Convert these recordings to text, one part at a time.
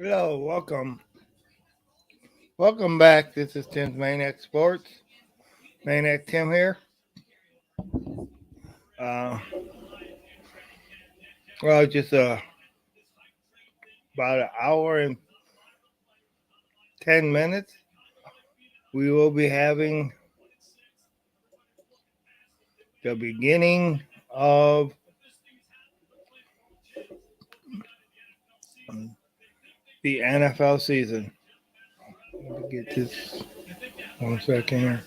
Hello, welcome. Welcome back. This is Tim's Maniac Sports. Maniac Tim here. Uh, just about an hour and 10 minutes. We will be having the beginning of the NFL season. Let me get this 1 second here.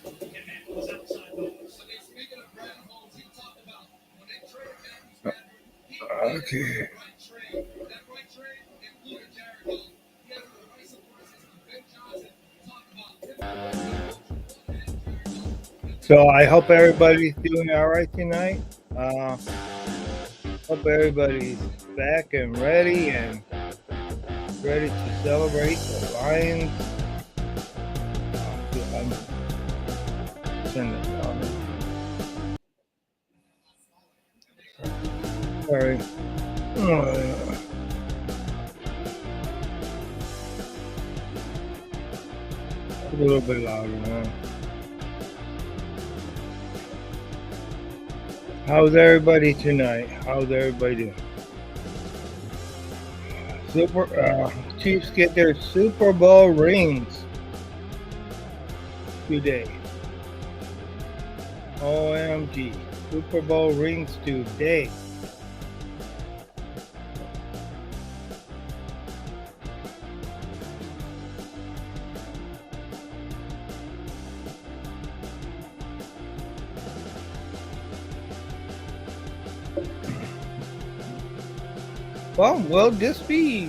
Okay. So I hope everybody's doing all right tonight. Hope everybody's back and ready to celebrate the Lions. I'm sending it on. Sorry. A little bit louder now. How's everybody tonight? How's everybody doing? Chiefs get their Super Bowl rings today. OMG. Super Bowl rings today. Well, will this be,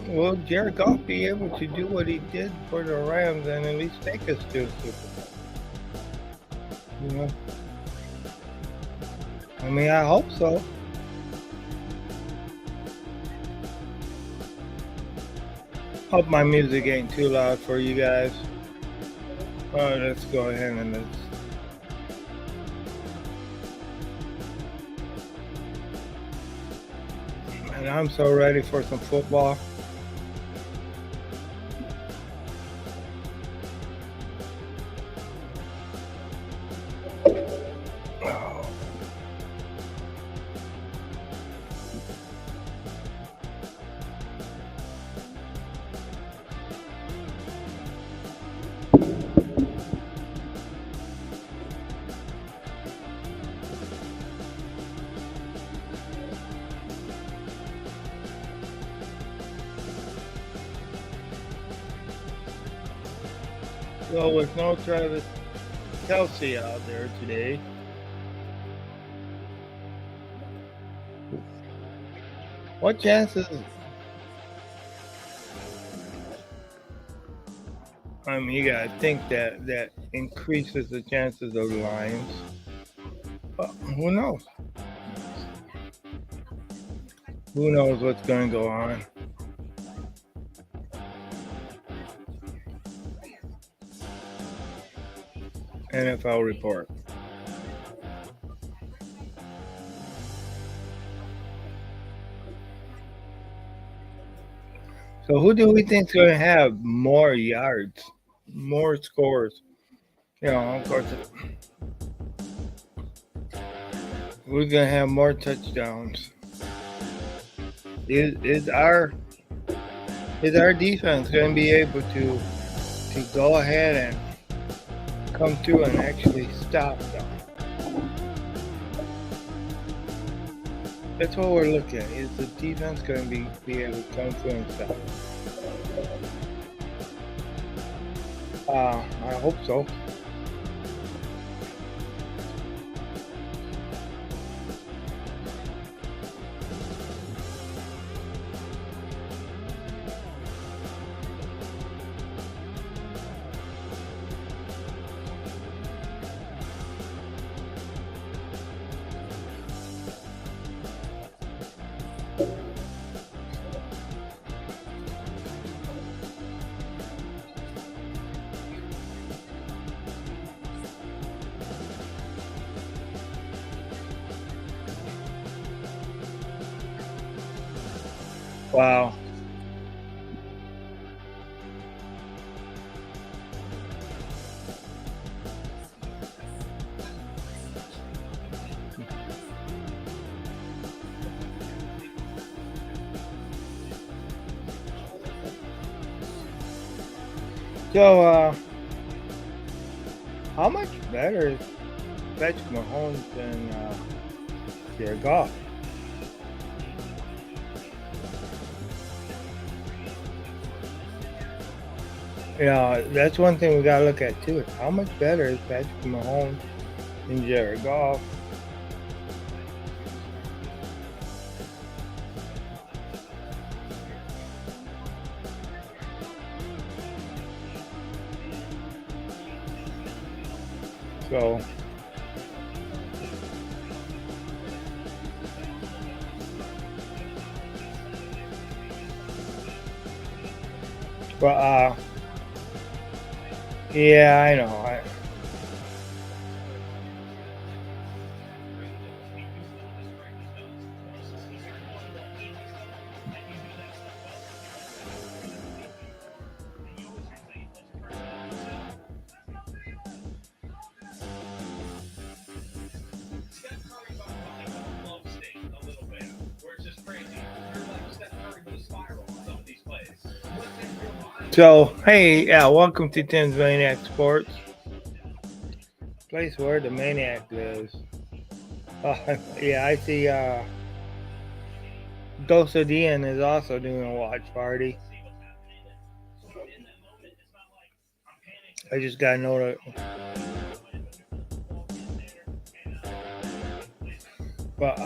will Jared Goff be able to do what he did for the Rams and at least take us to a Super Bowl? I mean, I hope so. Hope my music ain't too loud for you guys. Alright, let's go ahead and let's. And I'm so ready for some football. So with no Travis Kelce out there today, what chances? I mean, you gotta think that increases the chances of the Lions. But who knows? Who knows what's going to go on? NFL report. So who do we think is going to have more yards, more scores? Of course, we're going to have more touchdowns. Is our defense going to be able to go ahead and come through and actually stop them? That's what we're looking at. Is the defense going to be able to come through and stop? I hope so. Wow. So, how much better is Patrick Mahomes than Jared Goff? Yeah, that's one thing we gotta look at too. Is how much better is Patrick Mahomes than Jared Goff? So, but yeah, I know. So, hey, yeah, welcome to Tim's Maniac Sports, place where the maniac lives. Yeah, I see. Dosa Dian is also doing a watch party. I just got noted. But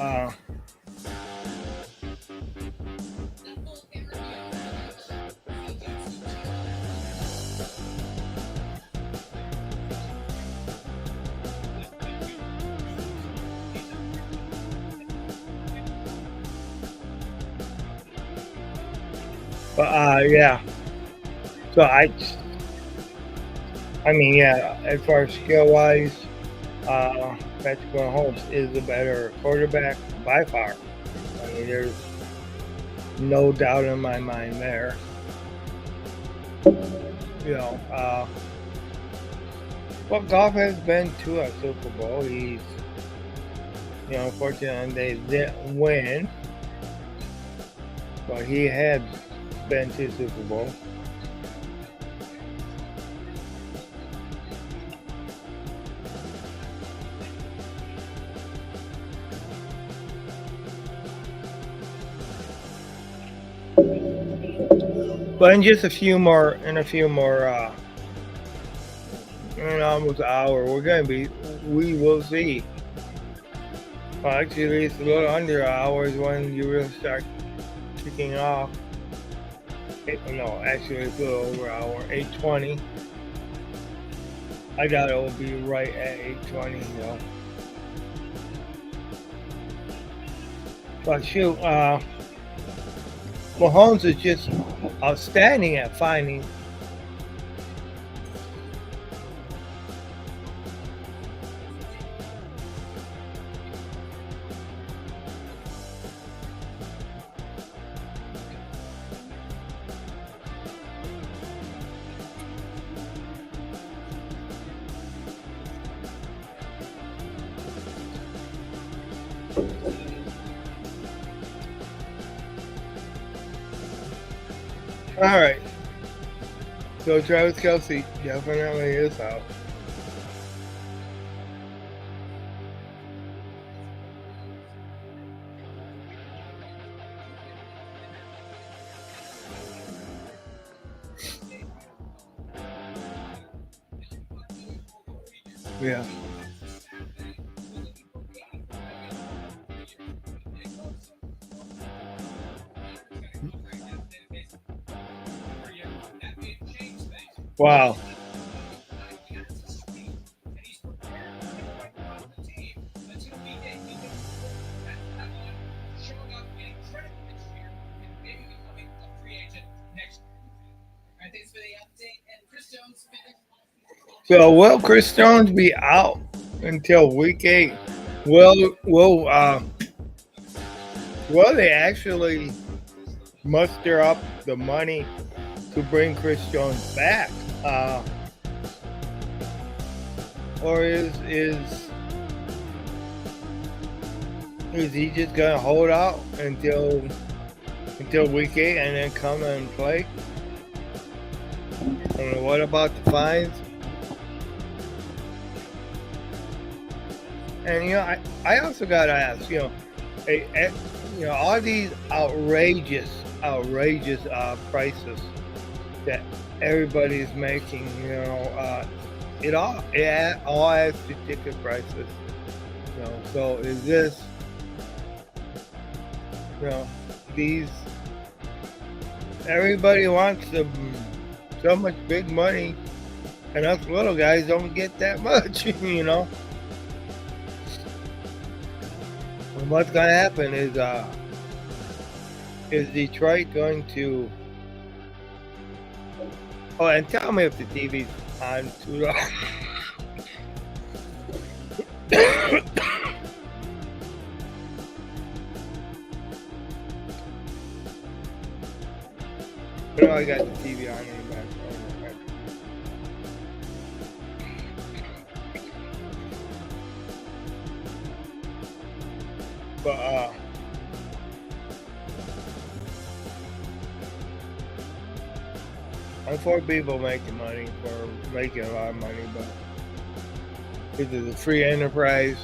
yeah. So I mean, yeah. As far as skill wise, Patrick Mahomes is the better quarterback by far. I mean, there's no doubt in my mind there. You know, well, Goff has been to a Super Bowl. He's, unfortunately they didn't win, but he had been to Super Bowl. But in just a few more, almost an hour, we will see. Well, actually, it's a little under an hour is when you really start kicking off. No, actually, it's a little over an hour, 8:20. I doubt it will be right at 8:20, But shoot, Mahomes is just outstanding at finding. All right. So Travis Kelce definitely is out. Yeah. Wow. So will Chris Jones be out until week 8? Will they actually muster up the money to bring Chris Jones back? Or is he just gonna hold out until week 8 and then come and play? And what about the fines? And I also gotta ask, all these outrageous prices that everybody's making, it all adds to ticket prices. So is this, you know, these everybody wants so much big money, and us little guys don't get that much, And what's gonna happen is Detroit going to? Oh, and tell me if the TV's on too long. I got the TV on in the back. But I'm for people making money, for making a lot of money, but this is a free enterprise.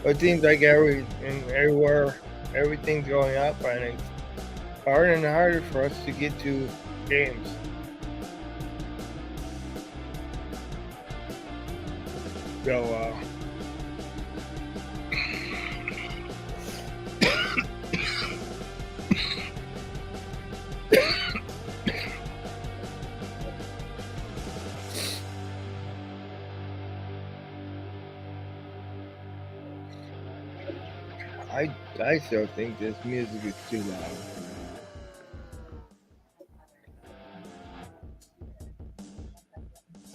It seems like everywhere, everything's going up, and it's harder and harder for us to get to games. So, I still think this music is too loud.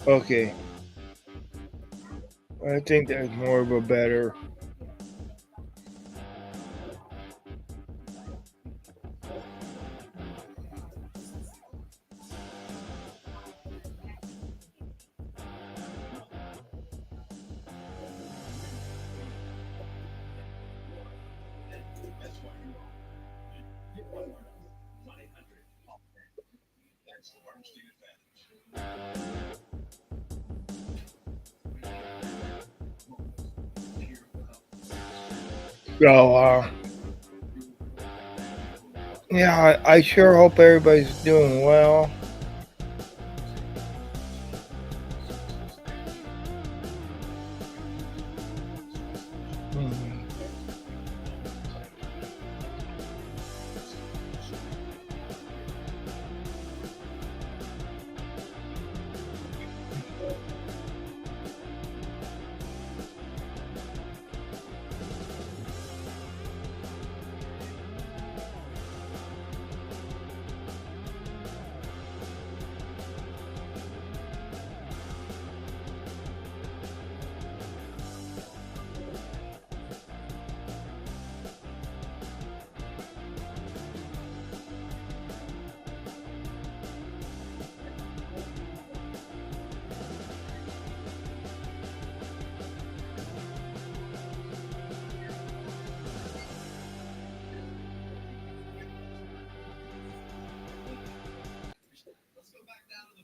Okay, I think there's more of a better. So, yeah, I sure hope everybody's doing well. Mhm.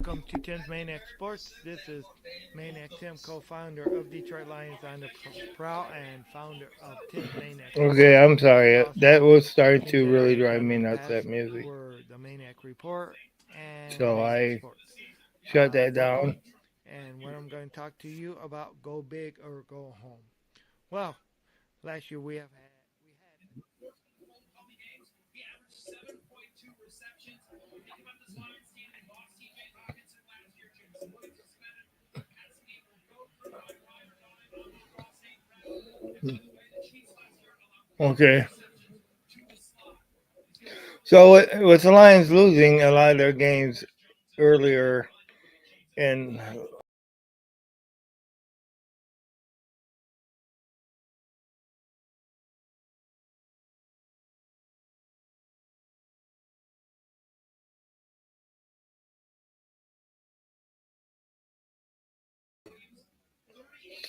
Welcome to 10th Maniac Sports. This is Maniac Tim, co-founder of Detroit Lions on the prowl and founder of 10th Maniac. Okay, I'm sorry. That was starting to really drive me nuts, that music. Were the Maniac Report and so I shut that down. And what I'm going to talk to you about, go big or go home. Well, last year we had okay. So with the Lions losing a lot of their games earlier, and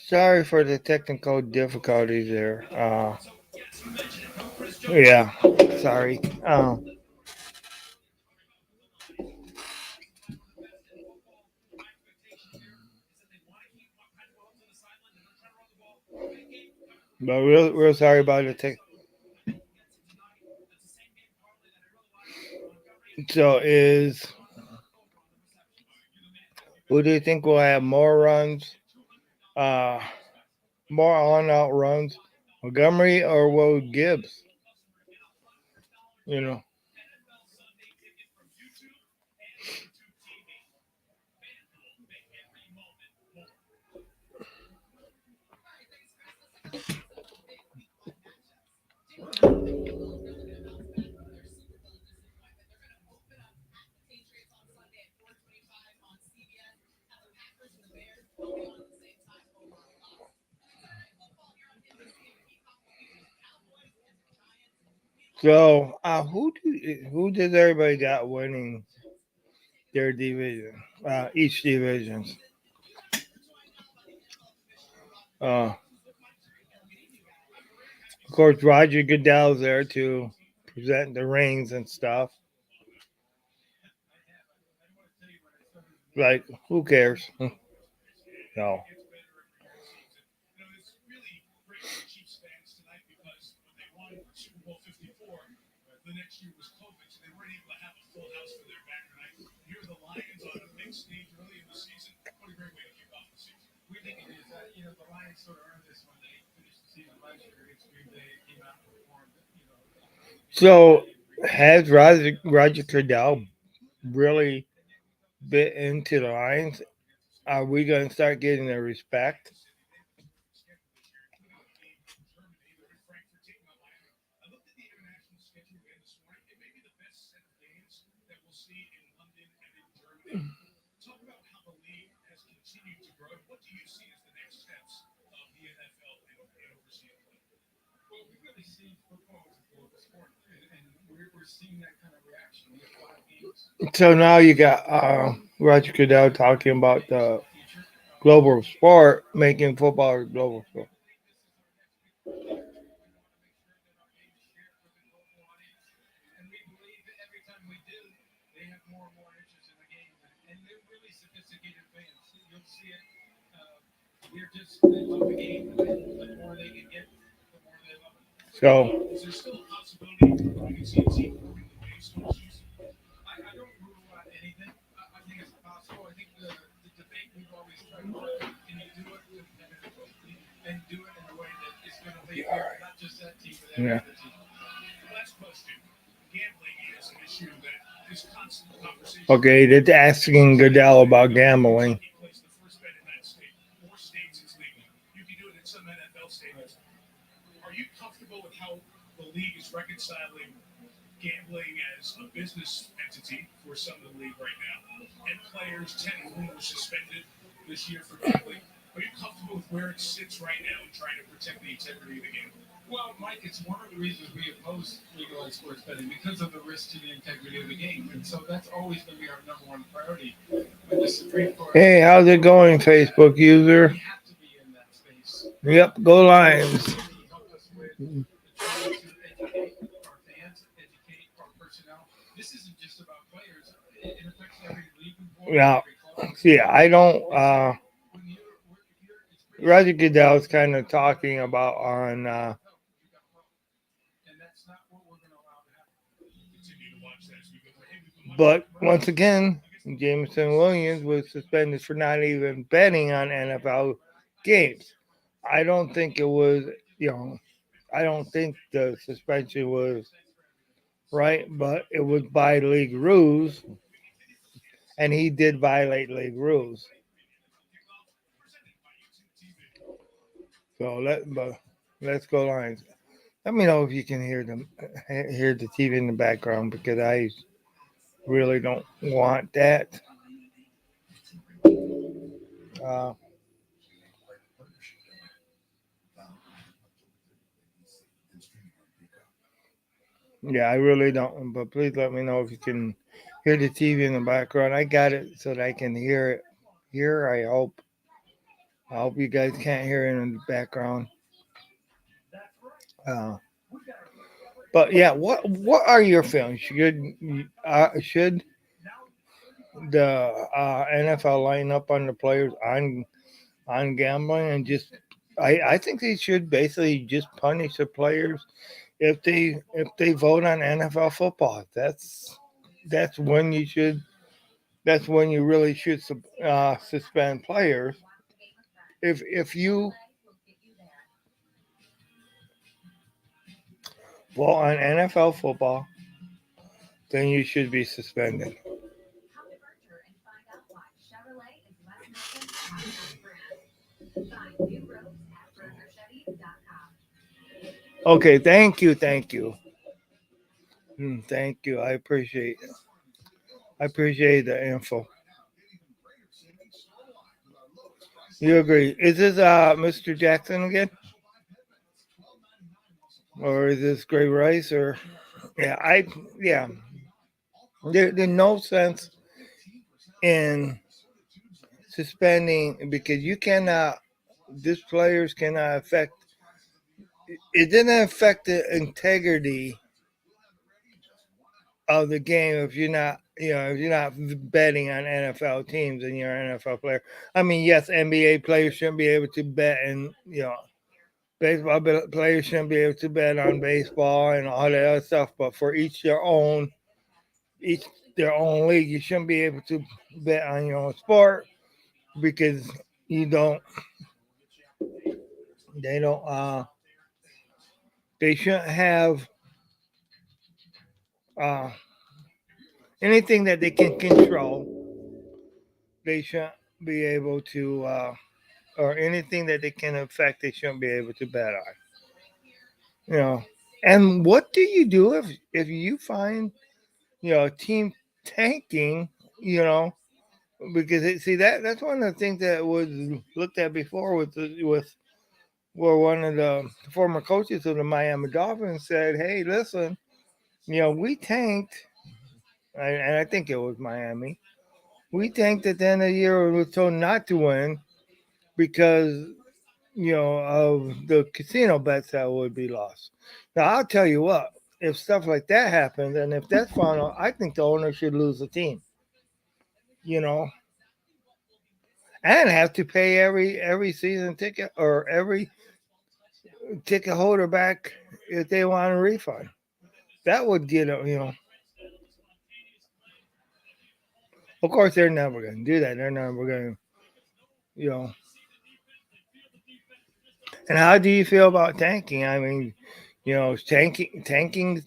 sorry for the technical difficulties there. Yeah, sorry. But real sorry about the tech. So who do you think will have more runs, uh, more on-out runs, Montgomery or Will Gibbs? You know. So who does everybody got winning their division? Each divisions. Uh, of course, Roger Goodell's there to present the rings and stuff. Like, who cares? No. So, has Roger Goodell really bit into the Lions? Are we going to start getting their respect? So now you got Roger Goodell talking about the global sport, making football a global sport. So, yeah. Okay, that's asking Goodell about gambling. Hey, how's it going, Facebook user? Yep, go Lions. Yeah, see, I don't. Roger Goodell is kind of talking about on, but once again, Jameson Williams was suspended for not even betting on NFL games. I don't think it was, you know, I don't think the suspension was right, but it was by league rules, and he did violate league rules. But let's go Lions. Let me know if you can hear the TV in the background because I really don't want that. Uh, yeah, I really don't. But please let me know if you can hear the TV in the background. I got it so that I can hear it here. I hope. I hope you guys can't hear it in the background. Uh, but yeah, what are your feelings? Should the NFL line up on the players on gambling and just I think they should basically just punish the players if they vote on NFL football. That's when you should. That's when you really should suspend players. If you vote on NFL football, then you should be suspended. Okay, thank you, thank you. I appreciate the info. You agree? Is this Mr. Jackson again, or is this Gray Rice? Or yeah. There's no sense in suspending because you cannot. These players cannot affect. It didn't affect the integrity of the game if you're not. If you're not betting on NFL teams and you're an NFL player. I mean, yes, NBA players shouldn't be able to bet, and baseball players shouldn't be able to bet on baseball and all that other stuff. But for each their own league, you shouldn't be able to bet on your own sport because you don't. They don't. They shouldn't have uh, anything that they can control. They shouldn't be able to, or anything that they can affect. They shouldn't be able to bet on. You know. And what do you do if you find a team tanking? You know, because see that's one of the things that was looked at before with where one of the former coaches of the Miami Dolphins said, "Hey, listen, we tanked, and I think it was Miami. We tanked at the end of the year. We were told not to win because of the casino bets that would be lost." Now I'll tell you what. If stuff like that happens, and if that's found out, I think the owner should lose the team. You know, and have to pay every season ticket or every ticket holder back if they want a refund. That would get them. Of course, they're never going to do that. They're never going to, you know. And how do you feel about tanking? I mean, tanking,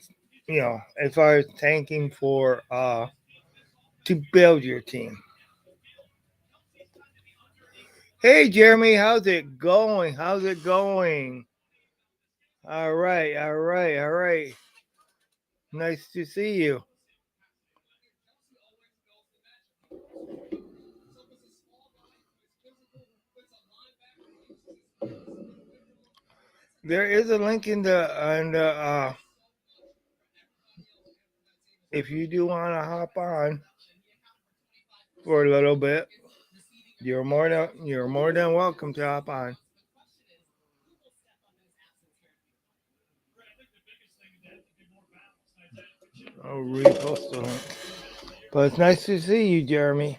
as far as tanking for to build your team. Hey, Jeremy, how's it going? How's it going? All right, all right, all right. Nice to see you. There is a link in the if you do want to hop on for a little bit, you're more than welcome to hop on. I'll repost the link. But it's nice to see you, Jeremy.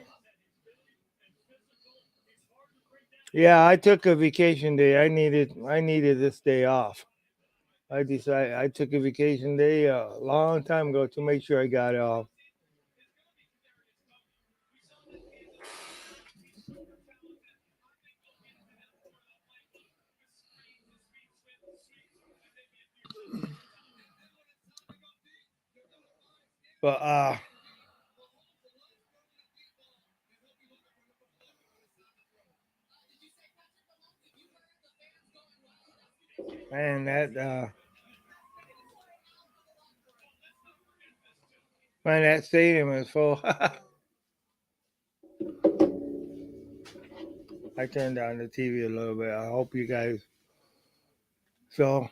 Yeah, I took a vacation day. I needed this day off. I took a vacation day a long time ago to make sure I got it off. But man, that stadium is full. I turned down the TV a little bit. I hope you guys. So,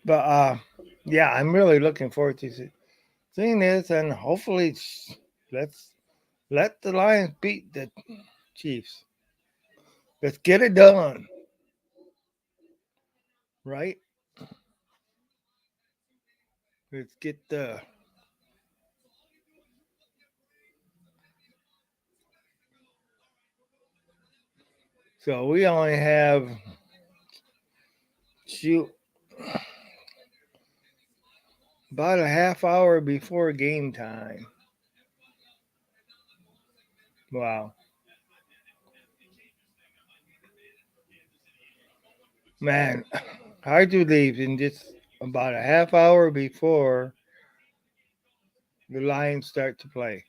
but yeah, I'm really looking forward to seeing this, and hopefully, let's let the Lions beat the Chiefs. Let's get it done, right? Let's get the. So we only have shoot about a half hour before game time. Wow, man, hard to believe in just about a half hour before the Lions start to play.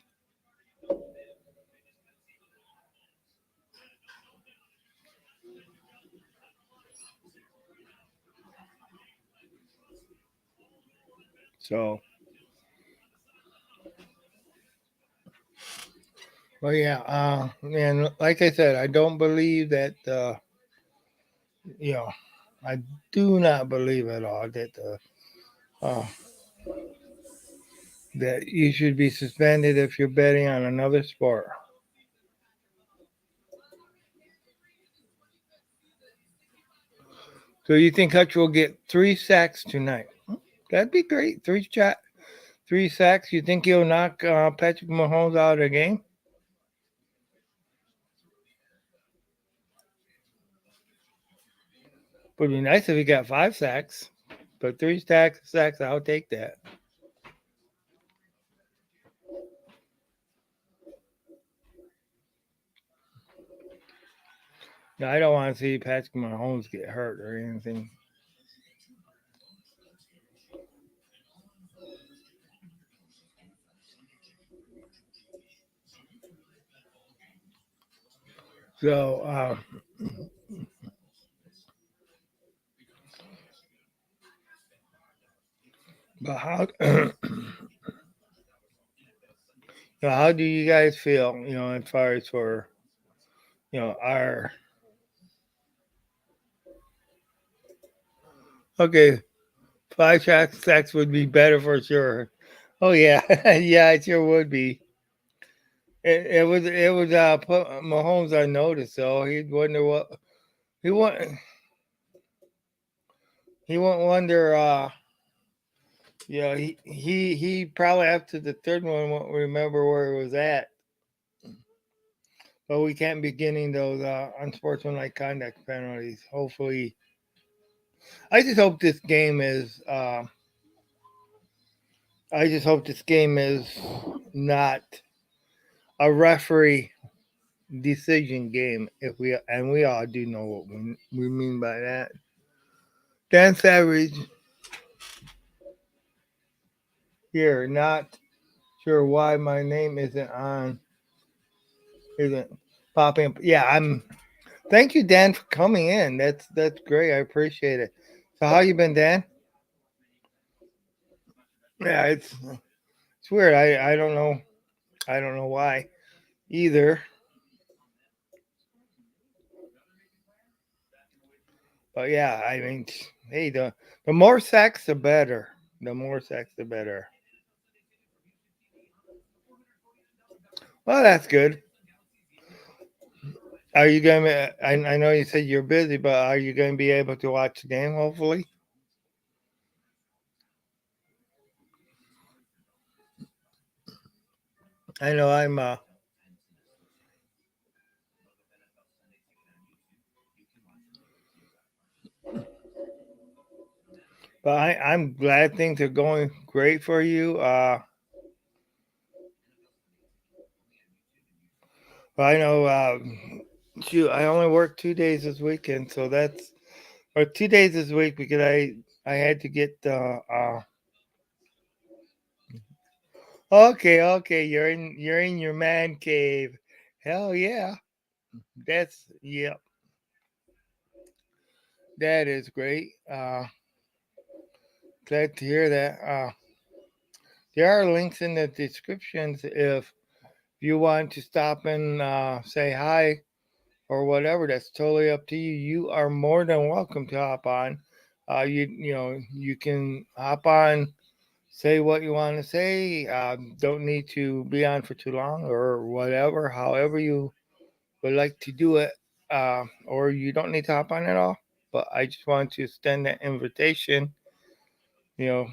So, well, yeah, and like I said, I don't believe that. You know, I do not believe at all that that you should be suspended if you're betting on another sport. So you think Hutch will get 3 sacks tonight? That'd be great. 3 sacks. You think he'll knock Patrick Mahomes out of the game? Would be nice if he got 5 sacks, but 3 sacks, I'll take that. No, I don't want to see Patrick Mahomes get hurt or anything. So, but how how do you guys feel? As far as for our okay, 5 sacks would be better for sure. Oh yeah, yeah, it sure would be. It was put Mahomes on notice, so he'd wonder what he want. He won't wonder. He probably after the third one won't remember where it was at. But we can't be getting those unsportsmanlike conduct penalties. Hopefully, I just hope this game is. I just hope this game is not a referee decision game. If we all do know what we mean by that. Dan Savage here, not sure why my name isn't popping up. Yeah, I'm. Thank you, Dan, for coming in. That's great. I appreciate it. So how you been, Dan? Yeah, it's weird. I don't know. I don't know why either. But yeah, I mean, hey, the more sacks, the better. The more sacks, the better. Well, that's good. Are you going to? I know you said you're busy, but are you going to be able to watch the game? Hopefully. I know I'm. But I'm glad things are going great for you. But I know. Shoot, I only work 2 days this weekend, so that's or 2 days this week because I had to get okay, okay, you're in your man cave. Hell yeah. Yeah, that is great. Glad to hear that. There are links in the descriptions if you want to stop and say hi or whatever. That's totally up to you. You are more than welcome to hop on. You can hop on, say what you want to say. Don't need to be on for too long or whatever. However you would like to do it, or you don't need to hop on at all. But I just want to extend that invitation. You know,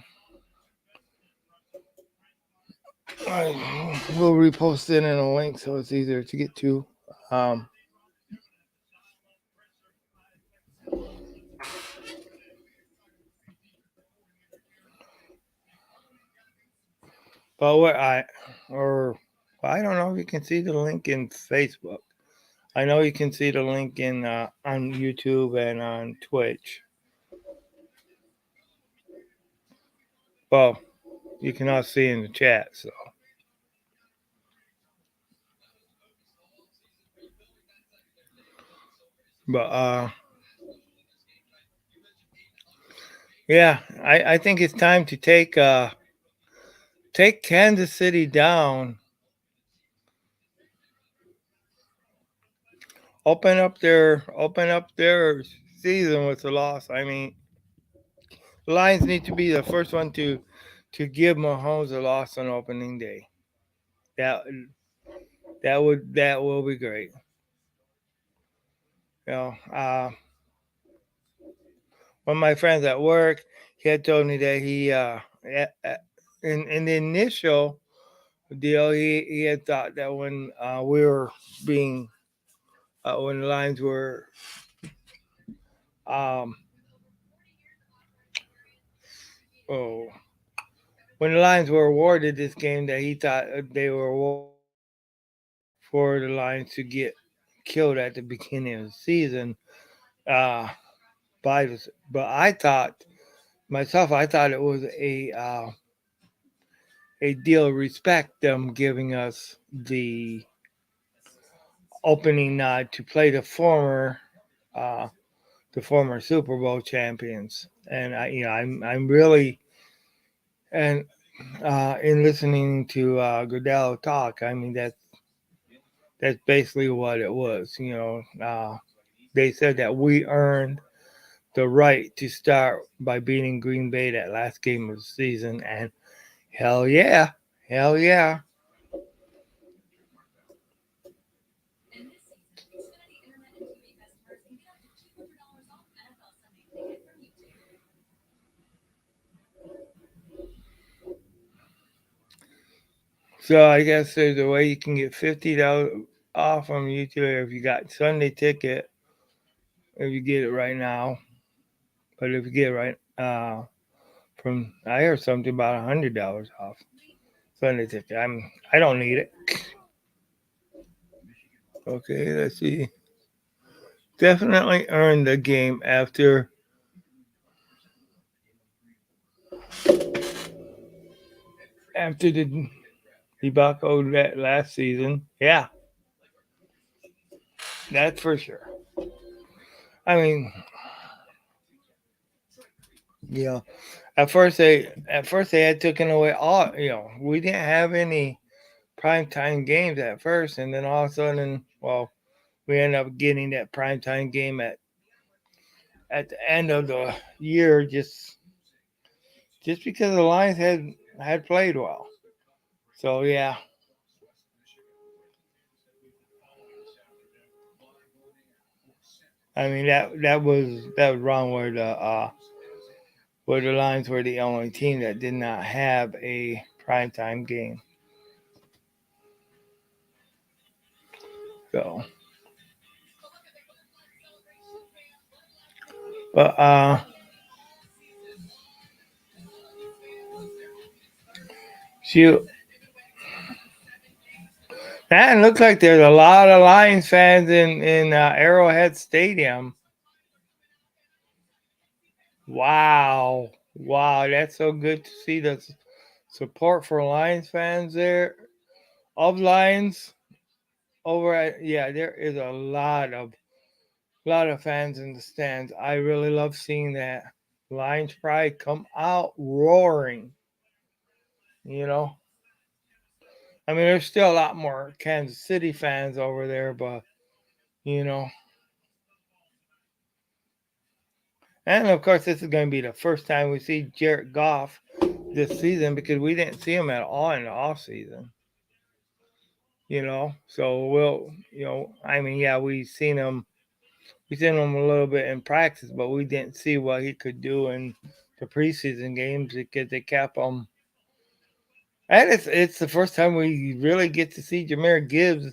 We'll repost it in a link so it's easier to get to. Um, but what I don't know if you can see the link in Facebook. I know you can see the link in on YouTube and on Twitch. Well, you can all see in the chat. So, but yeah, I think it's time to take Kansas City down. Open up their season with a loss. I mean, the Lions need to be the first one to give Mahomes a loss on opening day. That that will be great. You know, one of my friends at work, he had told me that in the initial deal, he had thought that when we were being when the Lions were um, oh, when the Lions were awarded this game, that he thought they were awarded for the Lions to get killed at the beginning of the season. Uh, by this, but I thought myself, I thought it was a deal of respect them giving us the opening nod to play uh, the former Super Bowl champions. And I'm really and in listening to Goodell talk, I mean that's basically what it was. They said that we earned the right to start by beating Green Bay that last game of the season, and hell yeah, hell yeah. So I guess there's a way you can get $50 off on YouTube if you got Sunday ticket. If you get it right now, but if you get it right, from I heard something about $100 off Sunday ticket. I don't need it. Okay, let's see. Definitely earned the game after the debacle that last season. Yeah, that's for sure. I mean, you know, at first they had taken away all. We didn't have any primetime games at first, and then all of a sudden, well, we ended up getting that primetime game at the end of the year, just because the Lions had played well. So yeah, I mean that was wrong where the Lions were the only team that did not have a primetime game. So, but shoot, that looks like there's a lot of Lions fans in Arrowhead Stadium. Wow, wow, that's so good to see the support for Lions fans there. Of Lions over at yeah, there is a lot of fans in the stands. I really love seeing that. Lions pride come out roaring. You know, I mean, there's still a lot more Kansas City fans over there, but you know, and of course, this is going to be the first time we see Jared Goff this season because we didn't see him at all in the off season. So I mean, yeah, we seen him a little bit in practice, but we didn't see what he could do in the preseason games because they kept him And it's the first time we really get to see Jameer Gibbs,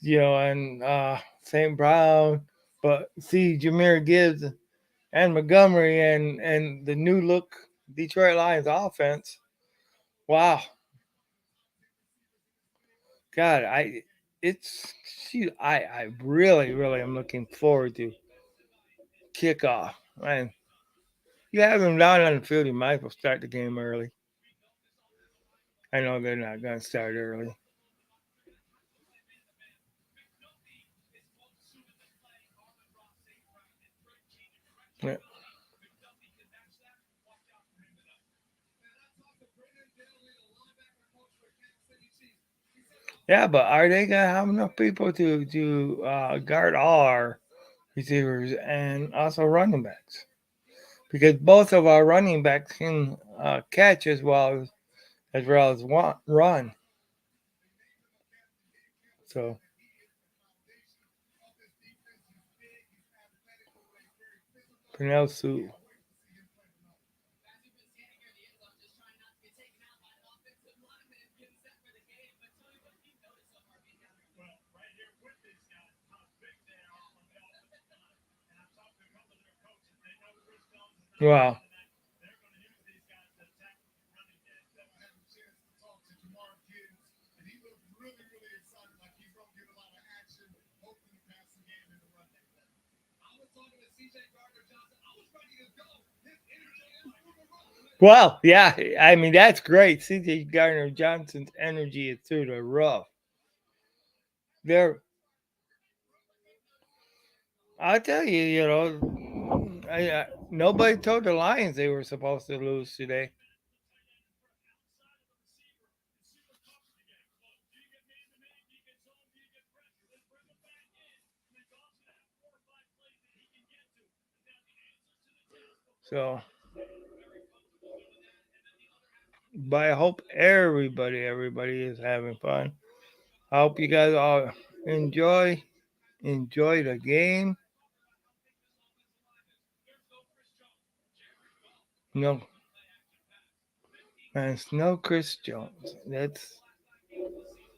and St. Brown, but see Jameer Gibbs and Montgomery and the new look Detroit Lions offense. Wow, God, it's I really am looking forward to kickoff. And you have them down on the field, you might as well start the game early. I know they're not going to start early. Yeah. Yeah, but are they gonna have enough people to guard all our receivers and also running backs? Because both of our running backs can catch as well as run. So Pernell Sue. Wow. Well, yeah, I mean that's great. CJ Gardner Johnson's energy is through the roof. There, I'll tell you, nobody told the Lions they were supposed to lose today. So, but I hope everybody is having fun. I hope you guys all enjoy enjoy the game. No, man, it's no Chris Jones.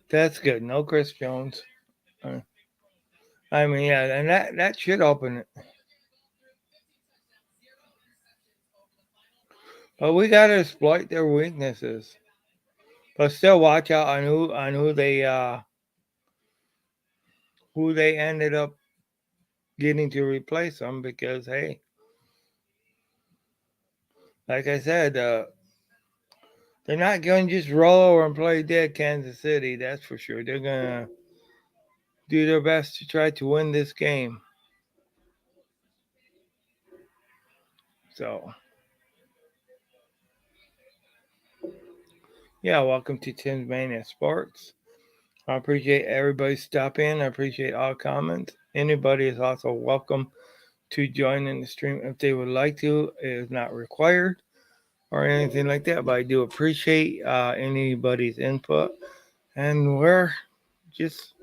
That's good. No Chris Jones. Uh, I mean, yeah, and that should open it. But we gotta exploit their weaknesses. But still, watch out on who they ended up getting to replace them because hey, like I said, they're not going to just roll over and play dead Kansas City. That's for sure. They're gonna do their best to try to win this game. So yeah, welcome to Tim's Mania Sports. I appreciate everybody stopping. I appreciate all comments. Anybody is also welcome to join in the stream if they would like to. It is not required or anything like that, but I do appreciate anybody's input. And we're just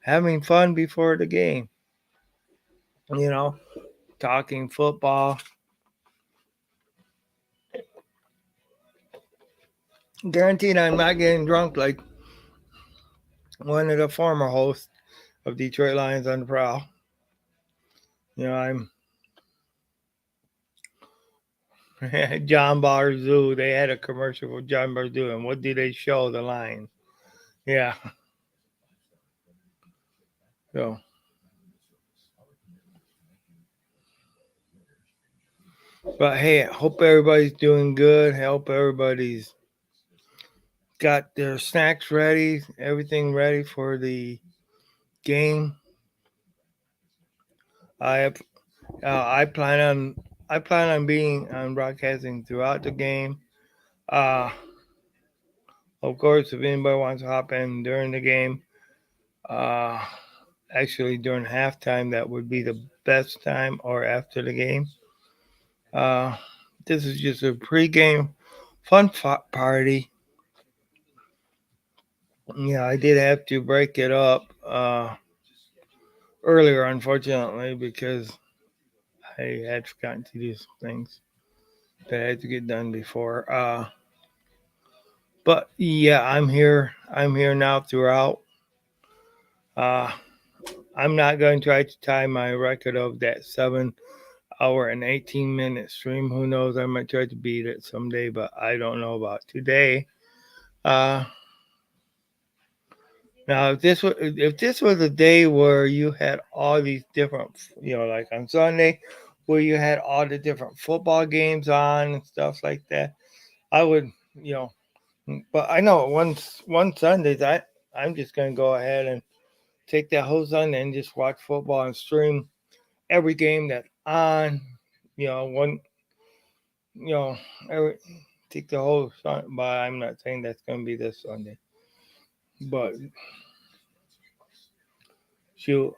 having fun before the game, you know, talking football. Guaranteed I'm not getting drunk like one of the former hosts of Detroit Lions on the Prowl. I'm John Barzoo. They had a commercial for John Barzoo, and what did they show? The Lions. Yeah. So, but hey, I hope everybody's doing good. I hope everybody's got their snacks ready, everything ready for the game. I I plan on being on broadcasting throughout the game. Uh, of course, if anybody wants to hop in during the game, uh, actually during halftime, that would be the best time, or after the game. Uh, this is just a pregame fun party. Yeah, I did have to break it up earlier, unfortunately, because I had forgotten to do some things that I had to get done before. But yeah, I'm here. I'm here now throughout. Uh, I'm not going to try to tie my record of that 7 hour and 18-minute stream. Who knows? I might try to beat it someday, but I don't know about today. Uh, Now, if this was a day where you had all these different, like on Sunday, where you had all the different football games on and stuff like that, I would, you know. But I know one Sundays I'm just gonna go ahead and take that whole Sunday and just watch football and stream every game that's on. One, you know, every take the whole Sunday. But I'm not saying that's gonna be this Sunday. But shoot.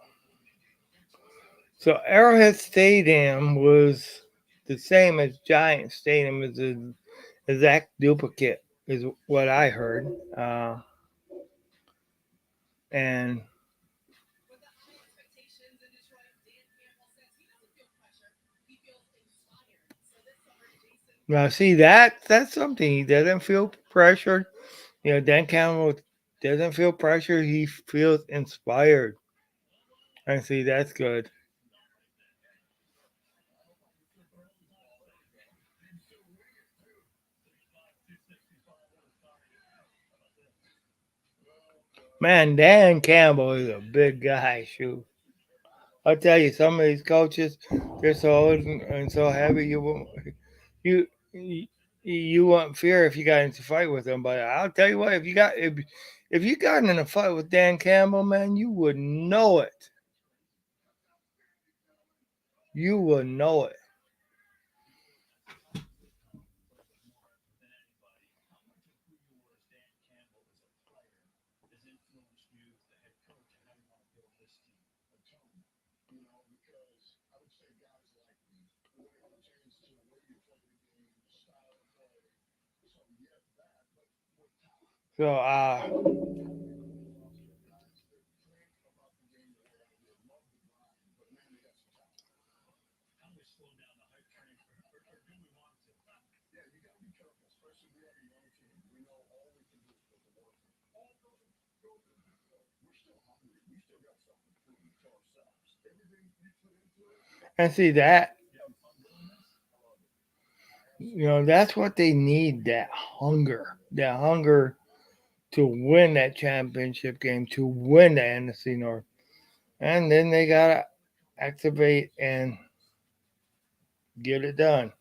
So Arrowhead Stadium was the same as Giant Stadium, as an exact duplicate, is what I heard. And now, see, that's something. He doesn't feel pressured. Dan Campbell doesn't feel pressured. He feels inspired. And see, that's good. Man, Dan Campbell is a big guy. Shoot, I'll tell you, some of these coaches, they're so old and so heavy. You you you wouldn't fear if you got into a fight with him. But I'll tell you what, if you got in a fight with Dan Campbell, man, you would know it. You would know it. So and see that, that's what they need, that hunger to win that championship game, to win the NFC North. And then they gotta activate and get it done.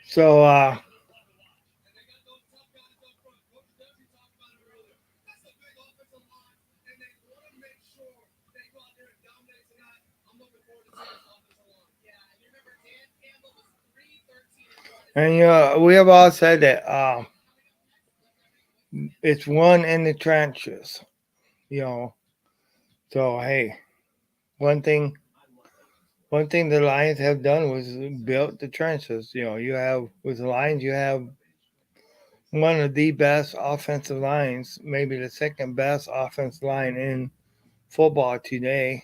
So and we have all said that it's won in the trenches. You know, so hey, one thing one thing the Lions have done was built the trenches. You have with the Lions, you have one of the best offensive lines, maybe the second best offensive line in football today,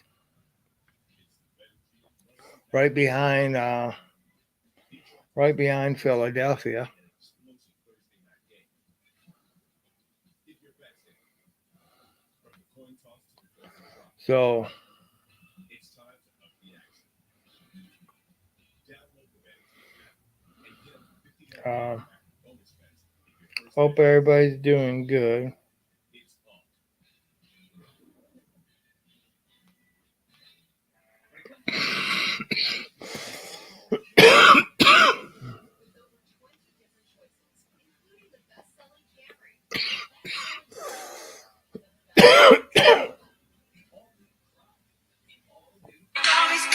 right behind right behind Philadelphia. So uh, hope everybody's doing good.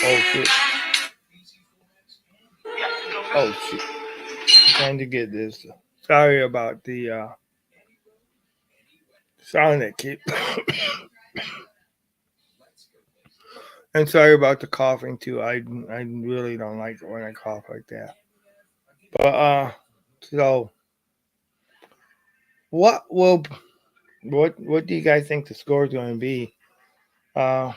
Oh shit! Oh shit! Trying to get this. Sorry about the Sound that keep. And sorry about the coughing too. I really don't like it when I cough like that. But so what will what do you guys think the score is going to be? Uh,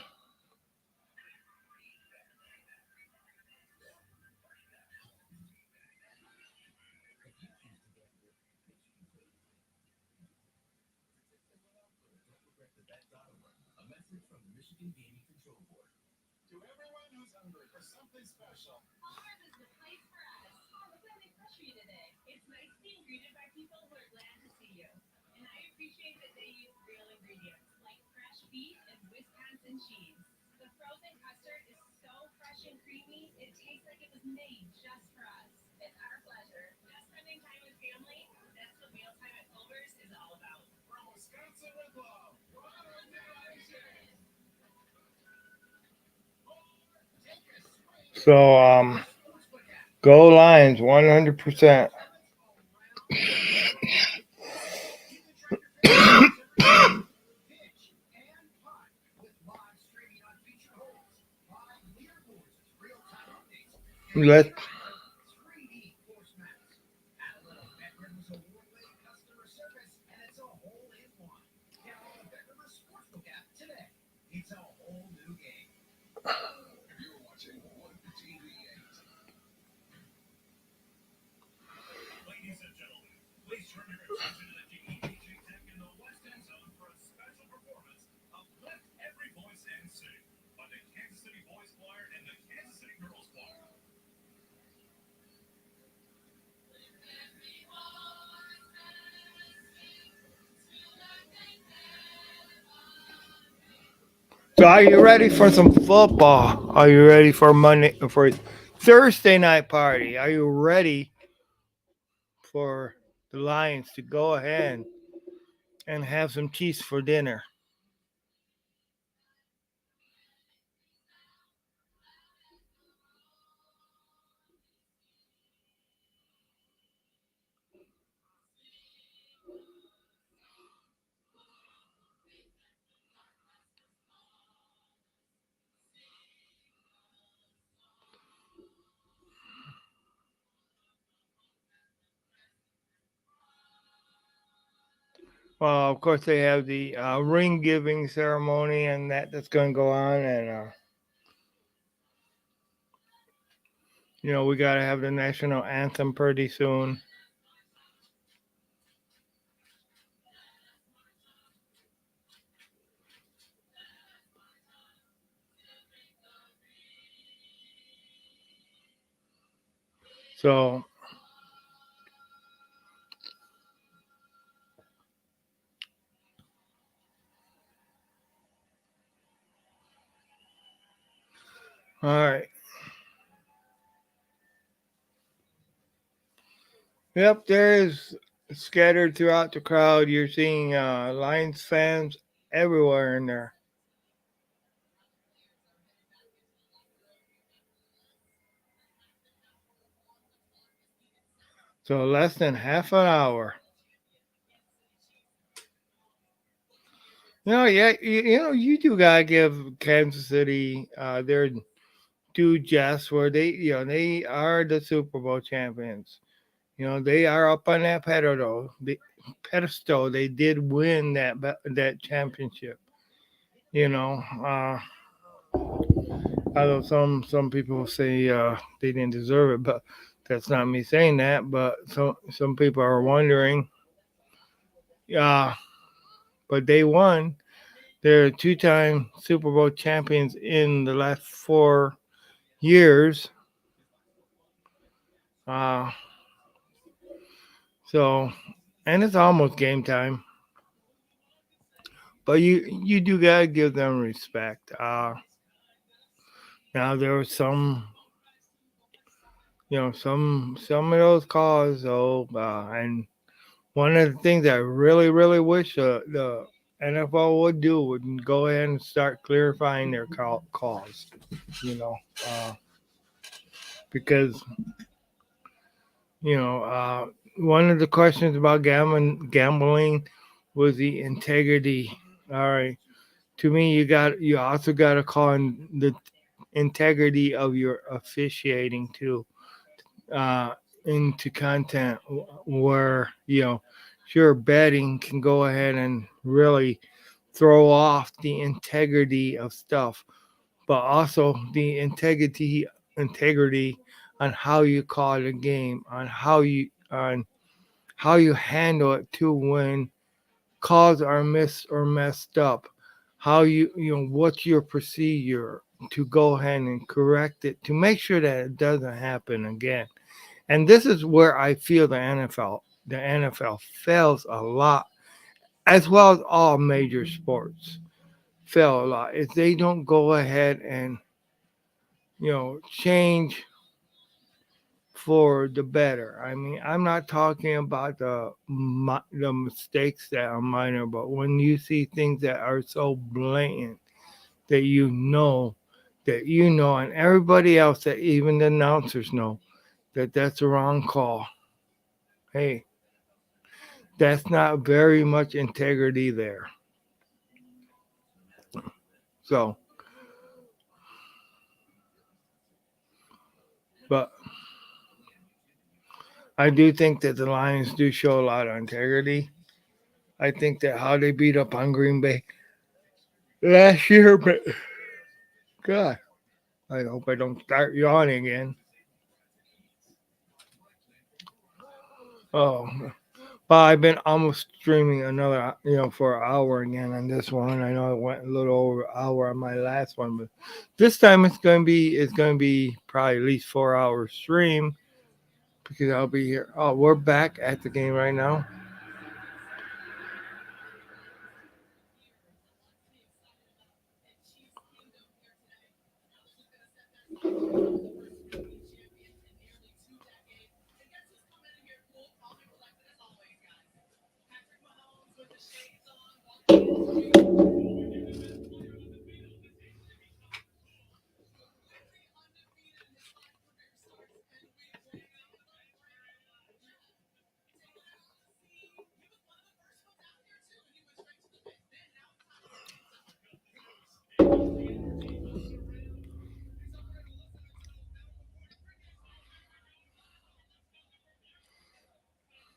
so go Lions 100%. Let So are you ready for some football? Are you ready for Thursday night party? Are you ready for the Lions to go ahead and have some cheese for dinner? Well, of course they have the ring giving ceremony and that's going to go on, and we got to have the national anthem pretty soon. So all right. Yep, there is scattered throughout the crowd. You're seeing Lions fans everywhere in there. So less than half an hour. Yeah, you do gotta give Kansas City their due just where they are the Super Bowl champions. They are up on that pedestal. They did win that championship. You know, although some people say they didn't deserve it, but that's not me saying that. But some people are wondering. Uh, but they won. They're two-time Super Bowl champions in the last 4 years. Uh, so, and it's almost game time. But you do gotta give them respect. Now there was some of those calls though, and one of the things I really wish the NFL would do would go ahead and start clarifying their calls. You know, uh, because you know one of the questions about gambling was the integrity. All right. To me, you also got to call in the integrity of your officiating too, uh, into content where sure, betting can go ahead and really throw off the integrity of stuff, but also the integrity on how you call the game, on how you handle it too when calls are missed or messed up. How what's your procedure to go ahead and correct it to make sure that it doesn't happen again. And this is where I feel the NFL fails a lot, as well as all major sports fail a lot, if they don't go ahead and change for the better. I mean, I'm not talking about the mistakes that are minor, but when you see things that are so blatant that and everybody else, that even the announcers know that that's a wrong call. Hey, that's not very much integrity there. So, but I do think that the Lions do show a lot of integrity. I think that how they beat up on Green Bay last year, but God, I hope I don't start yawning again. Oh, but I've been almost streaming another, for an hour again on this one. I know it went a little over an hour on my last one, but this time it's going to be probably at least 4 hours stream because I'll be here. Oh, we're back at the game right now.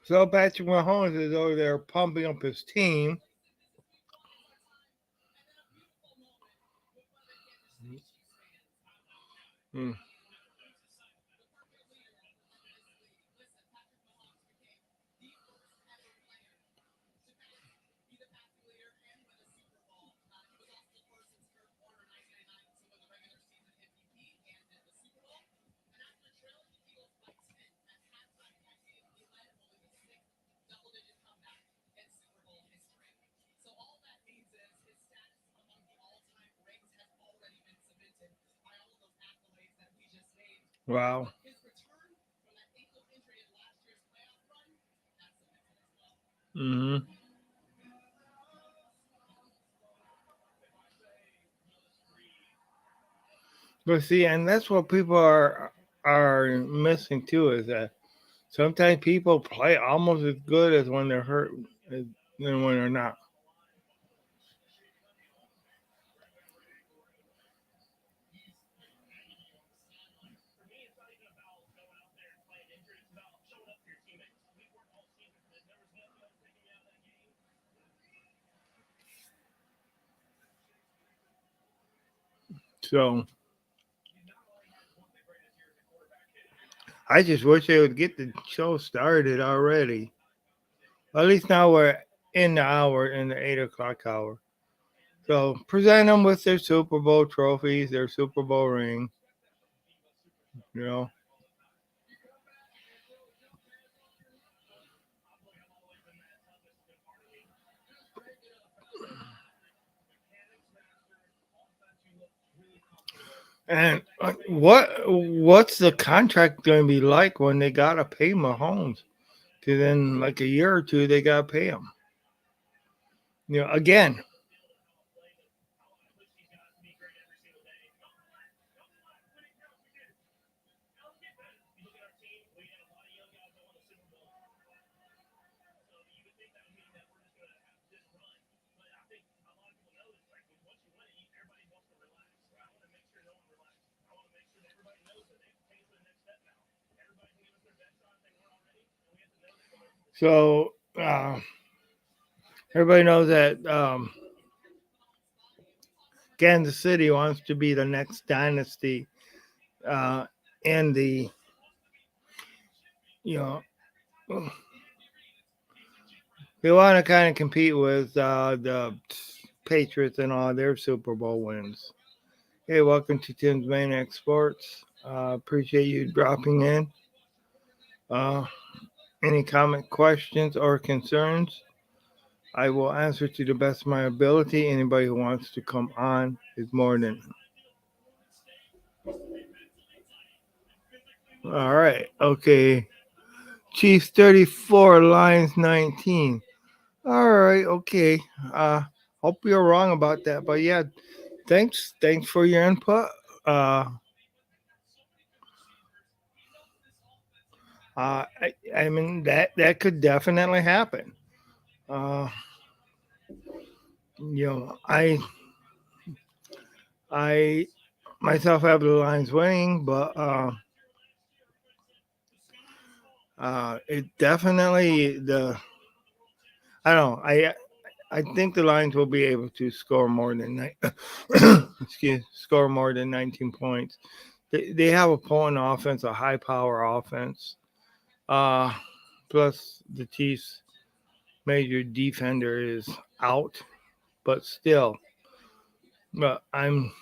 So Patrick Mahomes is over there pumping up his team. Hmm. Wow. Hmm. But see, and that's what people are missing too, is that sometimes people play almost as good as when they're hurt as, than when they're not. So I just wish they would get the show started already. At least now we're in the 8 o'clock hour. So present them with their Super Bowl trophies, their Super Bowl ring, you know. And what's the contract going to be like when they gotta pay Mahomes? Because then, like a year or two, they gotta pay him. Again. So everybody knows that Kansas City wants to be the next dynasty in the, you know, they want to kind of compete with the Patriots and all their Super Bowl wins. Hey, welcome to Tim's Maniac Sports. Appreciate you dropping in. Uh, any comment, questions, or concerns? I will answer to the best of my ability. Anybody who wants to come on is more than. All right. Okay. Chiefs 34, Lions 19. All right. Okay. Hope you're wrong about that, but yeah, thanks. Thanks for your input. Uh, I mean that could definitely happen. Uh, I myself have the Lions winning, but it definitely the I don't know. I think the Lions will be able to score more than score more than 19 points. They have a potent offense, a high power offense. Uh, Plus the Chiefs' major defender is out, but still. But I'm.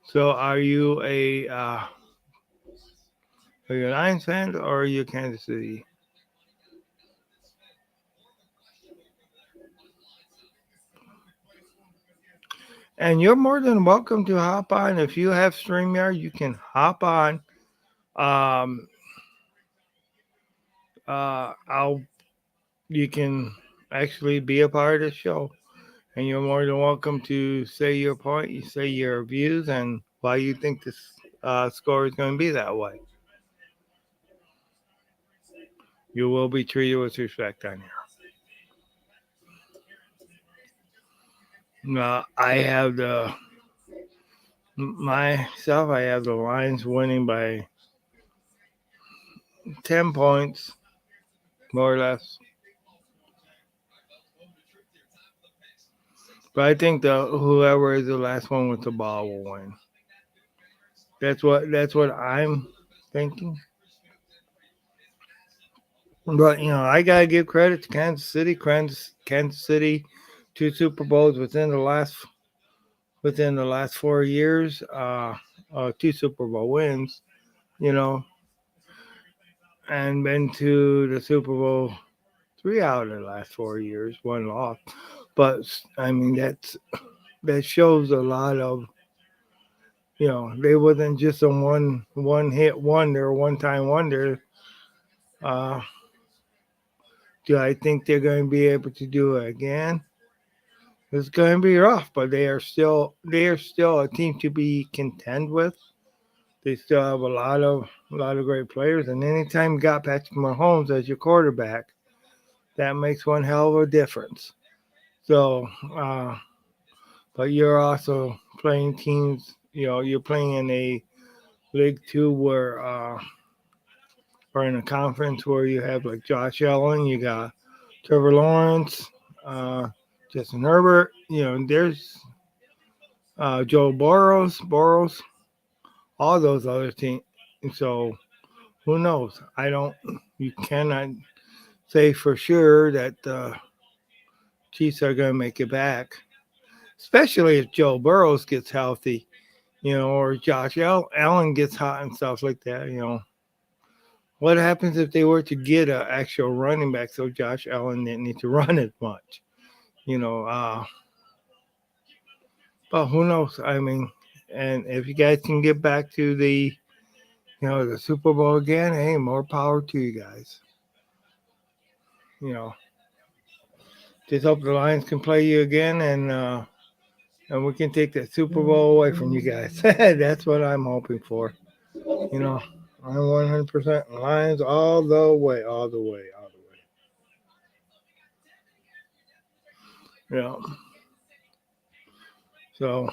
So, are you a Lions fan or are you Kansas City? And you're more than welcome to hop on. If you have StreamYard, you can hop on. Um, I'll you can actually be a part of the show, and you're more than welcome to say your point, you say your views, and why you think this score is going to be that way. You will be treated with respect on here. I have the myself. I have the Lions winning by 10 points, more or less. But I think the whoever is the last one with the ball will win. That's what I'm thinking. But I gotta give credit to Kansas City. Kansas City, 2 Super Bowls within the last 4 years. Two Super Bowl wins. You know, and been to the Super Bowl 3 out of the last 4 years. One loss, but I mean that shows a lot of. They wasn't just a one hit wonder, one time wonder. Uh, do I think they're going to be able to do it again? It's going to be rough, but they are still a team to be contend with. They still have a lot of great players, and anytime you got Patrick Mahomes as your quarterback, that makes one hell of a difference. So, but you're also playing teams. You're playing in a League Two where, or in a conference where you have like Josh Allen, you got Trevor Lawrence, uh, Justin Herbert. There's Joe Burrows, all those other teams. So who knows? I don't. You cannot say for sure that the Chiefs are going to make it back, especially if Joe Burrows gets healthy. Or Josh Allen gets hot and stuff like that. What happens if they were to get an actual running back so Josh Allen didn't need to run as much? You know, uh, but who knows? I mean, and if you guys can get back to the Super Bowl again, hey, more power to you guys. You know, just hope the Lions can play you again, and we can take that Super Bowl away from you guys. That's what I'm hoping for. You know, I'm 100% Lions all the way, all the way, all the way. So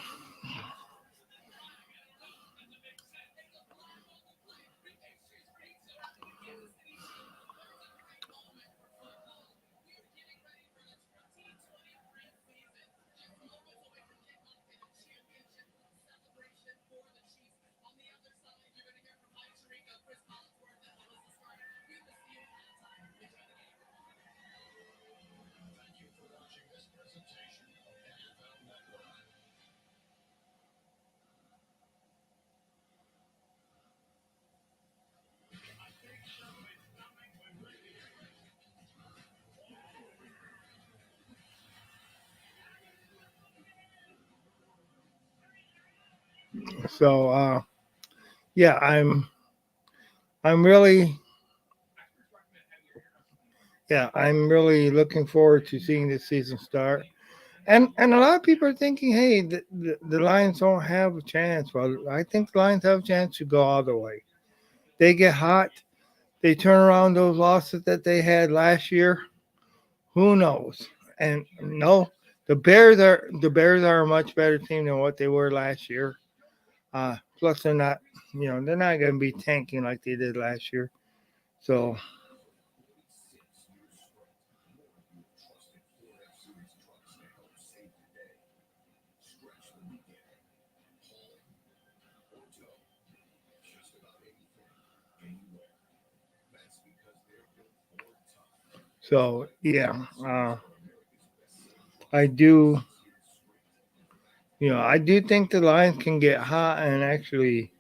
So yeah, I'm really I'm really looking forward to seeing this season start. And a lot of people are thinking, hey, the Lions don't have a chance. Well, I think the Lions have a chance to go all the way. They get hot. They turn around those losses that they had last year. Who knows? And no, the Bears are a much better team than what they were last year. Plus, they're not going to be tanking like they did last year. So yeah, I do. I do think the Lions can get hot and actually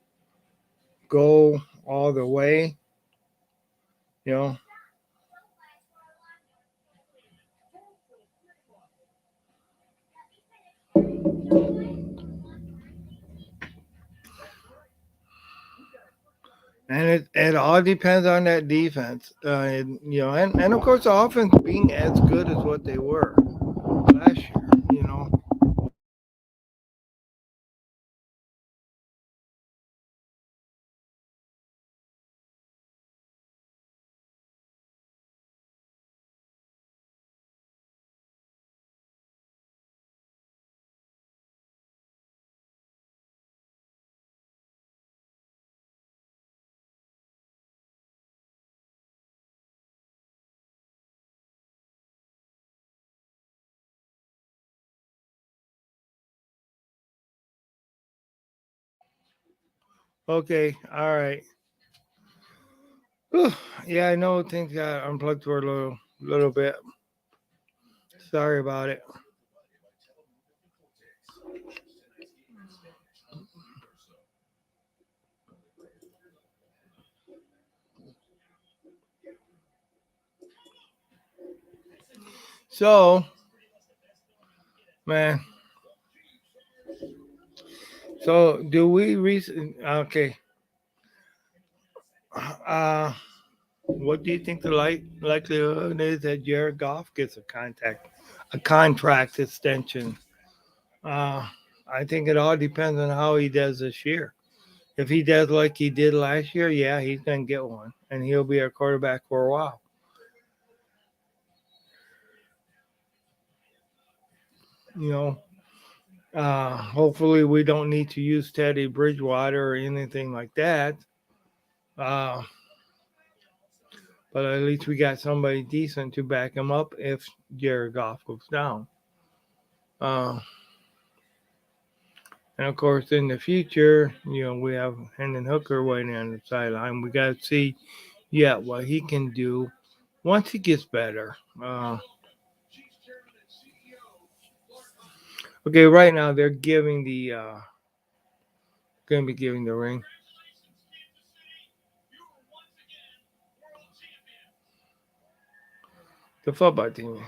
go all the way. You know, and it all depends on that defense. And of course the offense being as good as what they were last year. You know, okay, all right. Whew, yeah, I know things got unplugged for a little bit. Sorry about it. So, man, so do we okay. Uh what do you think the likelihood is that Jared Goff gets a contract extension? Uh I think it all depends on how he does this year. If he does like he did last year, yeah, he's gonna get one, and he'll be our quarterback for a while. You know, hopefully we don't need to use Teddy Bridgewater or anything like that. Uh, but at least we got somebody decent to back him up if Jared Goff goes down. Uh, and of course, in the future, we have Hendon Hooker waiting on the sideline. We got to see yet what he can do once he gets better. Okay, right now they're giving going to be giving the ring. The football team.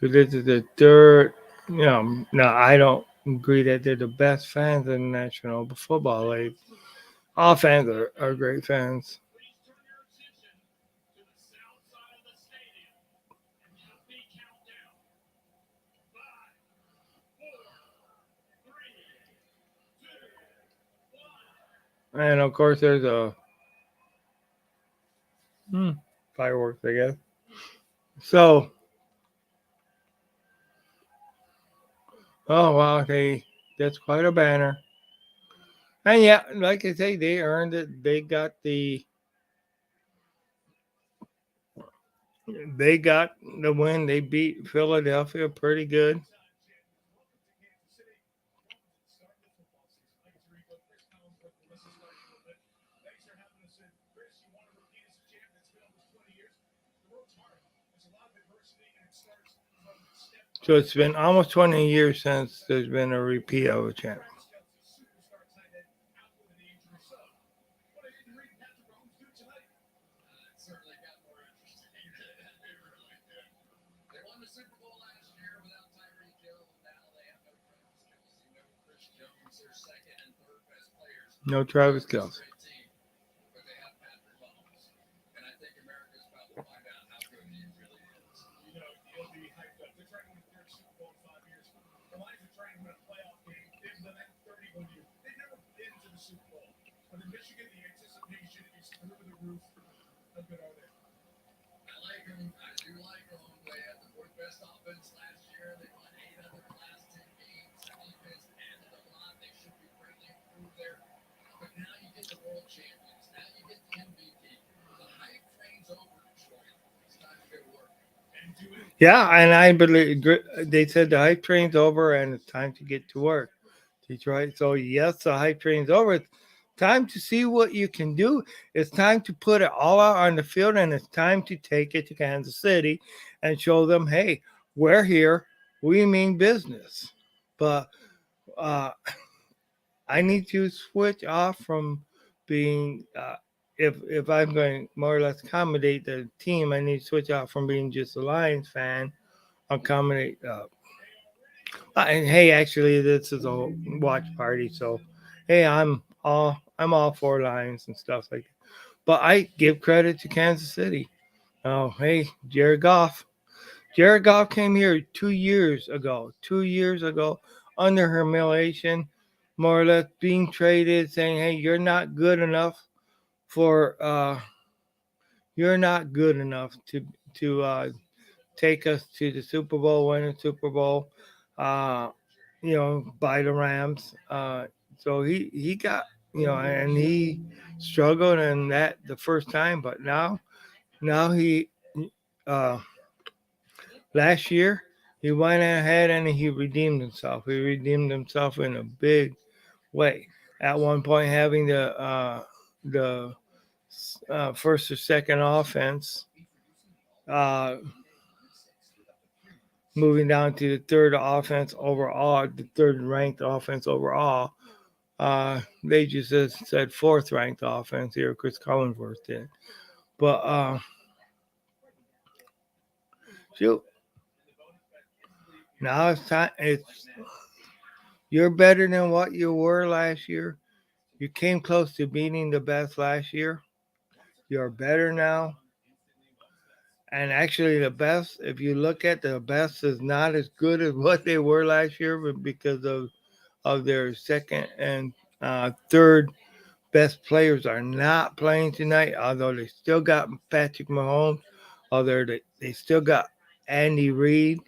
So this is the third. No, I don't agree that they're the best fans in the National Football League. All fans are great fans. And of course, there's a fireworks, I guess. So, oh wow, that's quite a banner. And yeah, like I say, they earned it. They got the win. They beat Philadelphia pretty good. So it's been almost 20 years since there's been a repeat of a champ. No Travis Kelce. Yeah, and I believe they said the hype train's over and it's time to get to work, Detroit. So yes, the hype train's over. It's time to see what you can do. It's time to put it all out on the field, and it's time to take it to Kansas City and show them, hey, we're here. We mean business. But uh, I need to switch off from being. If I'm going to more or less accommodate the team, I need to switch out from being just a Lions fan accommodate. And hey, actually, this is a watch party, so hey, I'm all for Lions and stuff like that. But I give credit to Kansas City. Oh, hey, Jared Goff. Jared Goff came here 2 years ago. 2 years ago, under humiliation, more or less being traded, saying, "Hey, for you're not good enough to take us to the Super Bowl, win a Super Bowl, uh, by the Rams." So he got, and he struggled in that the first time, but now he uh, last year he went ahead and he redeemed himself. He redeemed himself in a big way. At one point, having the first or second offense. Uh, Moving down to the third ranked offense overall. They just said fourth ranked offense here. Chris Collinsworth did, but shoot, now it's time. You're better than what you were last year. You came close to beating the best last year. You're better now. And actually, the best, if you look at the best, is not as good as what they were last year, but because of their second and third best players are not playing tonight, although they still got Patrick Mahomes, although they still got Andy Reid.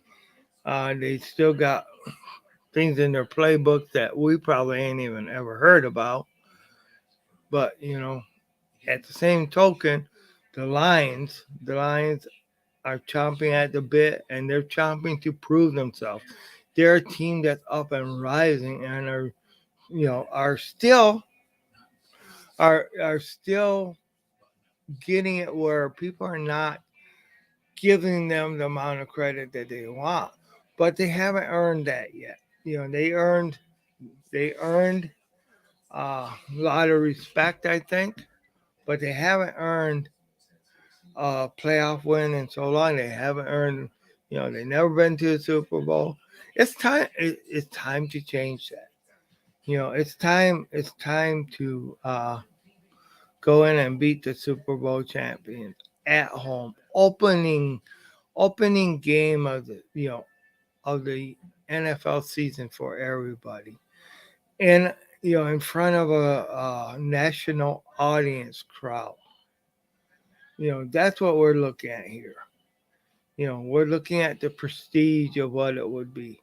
They still got things in their playbooks that we probably ain't even ever heard about. But, at the same token, the Lions are chomping at the bit and they're chomping to prove themselves. They're a team that's up and rising and are still getting it where people are not giving them the amount of credit that they want, but they haven't earned that yet. They earned a lot of respect, I think, but they haven't earned a playoff win in so long. They haven't earned. They never been to a Super Bowl. It's time. It's time to change that. It's time. It's time to go in and beat the Super Bowl champions at home. Opening game of the NFL season for everybody, and in front of a national audience crowd. That's what we're looking at here. We're looking at the prestige of what it would be,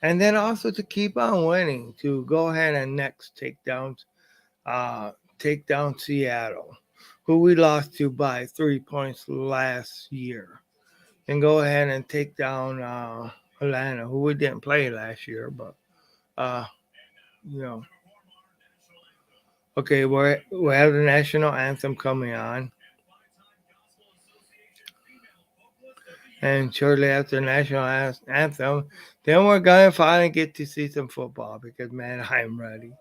and then also to keep on winning, to go ahead and next uh, take down Seattle, who we lost to by 3 points last year, and go ahead and take down Atlanta, who we didn't play last year, but uh, you know, okay, we have the national anthem coming on. And shortly after the national anthem, then we're going to finally get to see some football because, man, I'm ready.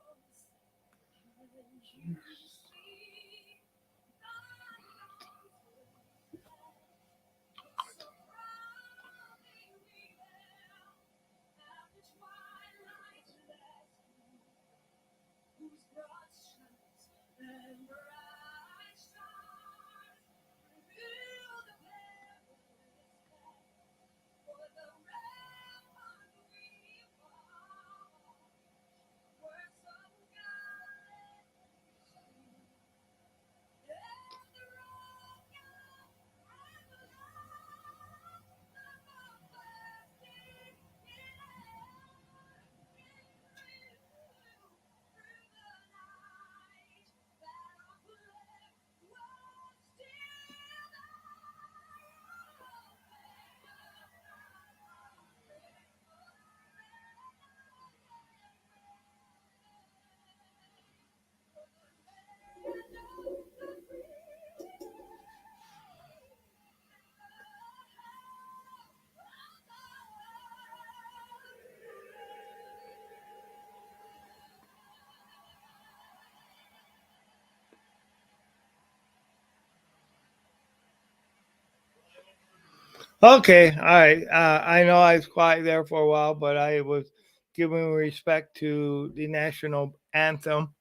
Okay, all right. I know I was quiet there for a while, but I was giving respect to the national anthem,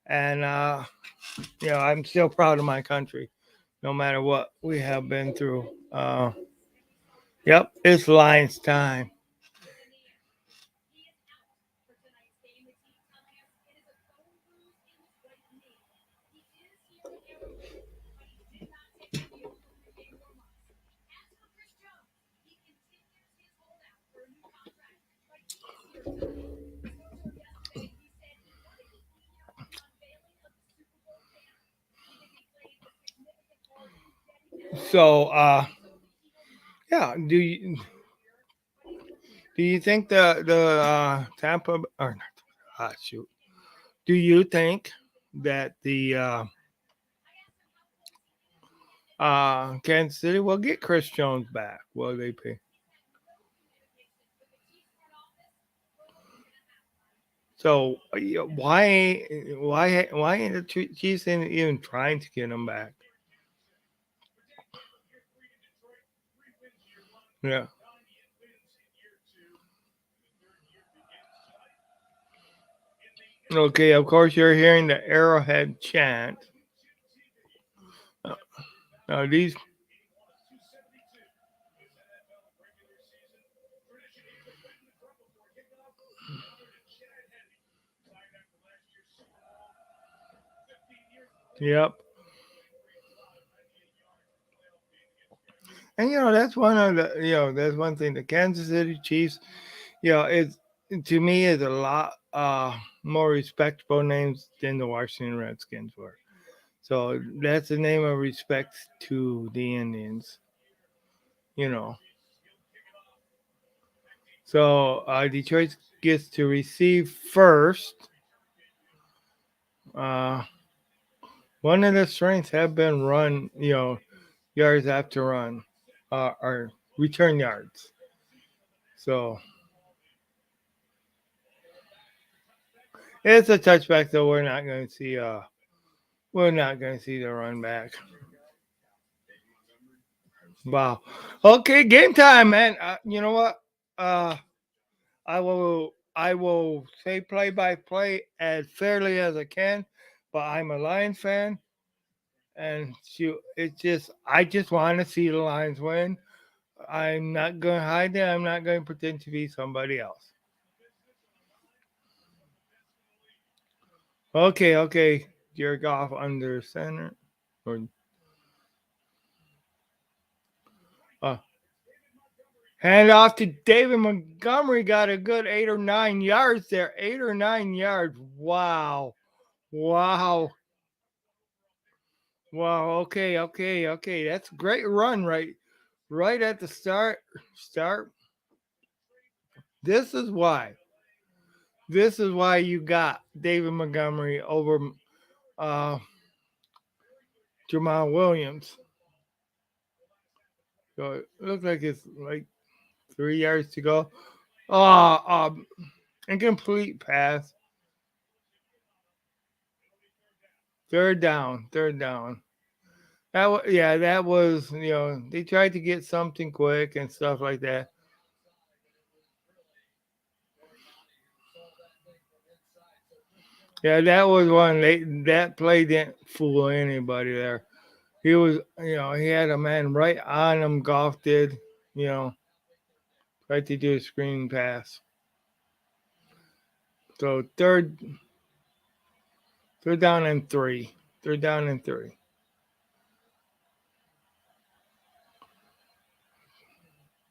and I'm still proud of my country, no matter what we have been through. Yep, it's Lions time. So, yeah, do you think the Tampa or not? Shoot, do you think that the Kansas City will get Chris Jones back? Will they pay? So why ain't the Chiefs even trying to get him back? Yeah. Okay. Of course, you're hearing the Arrowhead chant. Uh, Now these. Yep. And that's one of the that's one thing. The Kansas City Chiefs, it's to me is a lot more respectable names than the Washington Redskins were. So that's a name of respect to the Indians. You know. So Detroit gets to receive first. Uh, One of the strengths have been run, yards after run, or return yards. So it's a touchback, though. We're not going to see the run back. Wow. Okay, game time, man. You know what? Uh, I will say play by play as fairly as I can, but I'm a Lions fan, and I just want to see the Lions win. I'm not going to hide it. I'm not going to pretend to be somebody else. Okay. Jared Goff under center. Or, uh, Hand off to David Montgomery. Got a good 8 or 9 yards there. 8 or 9 yards. Wow. Wow. Wow. Okay. That's a great run right at the start. Start. This is why. This is why you got David Montgomery over uh, Jamal Williams. So it looks like it's like 3 yards to go. Oh, incomplete pass. Third down. Third down. Yeah, that was, they tried to get something quick and stuff like that. Yeah, that was one. That play didn't fool anybody there. He was, he had a man right on him. Goff did, you know, tried to do a screen pass. So third down and three. Third down and three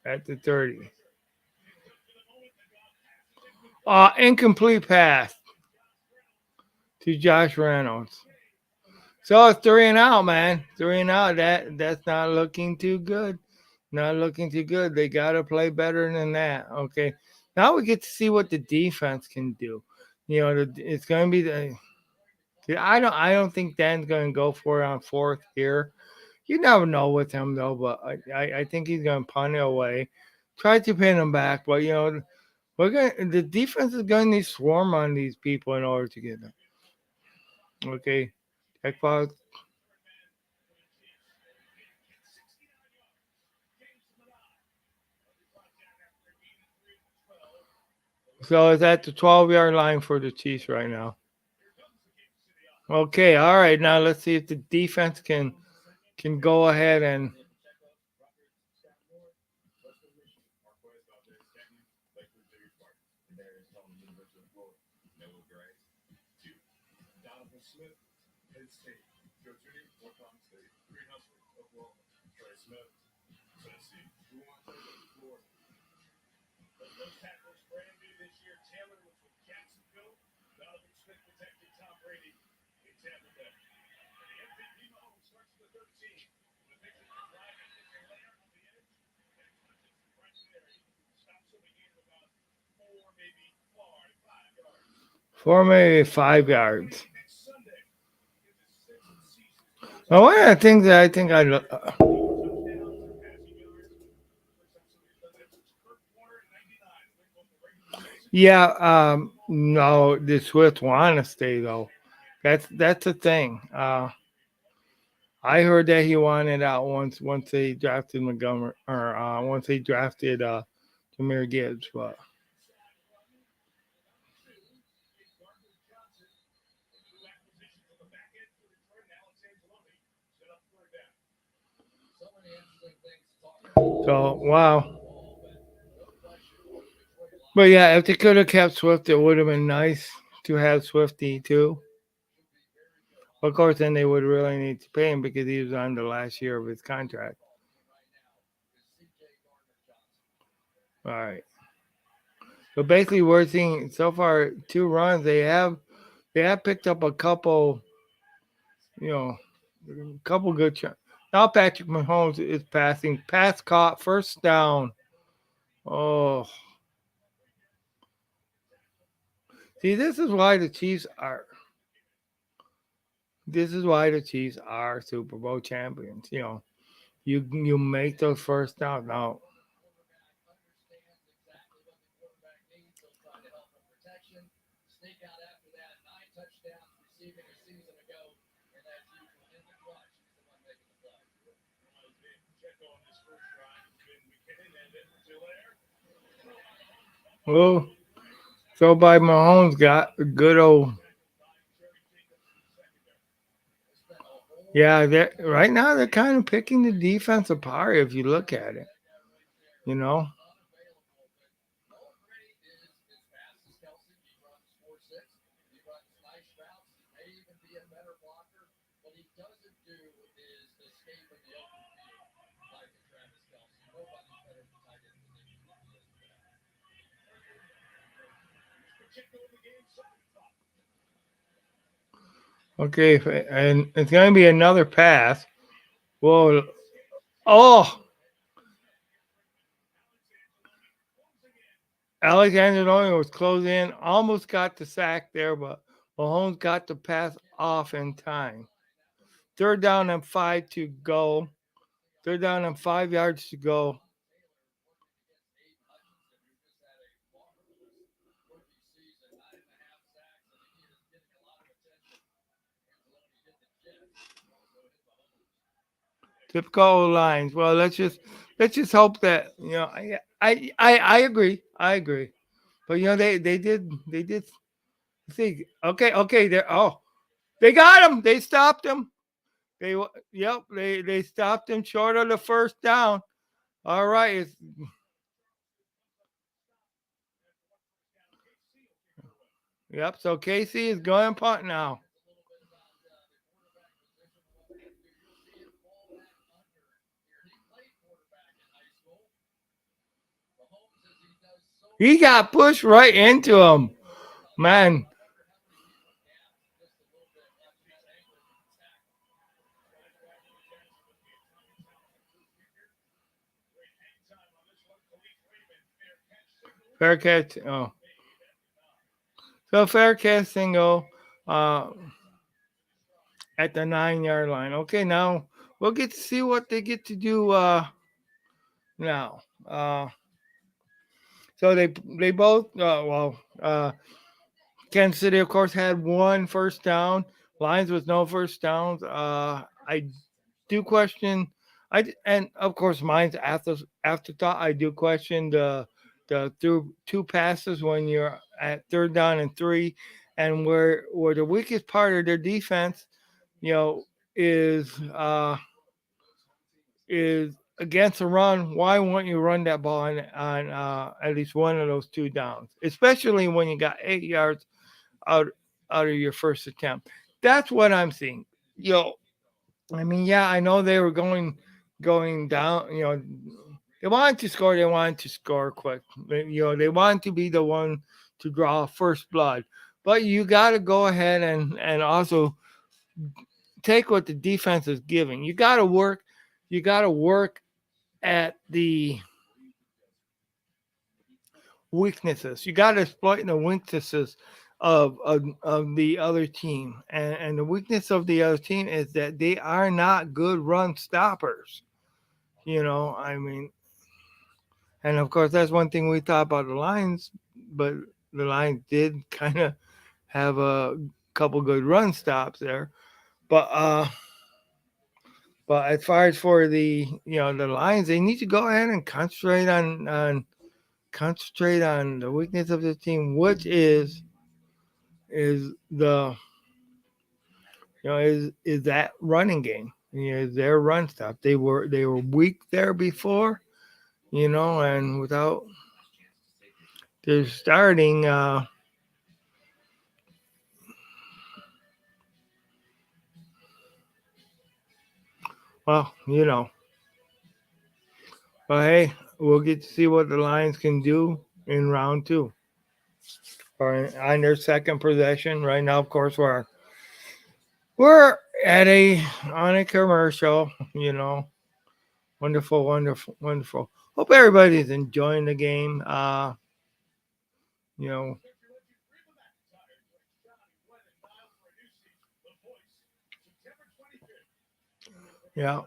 at the 30. Incomplete pass to Josh Reynolds. So it's 3-and-out, man. 3-and-out. That's not looking too good. Not looking too good. They gotta play better than that. Okay. Now we get to see what the defense can do. It's gonna be the. I don't think Dan's gonna go for it on fourth here. You never know with him though, but I think he's gonna punt it away. Try to pin him back, but the defense is gonna need swarm on these people in order to get them. Okay. Check box. So it's at the 12-yard line for the Chiefs right now. Okay, all right. Now let's see if the defense can go ahead and. For maybe 5 yards. Now, one of the things that I think yeah, no, the Swift want to stay though. That's the thing. I heard that he wanted out once they drafted Montgomery, or once they drafted Jameer Gibbs, but. So wow. But yeah, if they could have kept Swift, it would have been nice to have Swifty too. Of course, then they would really need to pay him because he was on the last year of his contract. All right. So basically, we're seeing so far 2 runs. They have picked up a couple, you know, a couple good shots. Now Patrick Mahomes is passing. Pass caught. First down. Oh, see, this is why the Chiefs are. This is why the Chiefs are Super Bowl champions. You make those first downs. Now, well, so by Mahomes got a good old. Yeah, right now they're kind of picking the defense apart if you look at it. You know. Okay, and it's going to be another pass. Whoa. Oh, Alexander Nolan was close in, almost got the sack there, but Mahomes got the pass off in time. Third down and 5 to go They're down and 5 yards to go. Typical lines. Well, let's just hope that I agree. I agree. But they did see. Okay. They got him. They stopped him. They stopped him short of the first down. All right. Yep. So Casey is going punt now. He got pushed right into him. Man, fair catch. Oh, so fair catch single uh, at the 9 yard line. Okay, now we'll get to see what they get to do now. So they both Kansas City of course had one first down. Lions with no first downs. I do question. And of course mine's afterthought. I do question the through two passes when you're at third down and three, and where the weakest part of their defense, you know, is is against the run. Why won't you run that ball on at least one of those two downs, especially when you got 8 yards out out of your first attempt? That's what I'm seeing. I mean, yeah, I know they were going down. They wanted to score. They wanted to score quick. They wanted to be the one to draw first blood. But you got to go ahead and also take what the defense is giving. You got to work. You got to work at the weaknesses. You got to exploit the weaknesses of the other team. And the weakness of the other team is that they are not good run stoppers. I mean, and of course, that's one thing we thought about the Lions, but the Lions did kind of have a couple good run stops there. But as far as for the Lions, they need to go ahead and concentrate on the weakness of the team, which is the is that running game. Their run stop. They were weak there before, and without their starting well, but hey, we'll get to see what the Lions can do in round two or on their second possession. Right now, of course, we're at a on a commercial. Wonderful, wonderful, wonderful. Hope everybody's enjoying the game. You know, yeah.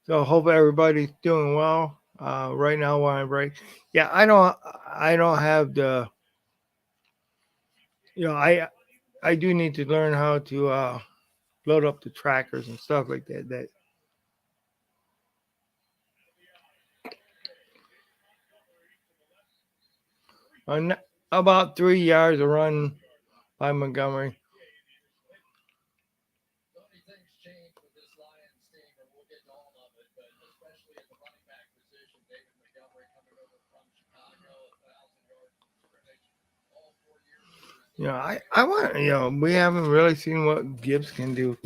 So hope everybody's doing well. Right now, while I break, yeah, I don't have the, I do need to learn how to load up the trackers and stuff like that. On about 3 yards a run by Montgomery. I want, we haven't really seen what Gibbs can do.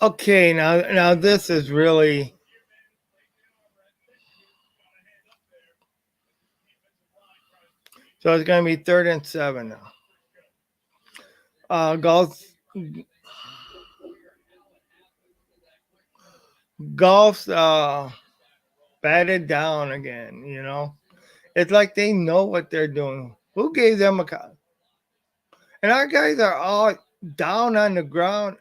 Okay, now this is really, so it's going to be 3rd and 7 now. Golf, golf's batted down again. It's like they know what they're doing. Who gave them a call? And our guys are all down on the ground.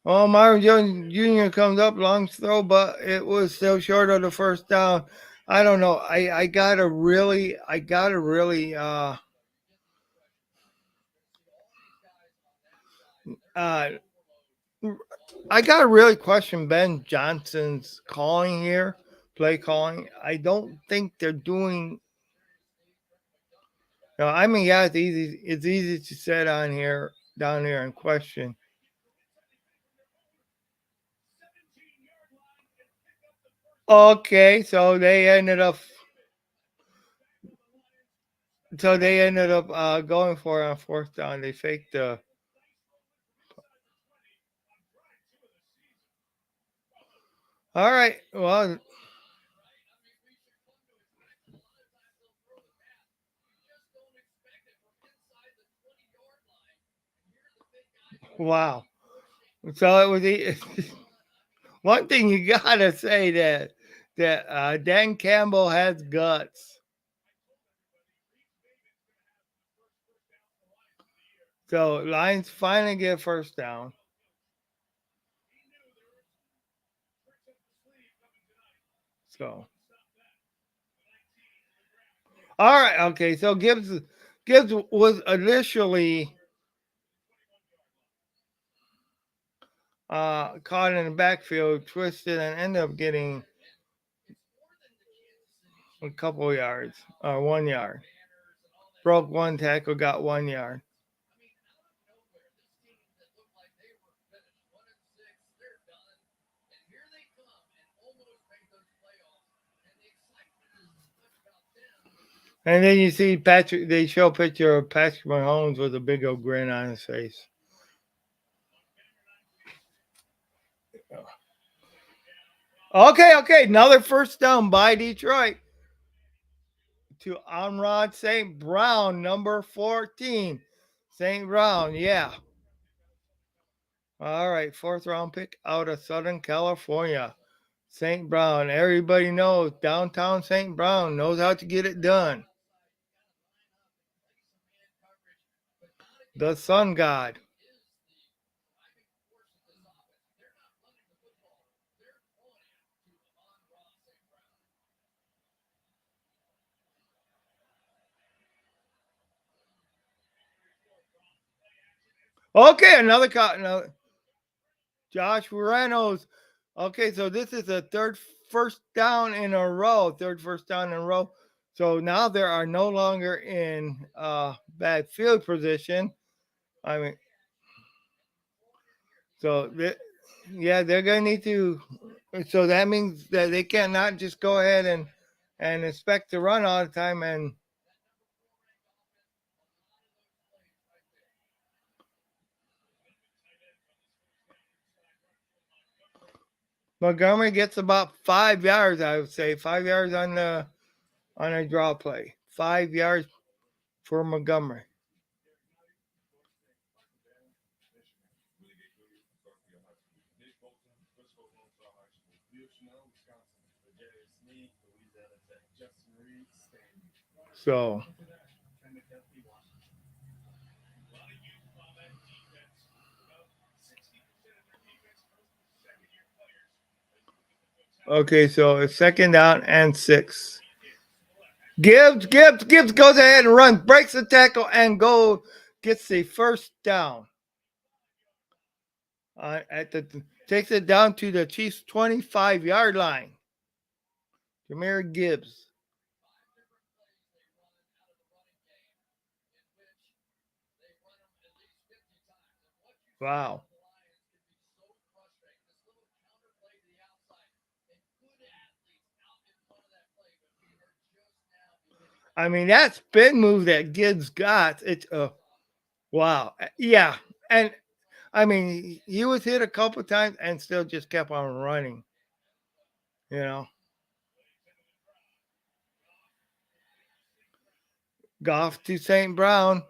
Oh, Marvin Jones Jr. comes up, long throw, but it was still short of the first down. I don't know. Uh, I gotta really question Ben Johnson's calling here, play calling. I don't think they're doing. No, I mean, yeah, it's easy. It's easy to sit on here, down here, and question. Okay, so they ended up going for it on fourth down. They faked the. All right. Well, wow. So it was one thing you gotta say that Dan Campbell has guts. So Lions finally get first down. So all right, okay. So Gibbs was initially caught in the backfield, twisted, and ended up getting a couple of yards, 1 yard. Broke one tackle, got 1 yard. And then you see Patrick. They show a picture of Patrick Mahomes with a big old grin on his face. Okay. Another first down by Detroit to Amrod St. Brown, number 14. St. Brown, yeah. All right, fourth round pick out of Southern California. St. Brown. Everybody knows downtown St. Brown knows how to get it done. The Sun God. Okay, another cut. Josh Reynolds. Okay, so this is a third first down in a row. Third first down in a row. So now they are no longer in bad field position. I mean, so yeah, they're gonna need to. So that means that they cannot just go ahead and expect to run all the time. And Montgomery gets about 5 yards. I would say 5 yards on a draw play. 5 yards for Montgomery. So okay, so it's second down and 6. Gibbs goes ahead and runs, breaks the tackle, and gets the first down. Takes it down to the Chiefs' 25-yard line. Jameer Gibbs. Wow. I mean, that spin move that Gibbs got, it's wow. Yeah. And I mean, he was hit a couple times and still just kept on running. You know, Goff to St. Brown.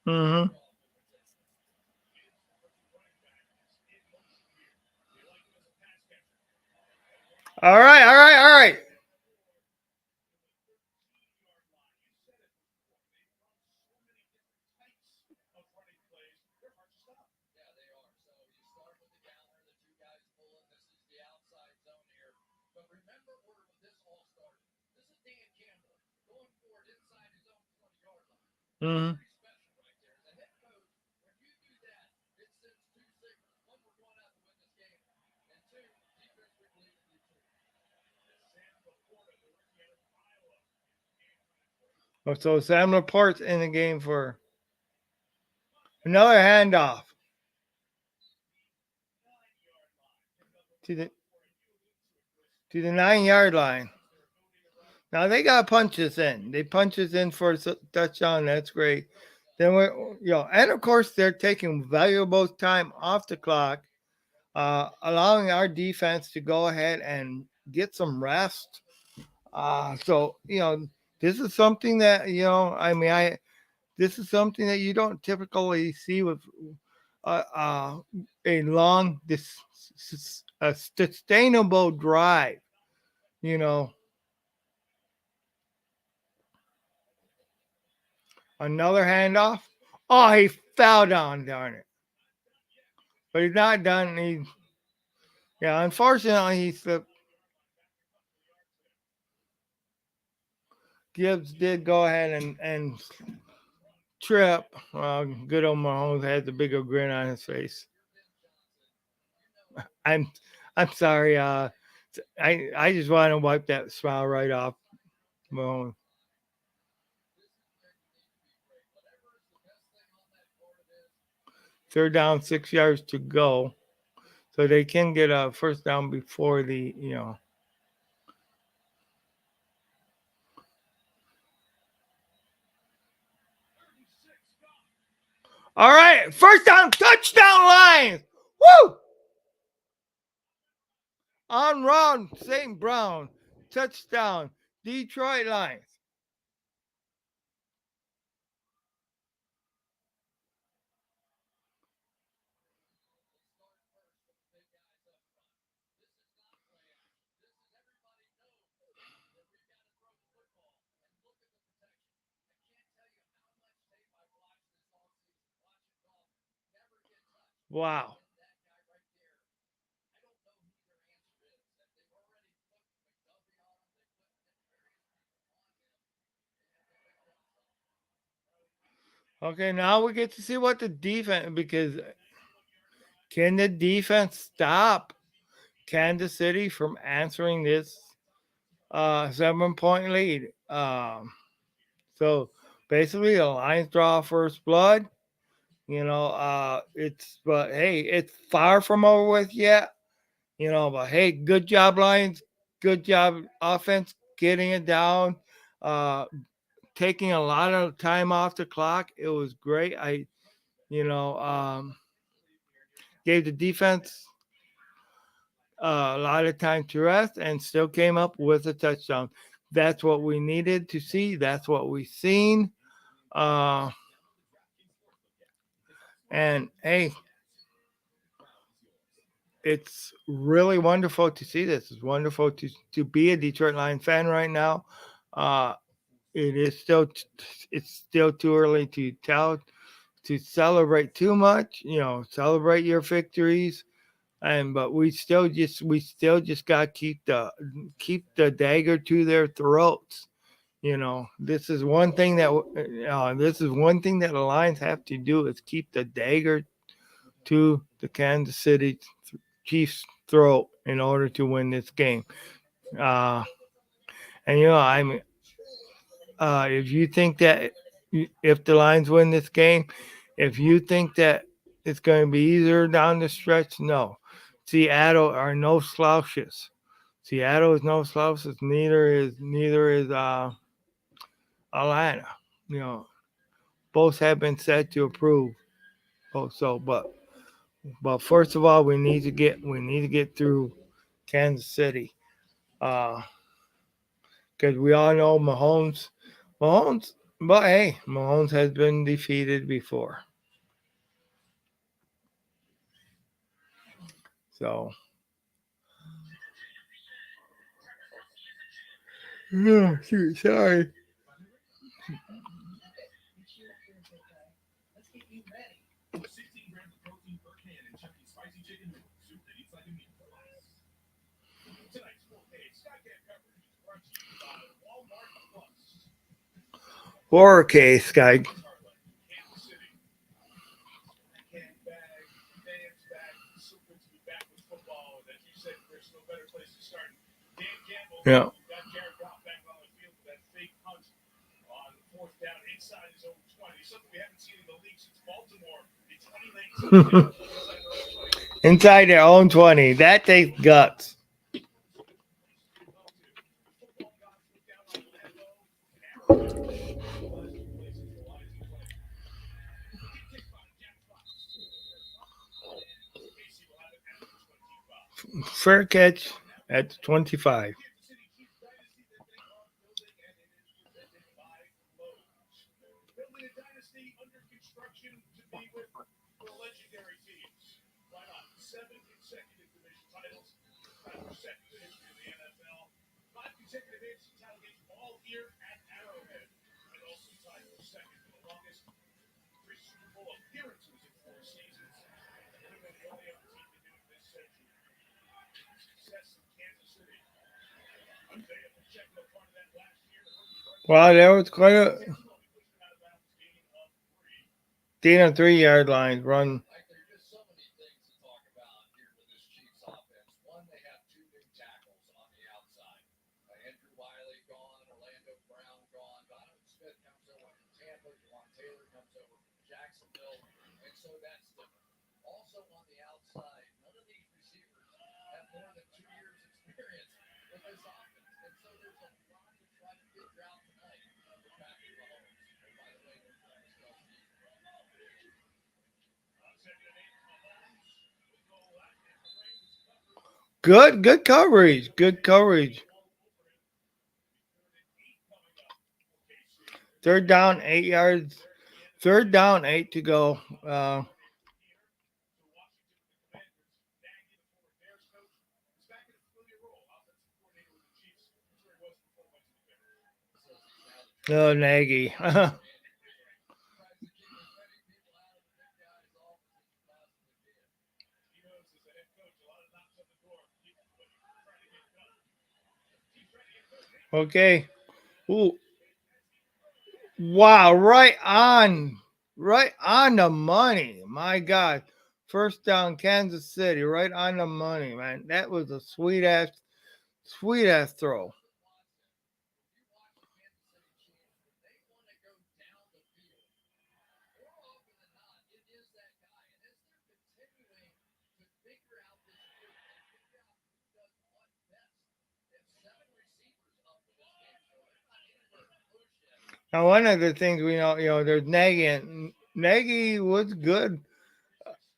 Mm-hmm. All right, all right, all right. Mm-hmm. So Sam Laporte's in the game for another handoff to the 9 yard line. Now they got to punch this in. They punch this in for a touchdown. That's great. Then we're, and of course they're taking valuable time off the clock, allowing our defense to go ahead and get some rest. So this is something that I mean, this is something that you don't typically see with uh, uh, a long, a sustainable drive. You know, another handoff. Oh, he fell down, darn it! But he's not done. Unfortunately, he slipped. Gibbs did go ahead and trip. Good old Mahomes had the bigger grin on his face. I'm I'm sorry. I just want to wipe that smile right off Mahomes. Third down, 6 yards to go, so they can get a first down before the. All right, first down, touchdown Lions. Woo! On Ron St. Brown, touchdown, Detroit Lions. Wow. Okay, now we get to see what the defense, because can the defense stop Kansas City from answering this 7 point lead? So basically, the Lions draw first blood. But hey, it's far from over with yet. But hey, good job, Lions. Good job, offense, getting it down. Uh, Taking a lot of time off the clock. It was great. You know, um, gave the defense a lot of time to rest and still came up with a touchdown. That's what we needed to see. That's what we've seen. Uh, and hey, it's really wonderful to see this. It's wonderful to be a Detroit Lions fan right now. Uh, it is still it's still too early to tell to celebrate too much. Celebrate your victories, but we still just got to keep the dagger to their throats. This is one thing that the Lions have to do is keep the dagger to the Kansas City Chiefs throat in order to win this game. Uh, and I mean, if you think that if the Lions win this game, if you think that it's going to be easier down the stretch, no. Seattle are no slouches. Seattle is no slouches. Neither is Atlanta. You know, both have been set to approve. So, but first of all, we need to get through Kansas City, because we all know Mahomes. But hey, Mahomes has been defeated before. So, yeah, shoot, sorry. Horror case, guy. Yeah. Inside their own 20. That takes guts. Fair catch at 25. Well, there was quite a 3 yard line run. Good coverage. Good coverage. Third down, 8 yards. Third down, 8 to go. Oh, Nagy. Okay. Ooh, wow, right on the money. My God. First down, Kansas City, right on the money, man. That was a sweet ass throw. Now, one of the things we know, there's Nagy, and Nagy was good,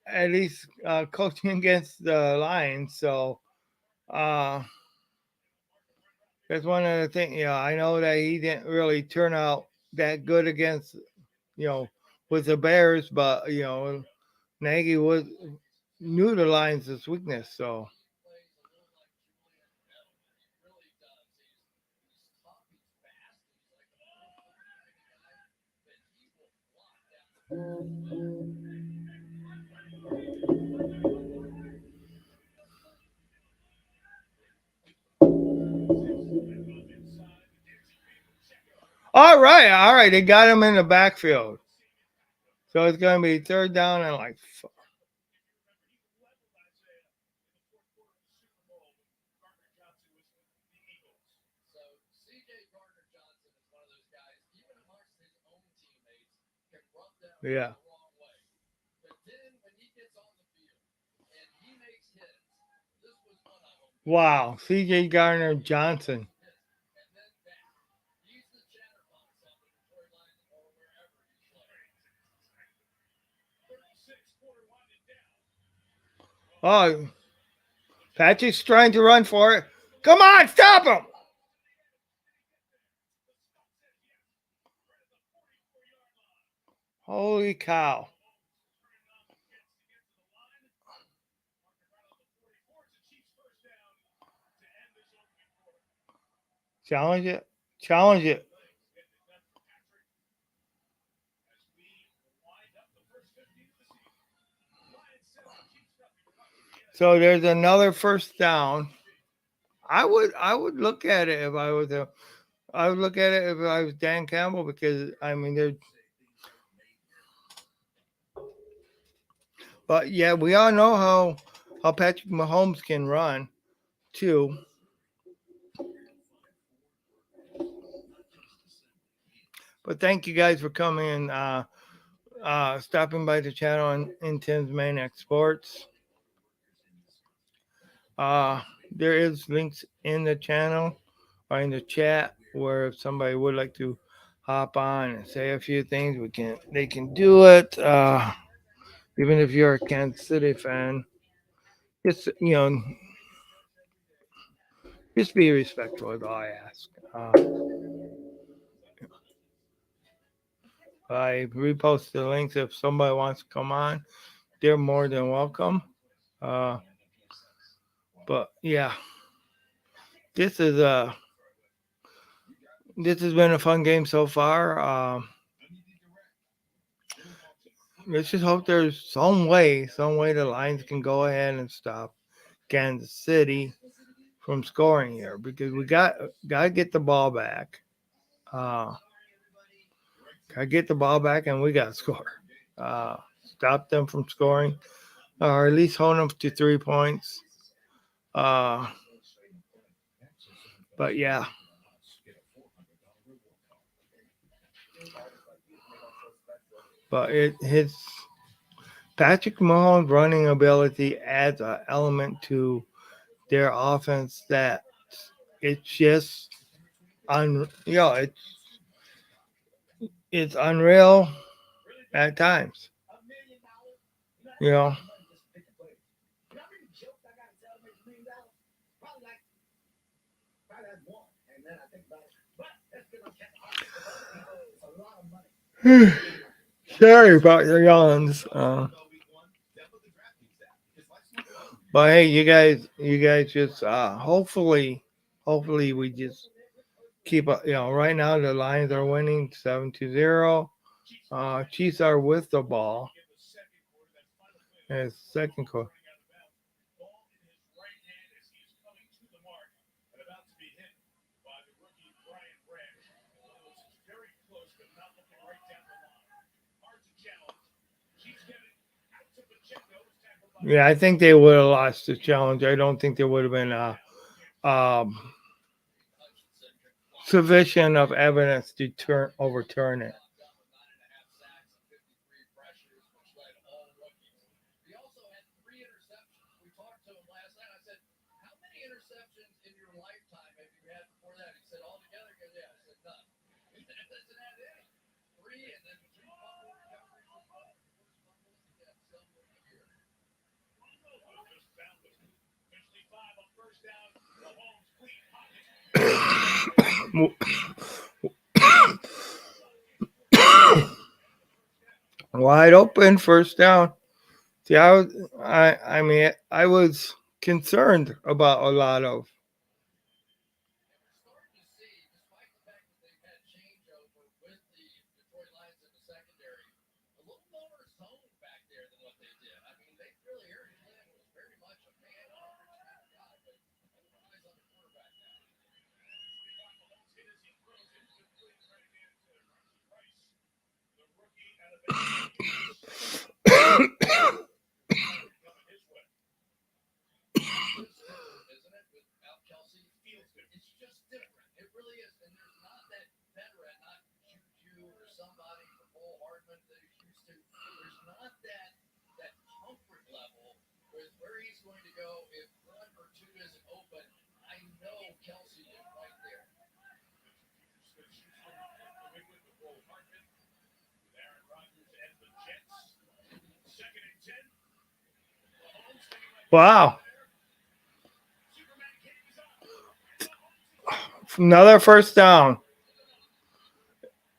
at least coaching against the Lions. So uh, that's one of the things. I know that he didn't really turn out that good against, you know, with the Bears, but Nagy was knew the Lions' weakness. So all right, they got him in the backfield. So it's gonna be third down and like, Yeah. Wow. C.J. Gardner Johnson. Oh, Patrick's trying to run for it. Come on, stop him! Holy cow. Challenge it. Challenge it. So there's another first down. I would look at it if I was I would look at it if I was Dan Campbell because I mean there's but yeah, we all know how Patrick Mahomes can run too. But thank you guys for coming and stopping by the channel in Tim's Maniac Sports. Uh, there is links in the channel or in the chat where if somebody would like to hop on and say a few things, they can do it. Even if you're a Kansas City fan, just just be respectful is all I ask. I repost the links if somebody wants to come on. They're more than welcome. Uh, but yeah, this is this has been a fun game so far. Let's just hope there's some way the Lions can go ahead and stop Kansas City from scoring here because we got to get the ball back. Uh, got to get the ball back and we got to score. Stop them from scoring, or at least hold them to 3 points. Uh, but yeah, but his Patrick Mahomes' running ability adds an element to their offense that it's just it's unreal at times. You know, sorry about your yawns. But hey, you guys just hopefully we just keep up. Right now the Lions are winning 7-0. Chiefs are with the ball. And second quarter. Yeah, I think they would have lost the challenge. I don't think there would have been um, sufficient of evidence to overturn it. Wide open, first down. See, I mean, I was concerned about a lot of. Wow. Another first down.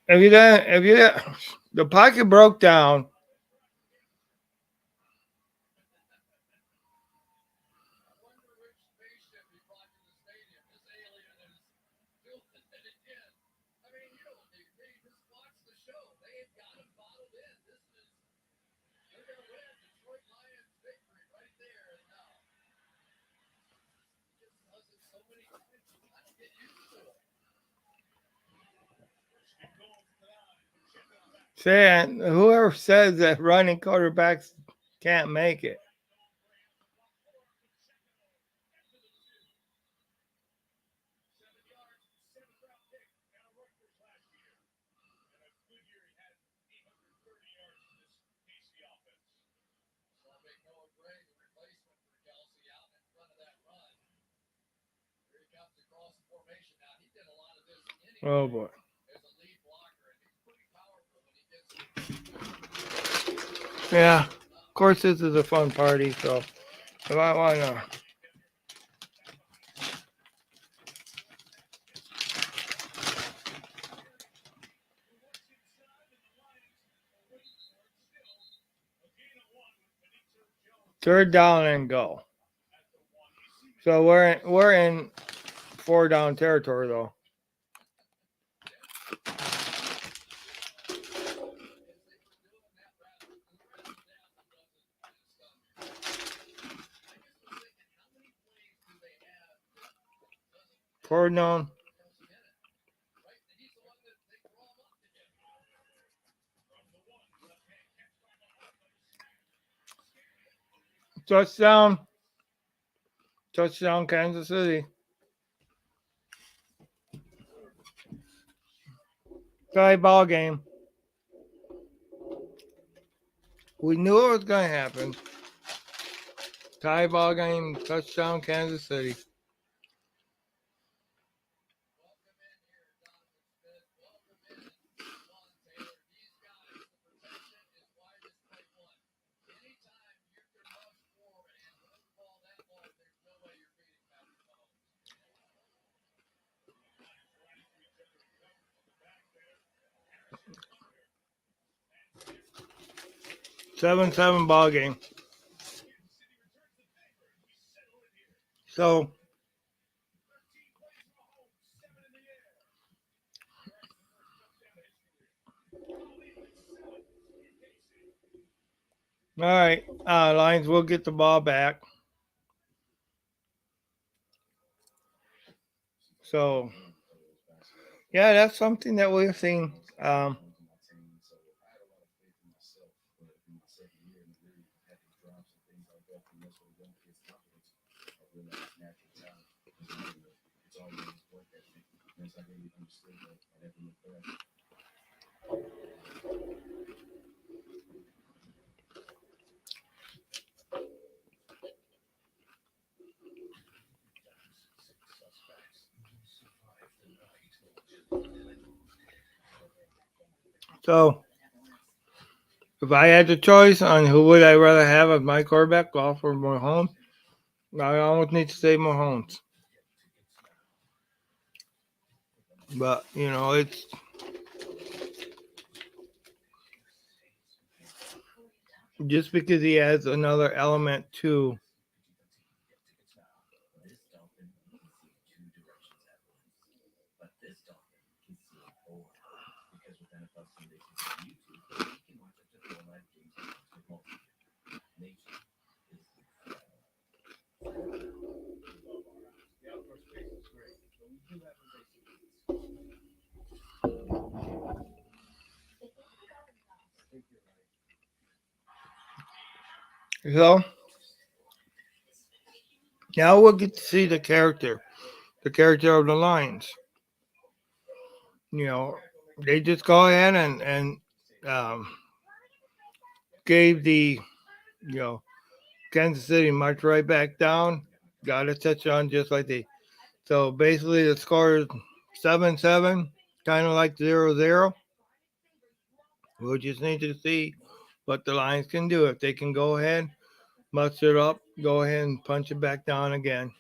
If you get the pocket broke down. Saying whoever says that running quarterbacks can't make it. Oh boy. Yeah. Of course this is a fun party, so if I wanna third down and go. So we're in 4 down territory though. Four down. Touchdown. Touchdown Kansas City. Tie ball game. We knew it was gonna happen. Tie ball game, touchdown Kansas City. Seven ball game. So all right, Lions will get the ball back. So yeah, that's something that we've seen. So if I had the choice on who would I rather have as my quarterback, golf or Mahomes, I almost need to say Mahomes. But it's just because he has another element too. So now we'll get to see the character of the Lions. They just go ahead and um, gave the Kansas City marched right back down, got a touchdown just like they. So basically, the score is 7-7, kind of like 0-0. We'll just need to see But the Lions can do it. They can go ahead, muster it up, go ahead and punch it back down again.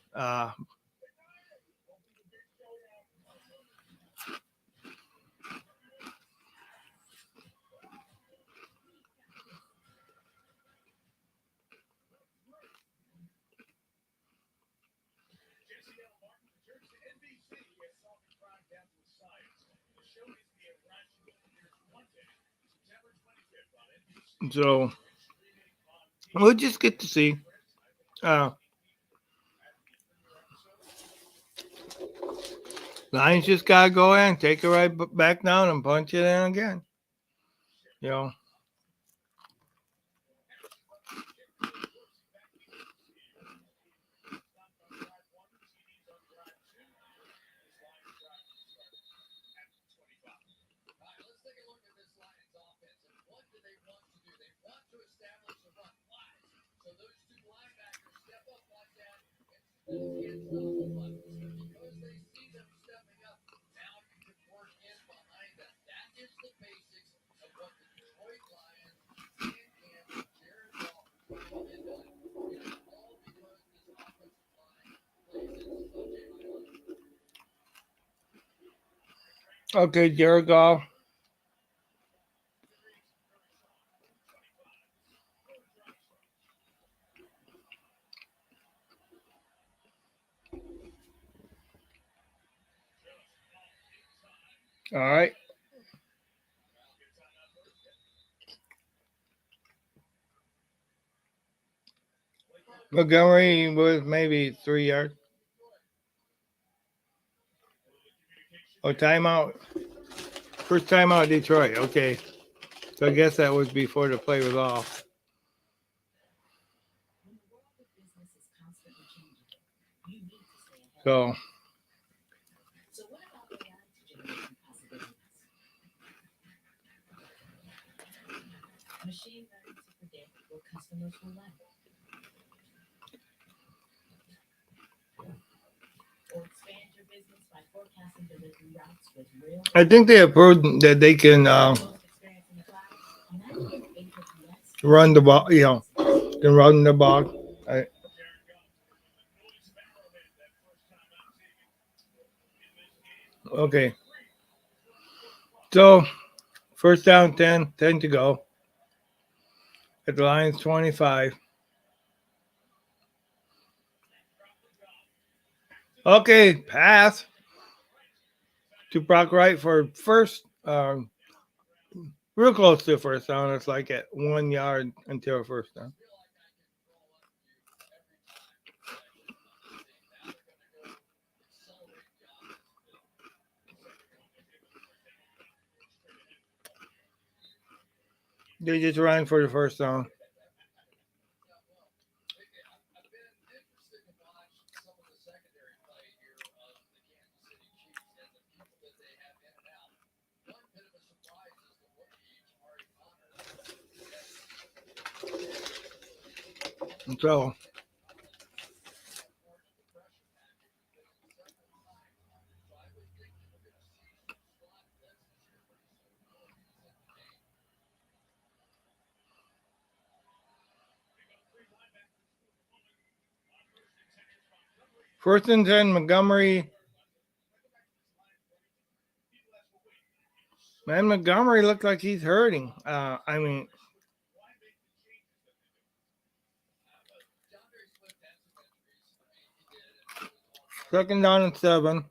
So we'll just get to see. Uh, Lions just gotta go in, take it right back down, and punch it in again. You know. Okay, Jared Goff. All right. Montgomery was maybe 3 yards. Oh, timeout. First timeout, Detroit. Okay. So I guess that was before the play was off. So. I think they approved that they can run the ball. You know, can run the ball. Okay. So first down, 10 to go. At the Lions 25. Okay, pass to Brock Wright for first. Real close to the first down. It's like at 1 yard until first down. They just ran for the first down. So first and 10, Montgomery. Man, Montgomery looked like he's hurting. I mean, second down and 7.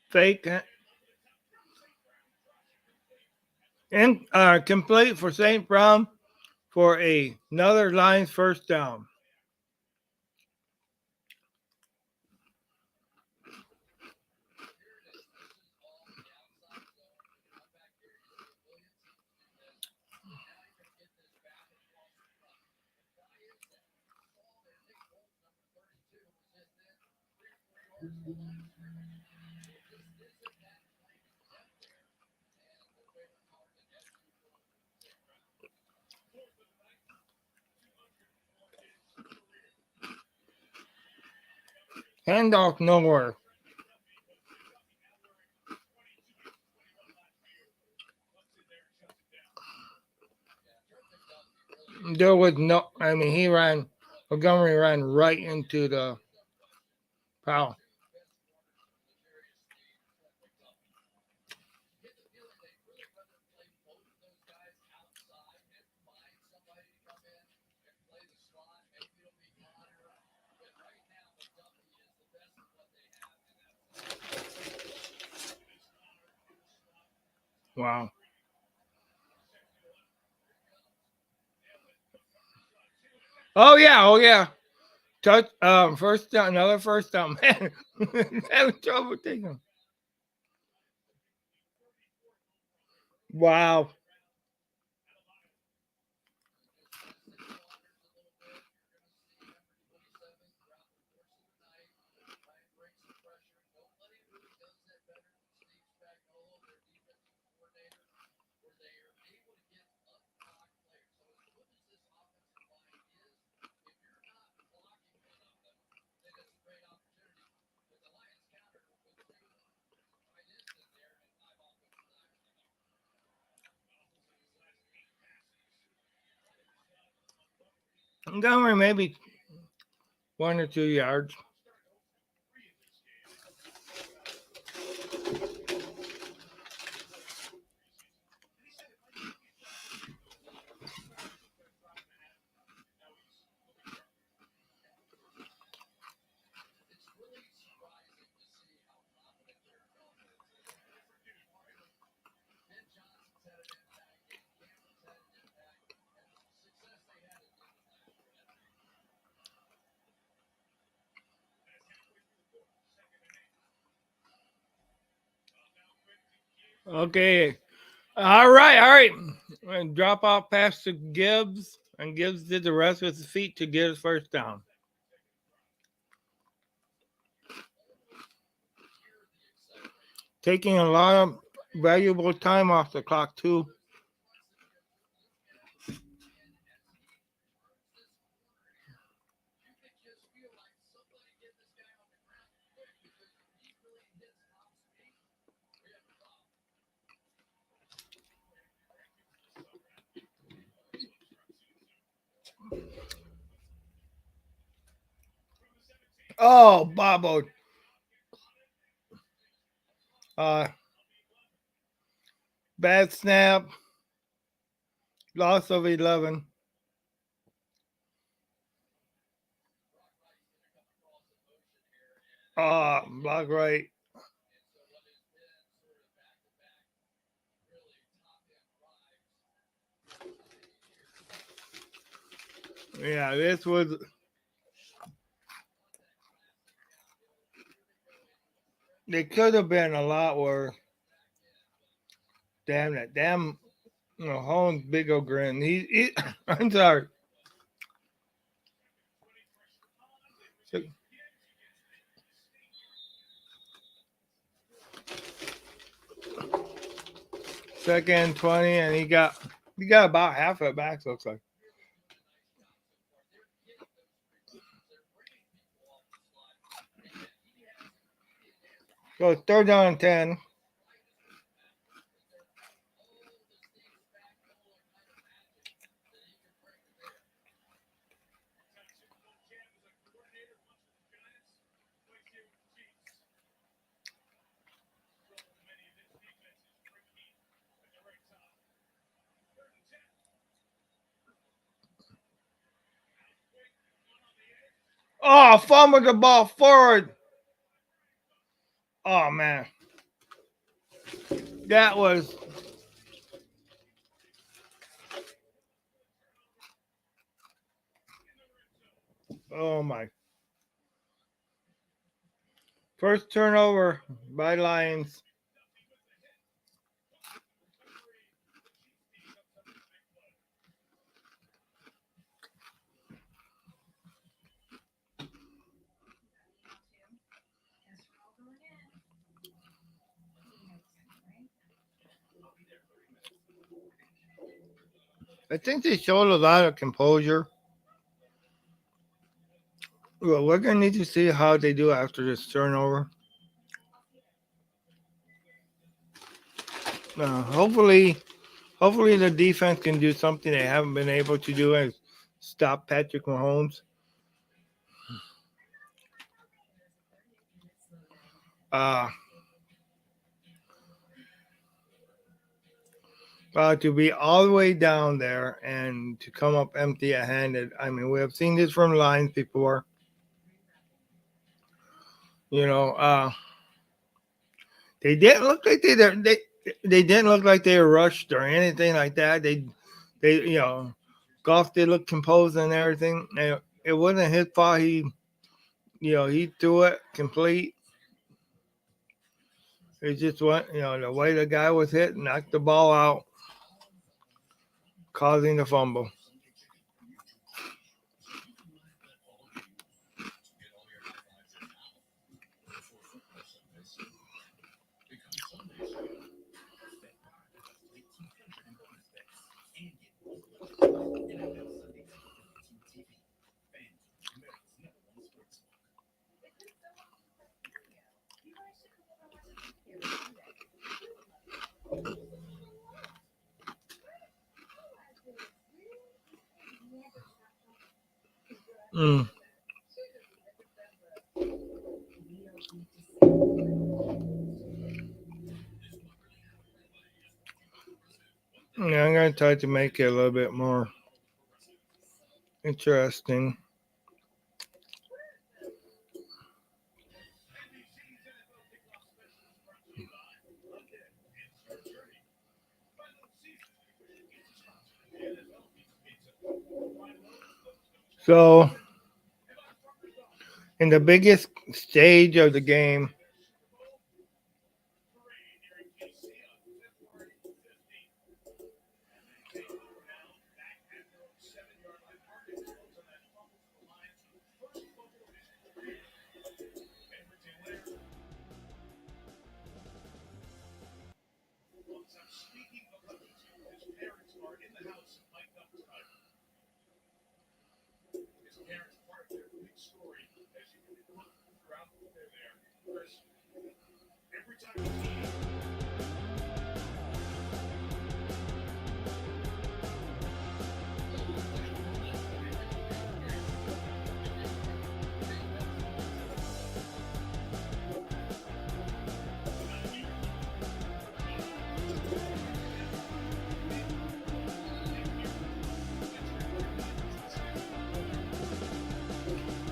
Fake and complete for St. Brown for another Lions first down. Handoff nowhere. There was no. I mean, Montgomery ran right into the foul. Wow. Oh yeah. Oh yeah. Touch. First down. Another first down. Man, having trouble taking. Wow. Montgomery maybe 1 or 2 yards. Okay. All right. All right. Drop off pass to Gibbs, and Gibbs did the rest with his feet to get his first down. Taking a lot of valuable time off the clock too. Oh, Bobo. Uh, bad snap. Loss of 11. Block right. Yeah, this was. It could have been a lot worse. Damn it. Damn. Holmes' big old grin. I'm sorry. Second 20, and he got about half of it back, looks like. So third down and 10. Oh, fumbled the ball forward. Oh man. That was. Oh my. First turnover by Lions. I think they showed a lot of composure. Well, we're gonna need to see how they do after this turnover. Hopefully, the defense can do something they haven't been able to do and stop Patrick Mahomes. Uh, to be all the way down there and to come up empty-handed. I mean, we have seen this from Lions before. You know, they didn't look like they didn't look like they were rushed or anything like that. They Goff did look composed and everything. And it wasn't his fault. He threw it complete. It just went, the way the guy was hit, knocked the ball out, causing the fumble. Mm. Yeah, I'm going to try to make it a little bit more interesting. So, in the biggest stage of the game,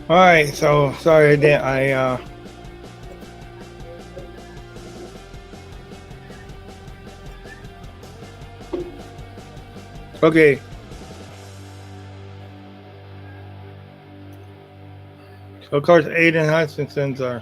all right. So sorry, okay. So of course, Aiden Hutchinson's are.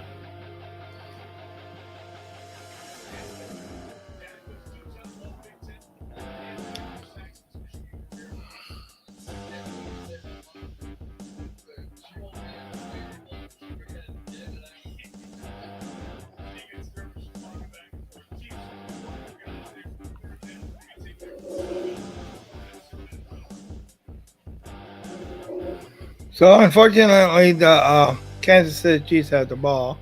So unfortunately, the Kansas City Chiefs had the ball.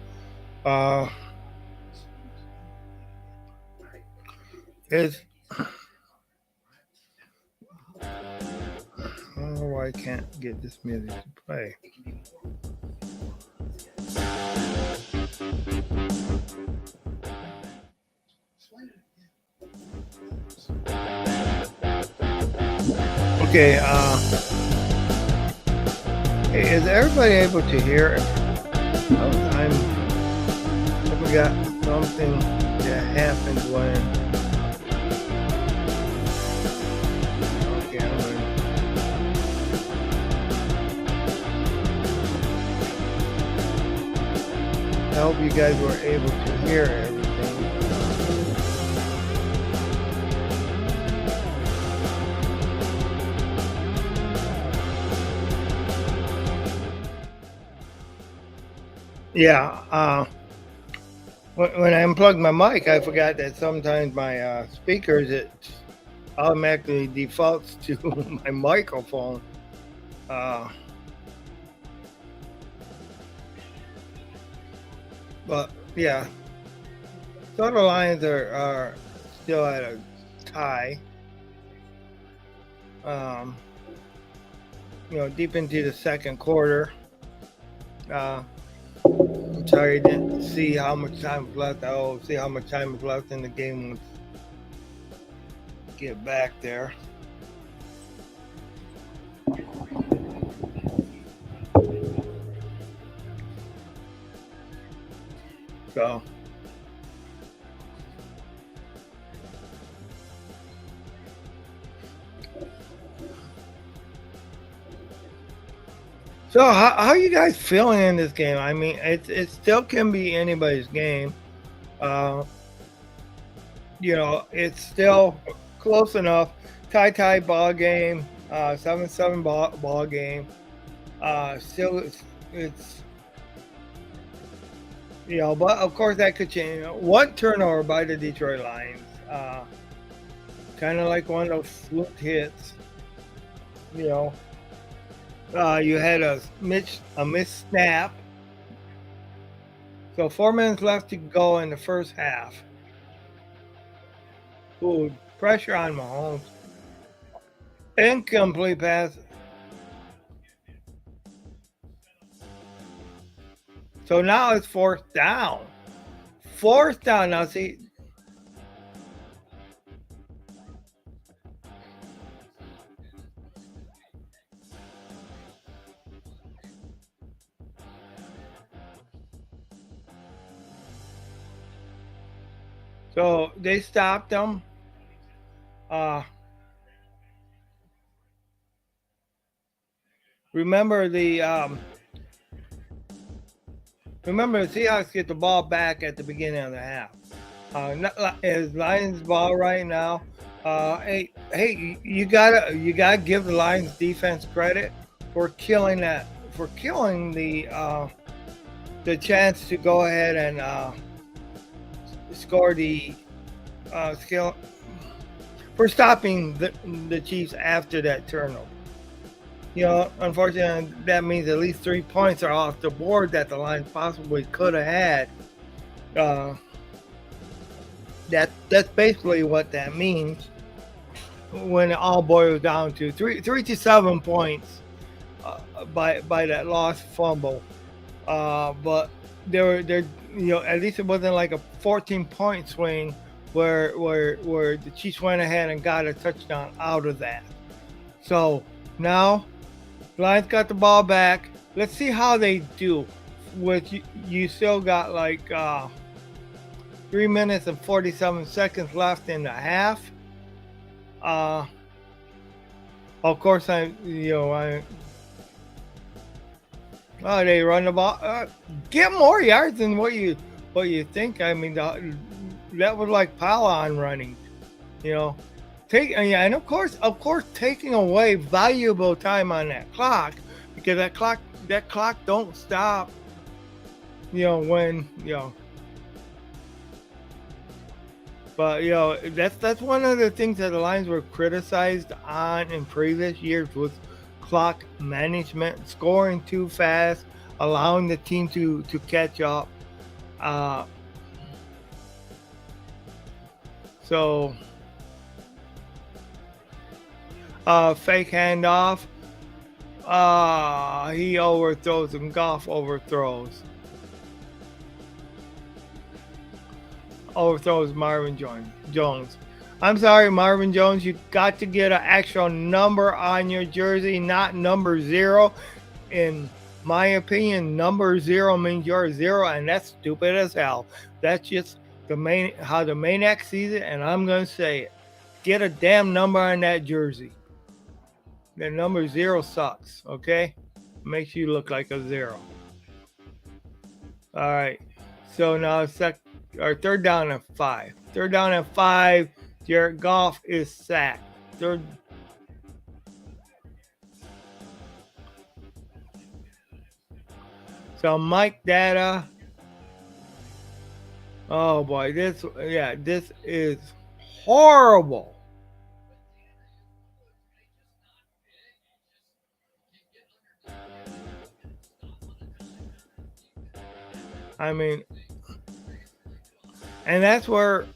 It's I don't know why I can't get this music to play. Okay. Is everybody able to hear? I forgot something that happened when. Okay, I hope you guys were able to hear everything. Yeah. When I unplugged my mic, I forgot that sometimes my speakers, it automatically defaults to my microphone. But yeah, so the Lions are still at a tie. Um, deep into the second quarter. I'm sorry, I didn't see how much time was left. I'll see how much time was left in the game once I get back there. So, how you guys feeling in this game? I mean, it still can be anybody's game. Uh, it's still close enough. Tie ball game. 7-7 ball game. Still, it's but of course that could change. One turnover by the Detroit Lions. Kind of like one of those fluke hits. You know, you had a missed snap. So 4 minutes left to go in the first half. Ooh, pressure on Mahomes. Incomplete pass. So now it's fourth down. Fourth down. Now see. So they stopped them. Remember the Seahawks get the ball back at the beginning of the half. Is Lions ball right now. Hey, you gotta give the Lions defense credit for killing the chance to go ahead and score the skill for stopping the Chiefs after that turnover. Unfortunately, that means at least 3 points are off the board that the Lions possibly could have had. That's basically what that means when it all boils down to 3 to 7 points by that lost fumble. But there at least it wasn't like a 14-point swing where the Chiefs went ahead and got a touchdown out of that. So now Lions got the ball back. Let's see how they do. With you still got like 3 minutes and 47 seconds left in the half. Of course, they run the ball. Get more yards than what you think. I mean, that was like Pylon running. And of course, taking away valuable time on that clock, because that clock don't stop. When. But that's one of the things that the Lions were criticized on in previous years was clock management, scoring too fast, allowing the team to catch up. So fake handoff. He overthrows and Goff overthrows. Overthrows Marvin Jones. I'm sorry, Marvin Jones. You got to get an actual number on your jersey, not number 0. In my opinion, number 0 means you're 0, and that's stupid as hell. That's just how the Maniac sees it, and I'm gonna say it. Get a damn number on that jersey. The number 0 sucks. Okay, makes you look like a 0. All right. So now third down and 5. Third down and 5. Jared Goff is sacked. So Mike Data. Oh boy, this is horrible. I mean, And that's where,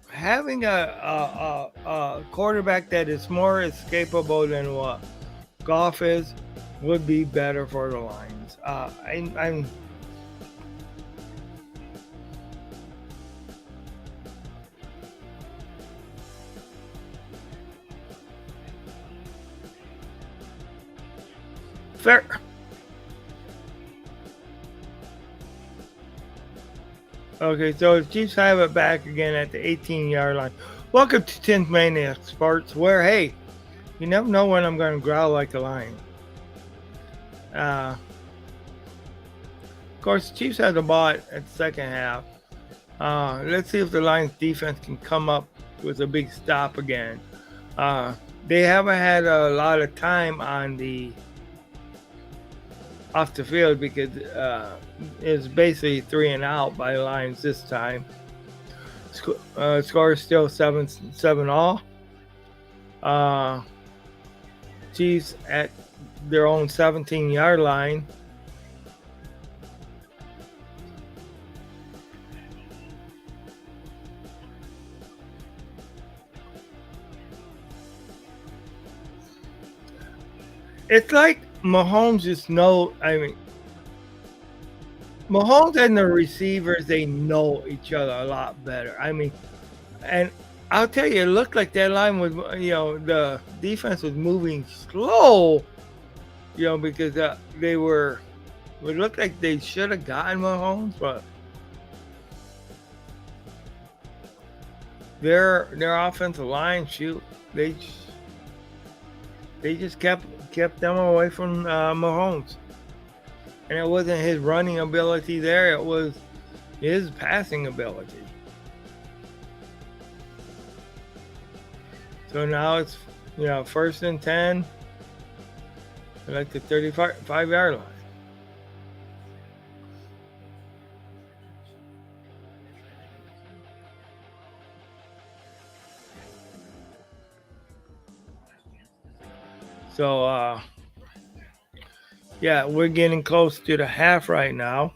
having a quarterback that is more escapable than what Goff is would be better for the Lions. I'm fair. Okay, so the Chiefs have it back again at the 18-yard line. Welcome to 10th Maniac Sports, where, hey, you never know when I'm going to growl like a lion. Of course, the Chiefs have the ball at the second half. Let's see if the Lions defense can come up with a big stop again. They haven't had a lot of time on the off the field because it's basically 3 and out by the Lions this time. Score is still 7 all. Chiefs at their own 17-yard line. It's like Mahomes just know. I mean, Mahomes and the receivers, they know each other a lot better. I mean, and I'll tell you, it looked like that line was, the defense was moving slow, because they were. It looked like they should have gotten Mahomes, but their offensive line, they just kept them away from Mahomes. And it wasn't his running ability there, it was his passing ability. So now it's, 1st and 10, like the 35-yard line. So, yeah, we're getting close to the half right now.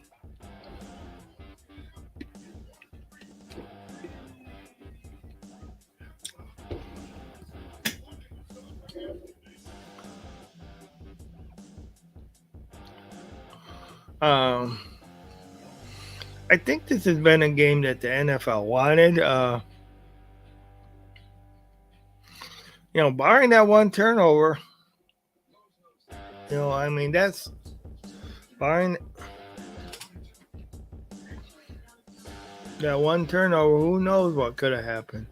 I think this has been a game that the NFL wanted. Barring that one turnover, I mean, that's barring that one turnover, who knows what could have happened.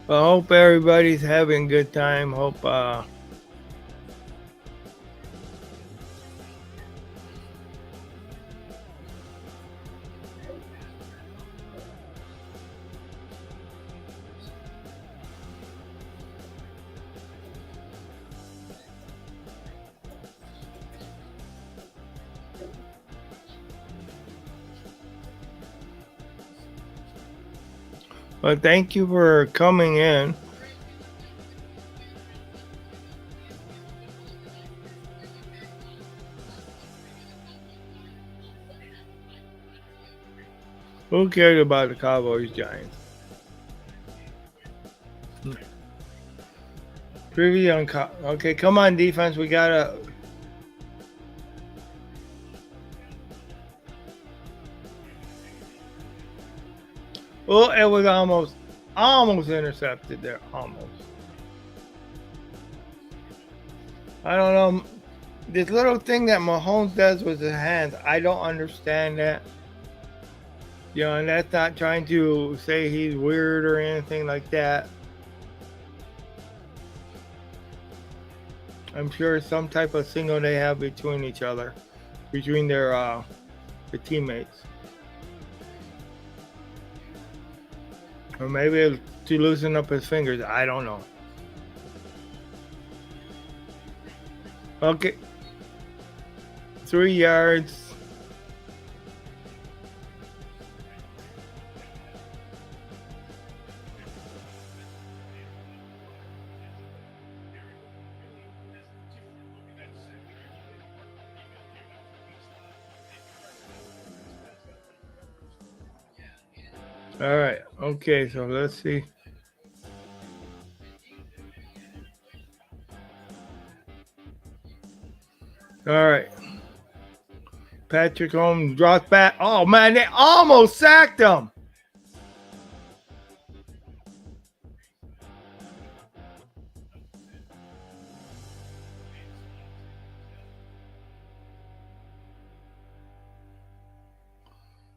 I hope everybody's having a good time. Hope well, thank you for coming in. Who cares about the Cowboys Giants? Preview on okay, come on defense, we gotta. Well, it was almost intercepted there, almost. I don't know. This little thing that Mahomes does with his hands, I don't understand that. And that's not trying to say he's weird or anything like that. I'm sure it's some type of signal they have between each other, between their teammates. Or maybe to loosen up his fingers. I don't know. Okay. 3 yards. All right. Okay, so let's see. All right. Patrick Holmes drops back. Oh, man, they almost sacked him.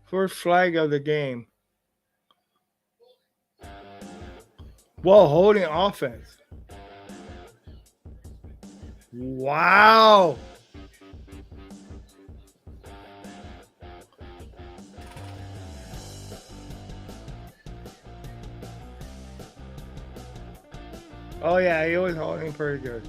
First flag of the game. Whoa, holding offense. Wow. Oh, yeah, he was holding pretty good.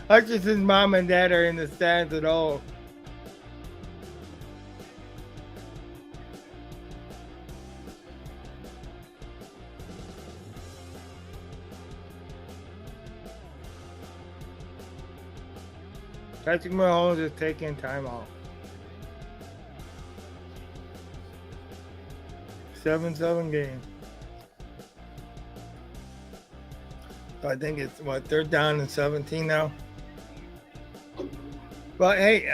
Hutchinson's mom and dad are in the stands at all. Patrick Mahomes is taking time off. 7-7 game. So I think it's what, 3rd down and 17 now. But hey,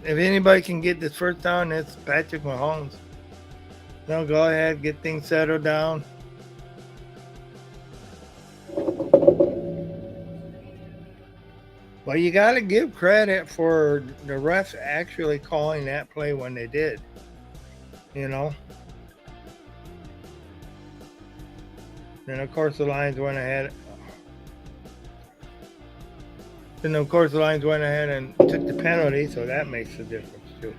if anybody can get this first down, it's Patrick Mahomes. Now go ahead, get things settled down. Well, you got to give credit for the refs actually calling that play when they did. You know. And of course the Lions went ahead. And of course the Lions went ahead and took the penalty, so that makes a difference too.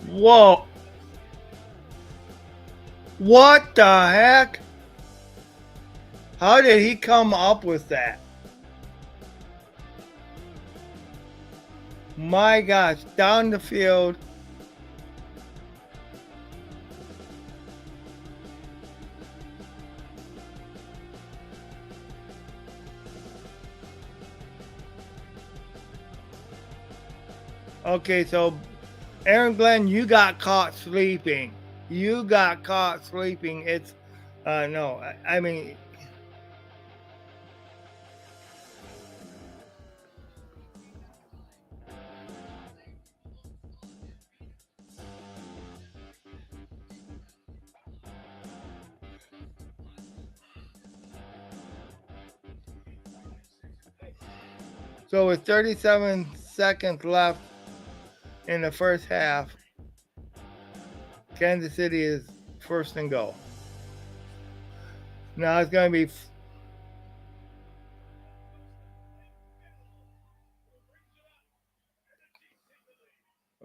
Whoa. What the heck? How did he come up with that? My gosh, down the field. Okay, so Aaron Glenn, you got caught sleeping. You got caught sleeping. It's no, I mean, so with 37 seconds left in the first half, Kansas City is 1st and goal. Now it's going to be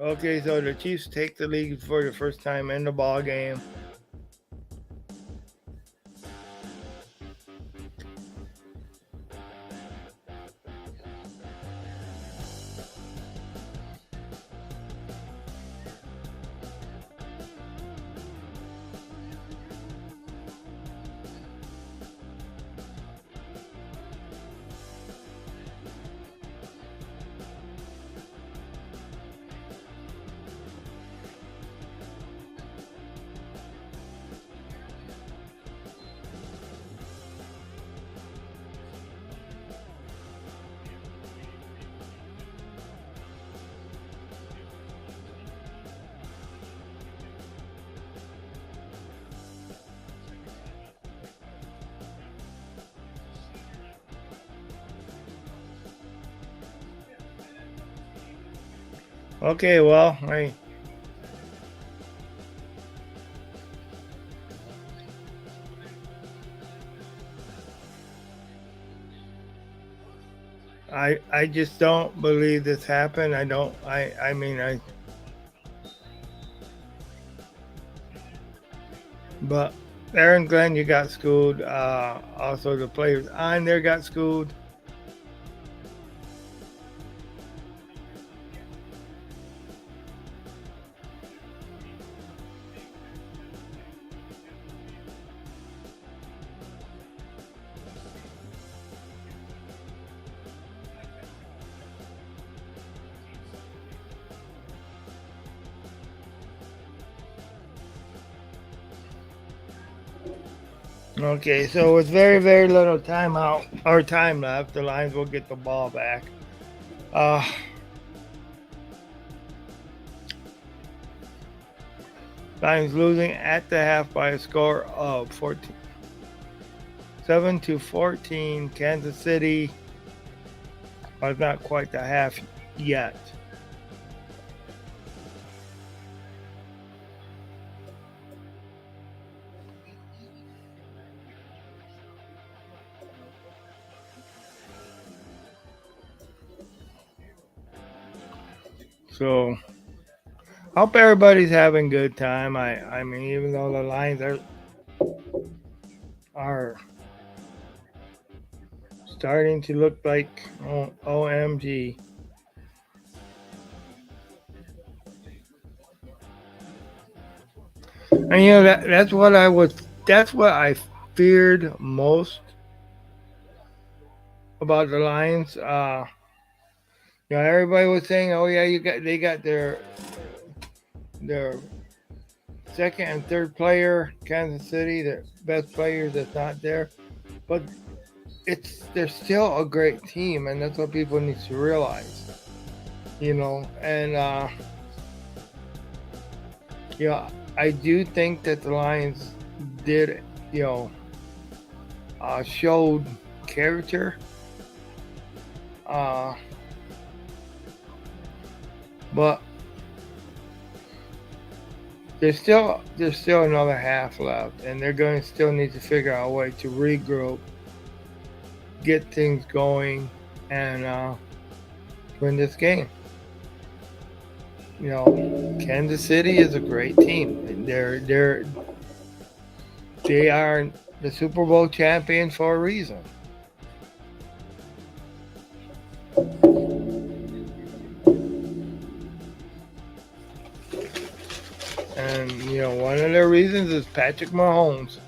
okay. So the Chiefs take the lead for the first time in the ball game. Okay, well, hey. I just don't believe this happened. I don't. I mean I. But Aaron Glenn, you got schooled. Also, the players on there got schooled. Okay, so with very, very little time out or time left, the Lions will get the ball back. Uh, Lions losing at the half by a score of 7-14. Kansas City, but not quite the half yet. So hope everybody's having a good time. I mean, even though the Lions are starting to look like OMG. And you know that's what I feared most about the Lions. Everybody was saying, "Oh yeah, they got their second and third player, Kansas City, the best players that's not there." But they're still a great team, and that's what people need to realize. And I do think that the Lions did, showed character. But there's still another half left, and they're going to still need to figure out a way to regroup, get things going, and win this game. Kansas City is a great team. They are the Super Bowl champion for a reason. And one of their reasons is Patrick Mahomes.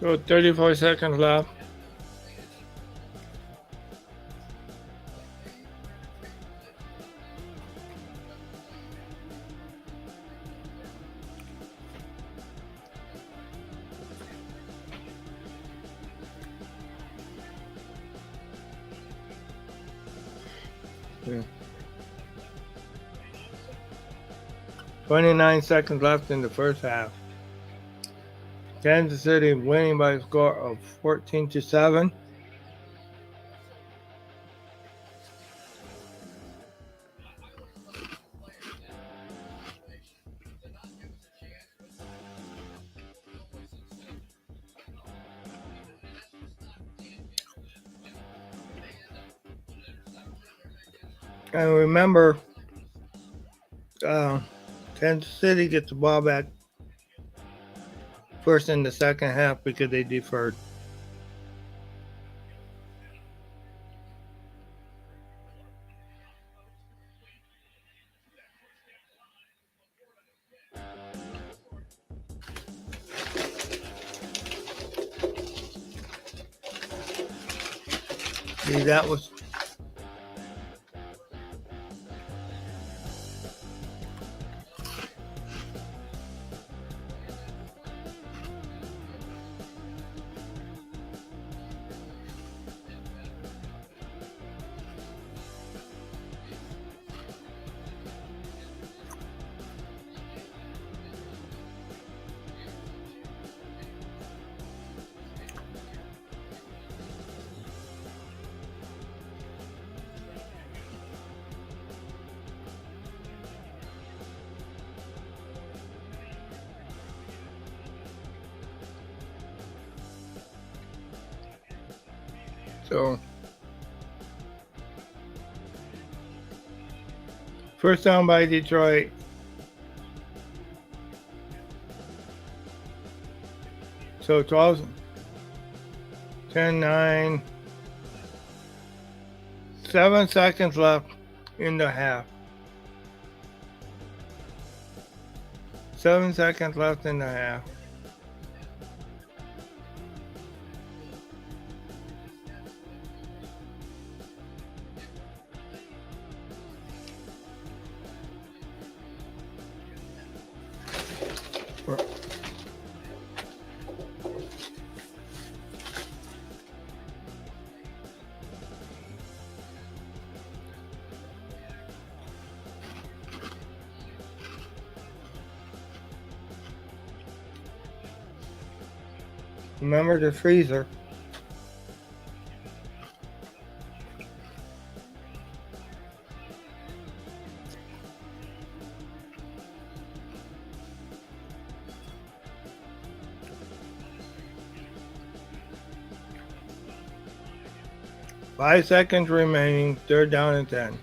So 34 seconds left. Yeah. 29 seconds left in the first half. Kansas City winning by a score of 14-7. And remember, Kansas City gets the ball back first in the second half because they deferred. See, that was So, first down by Detroit. So 12, 10, 9, 7 seconds left in the half. 7 seconds left in the half. Remember the freezer. Five seconds remaining. Third down and 10.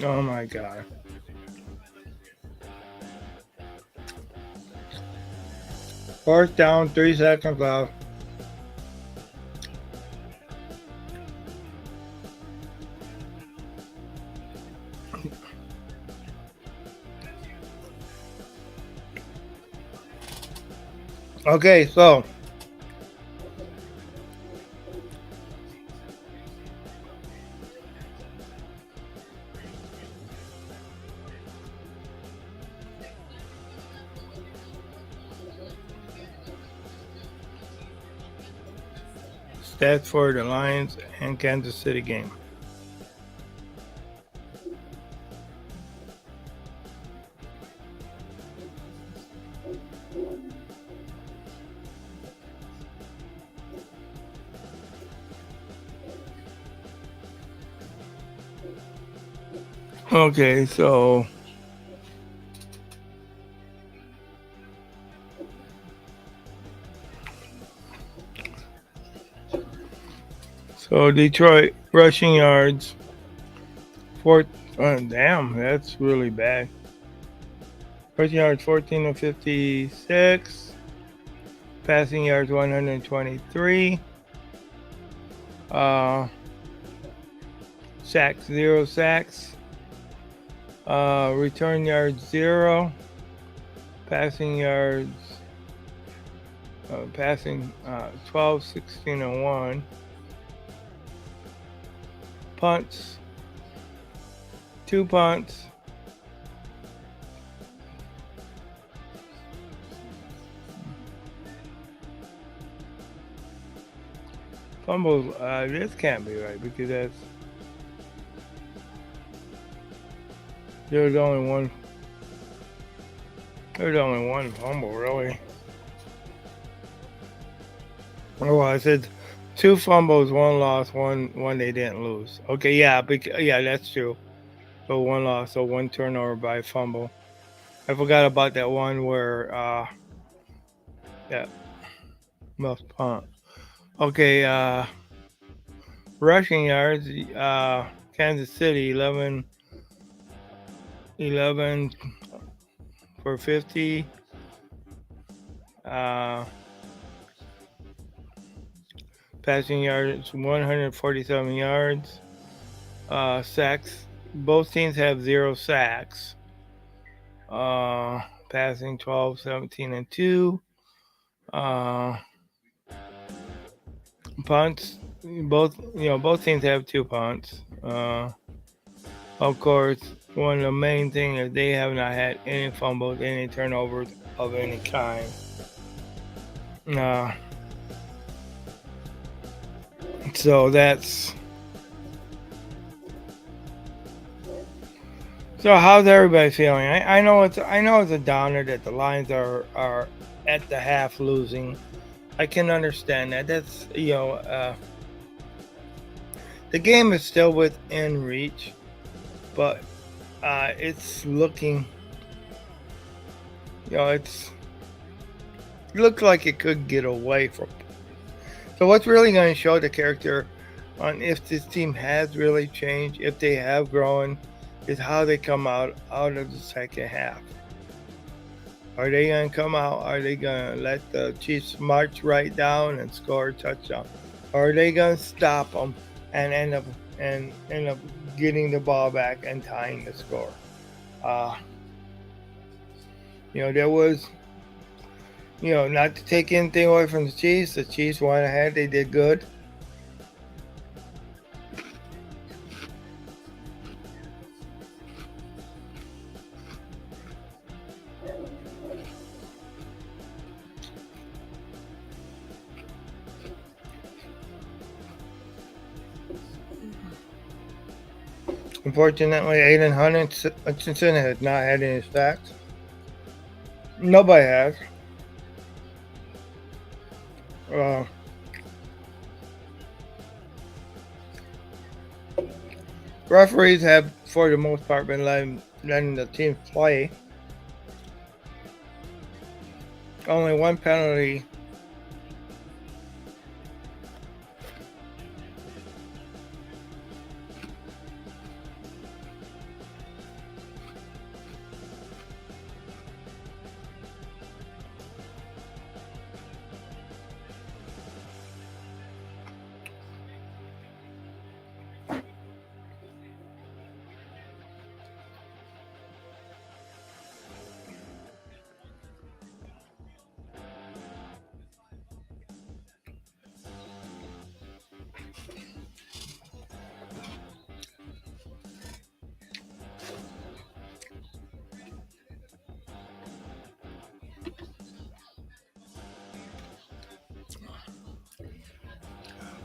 Oh my God. Fourth down, 3 seconds left. Okay, so stats for the Lions and Kansas City game. Okay, so Detroit rushing yards. Damn, that's really bad. Rushing yards 14 of 56. Passing yards 123. Sacks 0 sacks. Return yards 0. Passing yards 12, 16, and 1. Punts 2 punts. Fumbles, this can't be right because there's only one fumble really. Oh, I said 2 fumbles, 1 loss, one they didn't lose. Okay, yeah, that's true. So 1 loss, so 1 turnover by fumble. I forgot about that one where must punt. Okay, rushing yards, Kansas City 11 for 50. Passing yards 147 yards. Sacks both teams have 0 sacks. Passing 12, 17, and 2. Punts, both teams have 2 punts. Of course, one of the main things is they have not had any fumbles, any turnovers of any kind. So that's. So how's everybody feeling? I know it's a downer that the Lions are at the half losing. I can understand that. That's the game is still within reach, but it's looking. It looks like it could get away from. So what's really going to show the character on if this team has really changed, if they have grown, is how they come out of the second half. Are they going to come out? Are they going to let the Chiefs march right down and score a touchdown? Or are they going to stop them and end up getting the ball back and tying the score? There was, not to take anything away from the Chiefs. The Chiefs went ahead. They did good. Unfortunately, Aiden Hutchinson has not had any sacks. Nobody has. Referees have, for the most part, been letting the team play. Only one penalty.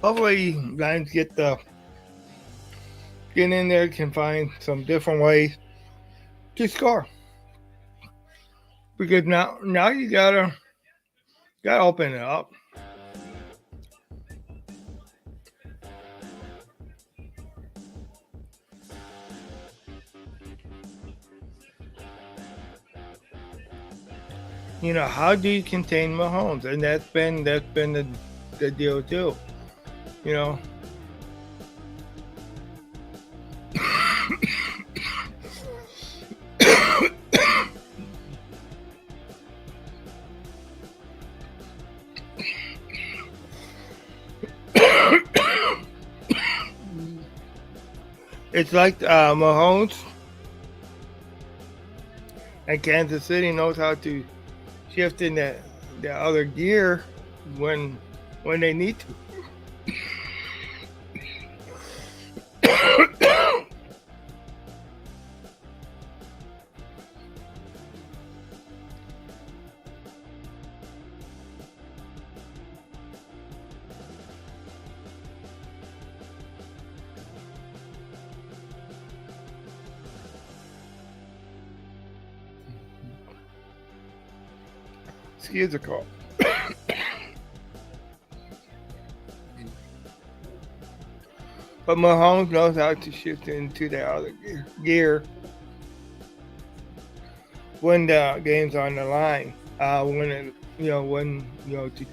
Hopefully, Lions get in there, can find some different ways to score. Because now you gotta open it up. How do you contain Mahomes? And that's been the deal too. It's like Mahomes and Kansas City knows how to shift in the other gear when they need to. Excuse a call. But Mahomes knows how to shift into the other gear when the game's on the line. To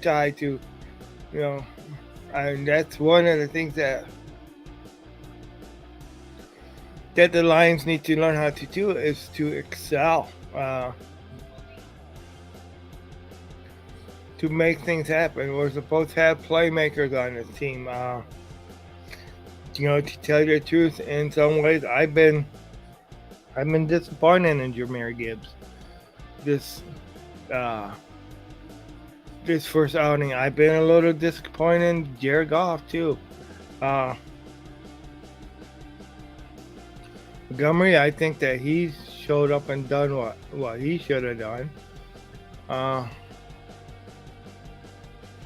tie to, and that's one of the things that the Lions need to learn how to do is to excel. To make things happen. We're supposed to have playmakers on this team. To tell you the truth, in some ways, I've been disappointed in Jahmyr Gibbs. This uh, this first outing, I've been a little disappointed in Jared Goff too. Uh, Montgomery, I think that he showed up and done what he should have done. Uh,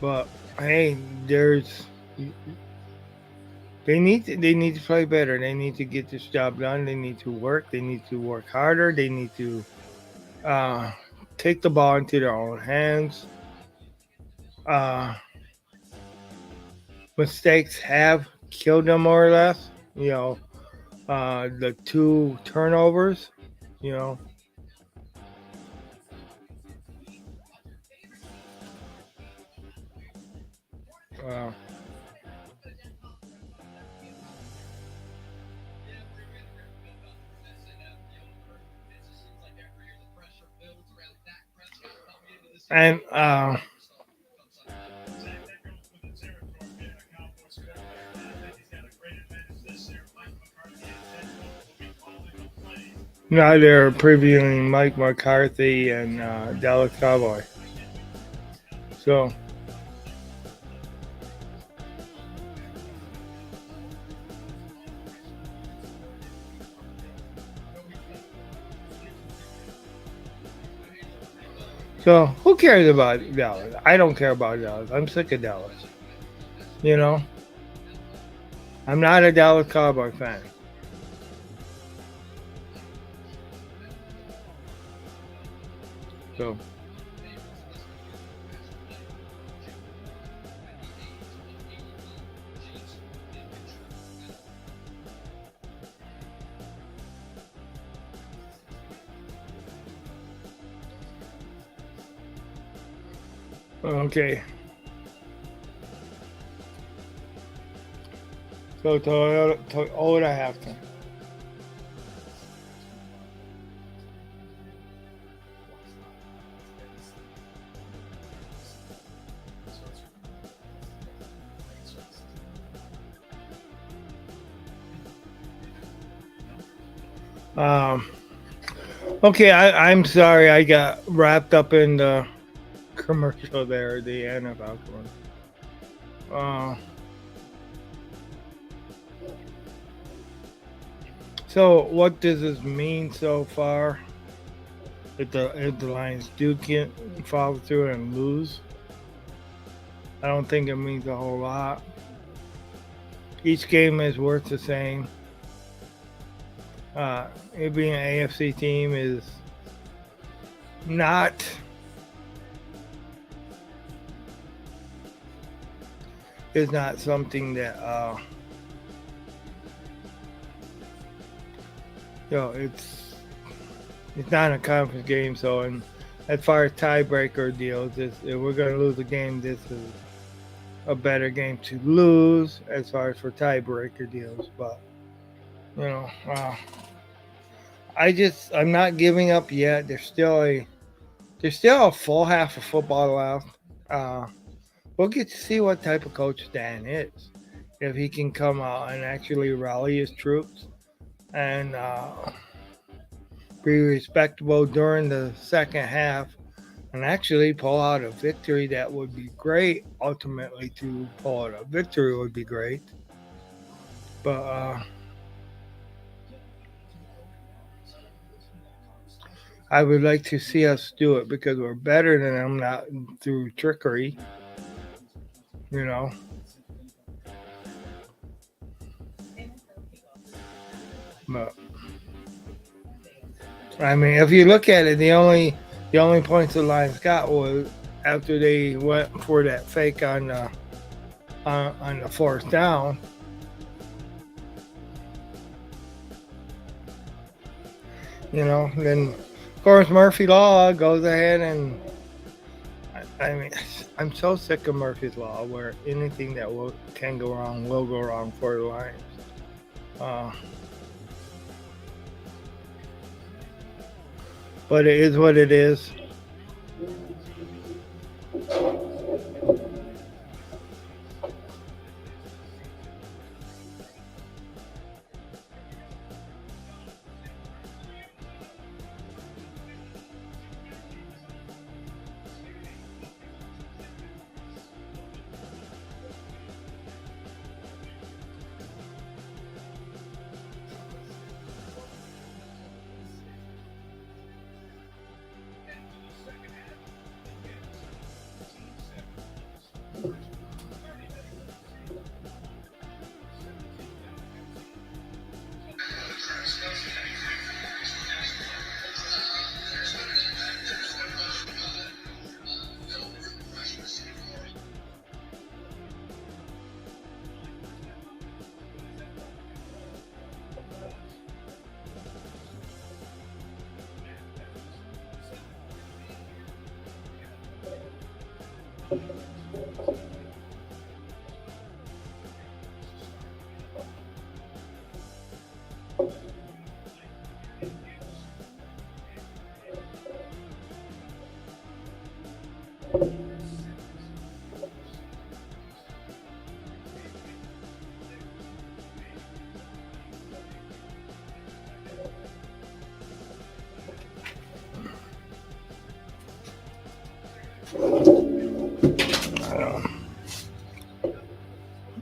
but hey, they need to play better. They need to get this job done. They need to work. They need to work harder. They need to uh, take the ball into their own hands. Uh, Mistakes have killed them more or less. The two turnovers. You know, uh, and now they're previewing Mike McCarthy and Dallas Cowboy. So So who cares about Dallas? I don't care about Dallas. I'm sick of Dallas. You know, I'm not a Dallas Cowboy fan. So okay. So Toyota have to. Um, okay, I'm sorry. I got wrapped up in the commercial there, the NFL commercial. Uh, so what does this mean so far? If the Lions do get follow through and lose, I don't think it means a whole lot. Each game is worth the same. It being an AFC team not is not something that it's not a conference game. So, and as far as tiebreaker deals, if we're going to lose a game, this is a better game to lose as far as for tiebreaker deals. But you know, I'm not giving up yet. There's still a full half of football left. We'll get to see what type of coach Dan is. If he can come out and actually rally his troops and be respectable during the second half and actually pull out a victory, that would be great. Ultimately, to pull out a victory would be great. But I would like to see us do it because we're better than them, not through trickery. You know. But I mean, if you look at it, the only points the Lions got was after they went for that fake on the fourth down. Then of course Murphy Law goes ahead and I mean, I'm so sick of Murphy's Law where anything that can go wrong will go wrong for the Lions. But it is what it is.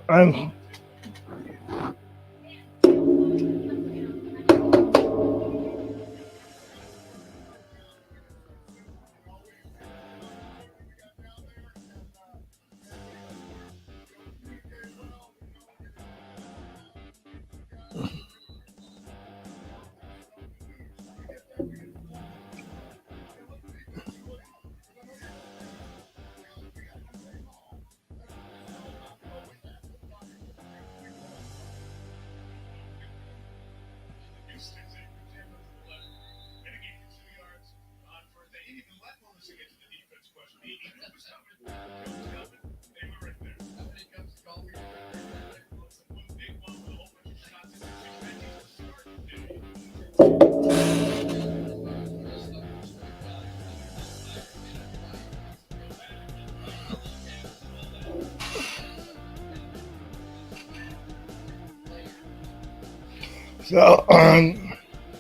I'm so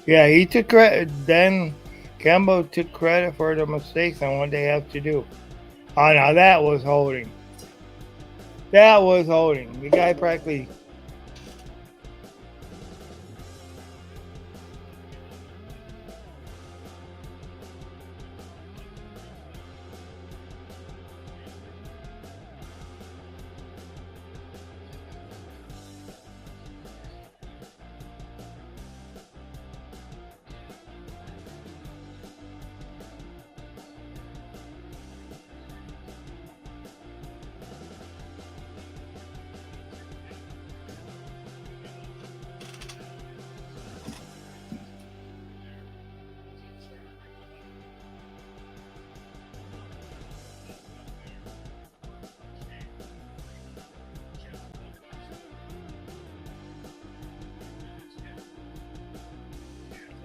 yeah, he took credit. Then Campbell took credit for the mistakes and what they have to do. Oh, now that was holding. That was holding. The guy practically.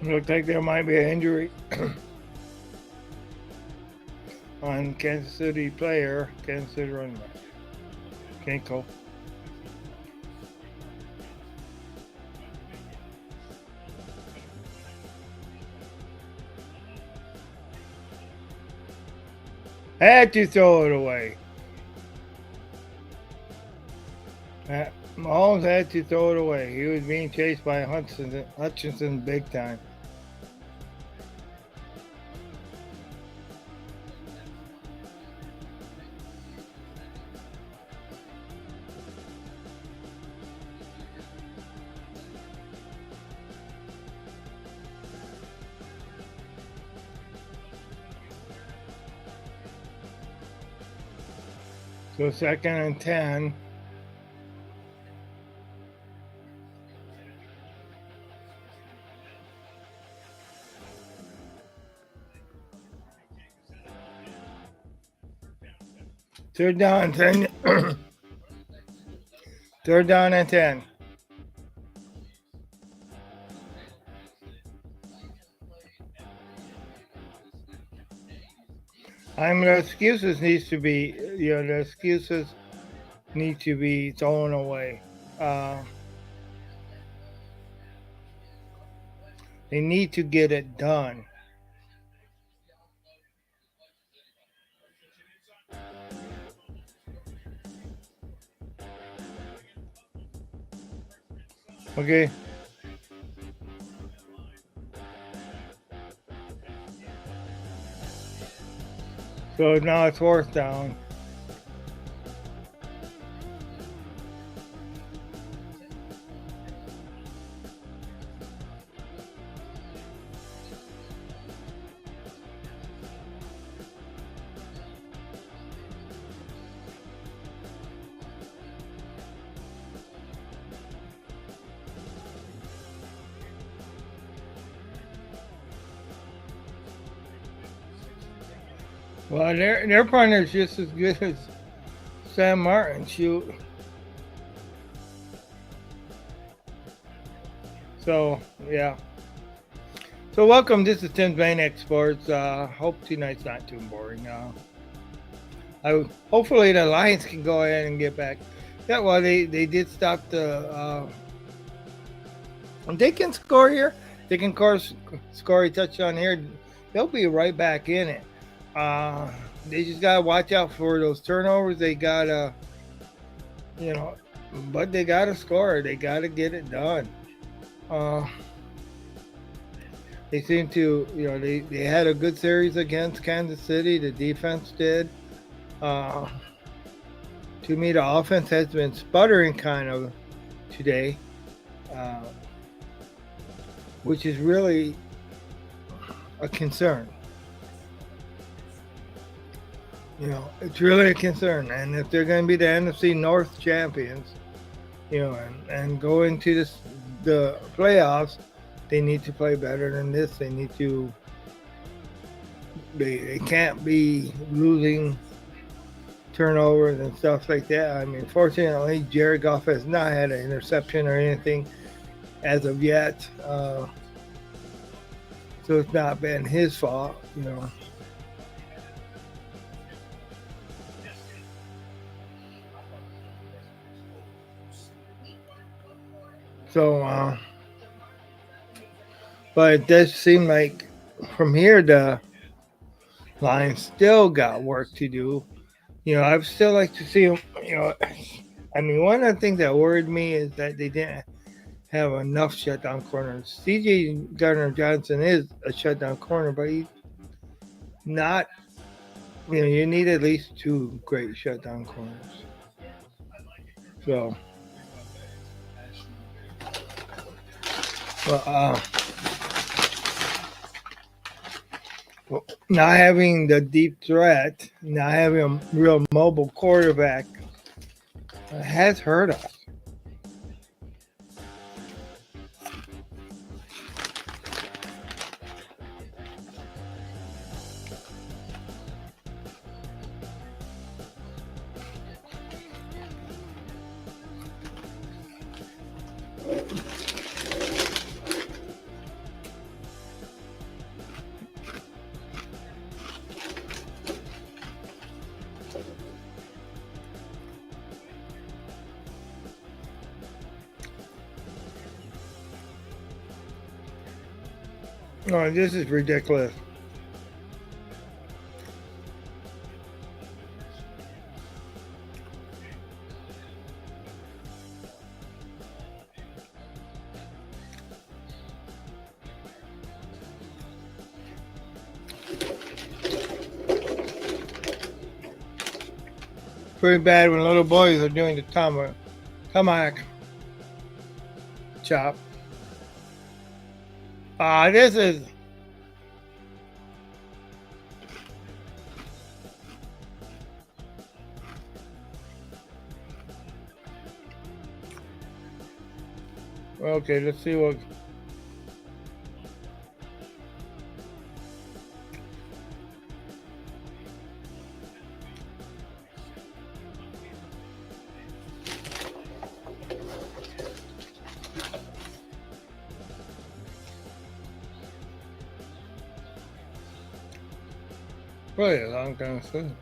Looks like there might be an injury on Kansas City player, Kansas City running back. Can't go. Had to throw it away. Mahomes had to throw it away. He was being chased by Hutchinson big time. So 2nd and 10. Third down and 10. Third down and 10. The excuses needs to be, the excuses need to be thrown away. They need to get it done. Okay. So now it's 4th down. Well, their partner's just as good as Sam Martin. Shoot. So yeah. So welcome. This is Tim's Main Exports. Hope tonight's not too boring. Hopefully the Lions can go ahead and get back. Yeah, well they did stop the. They can score here. They can score a touchdown here. They'll be right back in it. Uh, they just gotta watch out for those turnovers. They gotta, you know, but they gotta score. They gotta get it done. Uh, they seem to, they had a good series against Kansas City. The defense did. Uh, to me, the offense has been sputtering kind of today, uh, which is really a concern. It's really a concern. And if they're going to be the NFC North champions, and go into the playoffs, they need to play better than this. They need to. They can't be losing turnovers and stuff like that. I mean, fortunately, Jared Goff has not had an interception or anything as of yet, so it's not been his fault. So, but it does seem like from here the Lions still got work to do. I'd still like to see them. I mean, one of the things that worried me is that they didn't have enough shutdown corners. C.J. Gardner-Johnson is a shutdown corner, but he's not. You need at least two great shutdown corners. So, well, not having the deep threat, not having a real mobile quarterback has hurt us. Oh, this is ridiculous. Pretty bad when little boys are doing the tomahawk chop. This is. Okay, let's see what. Really a long time soon.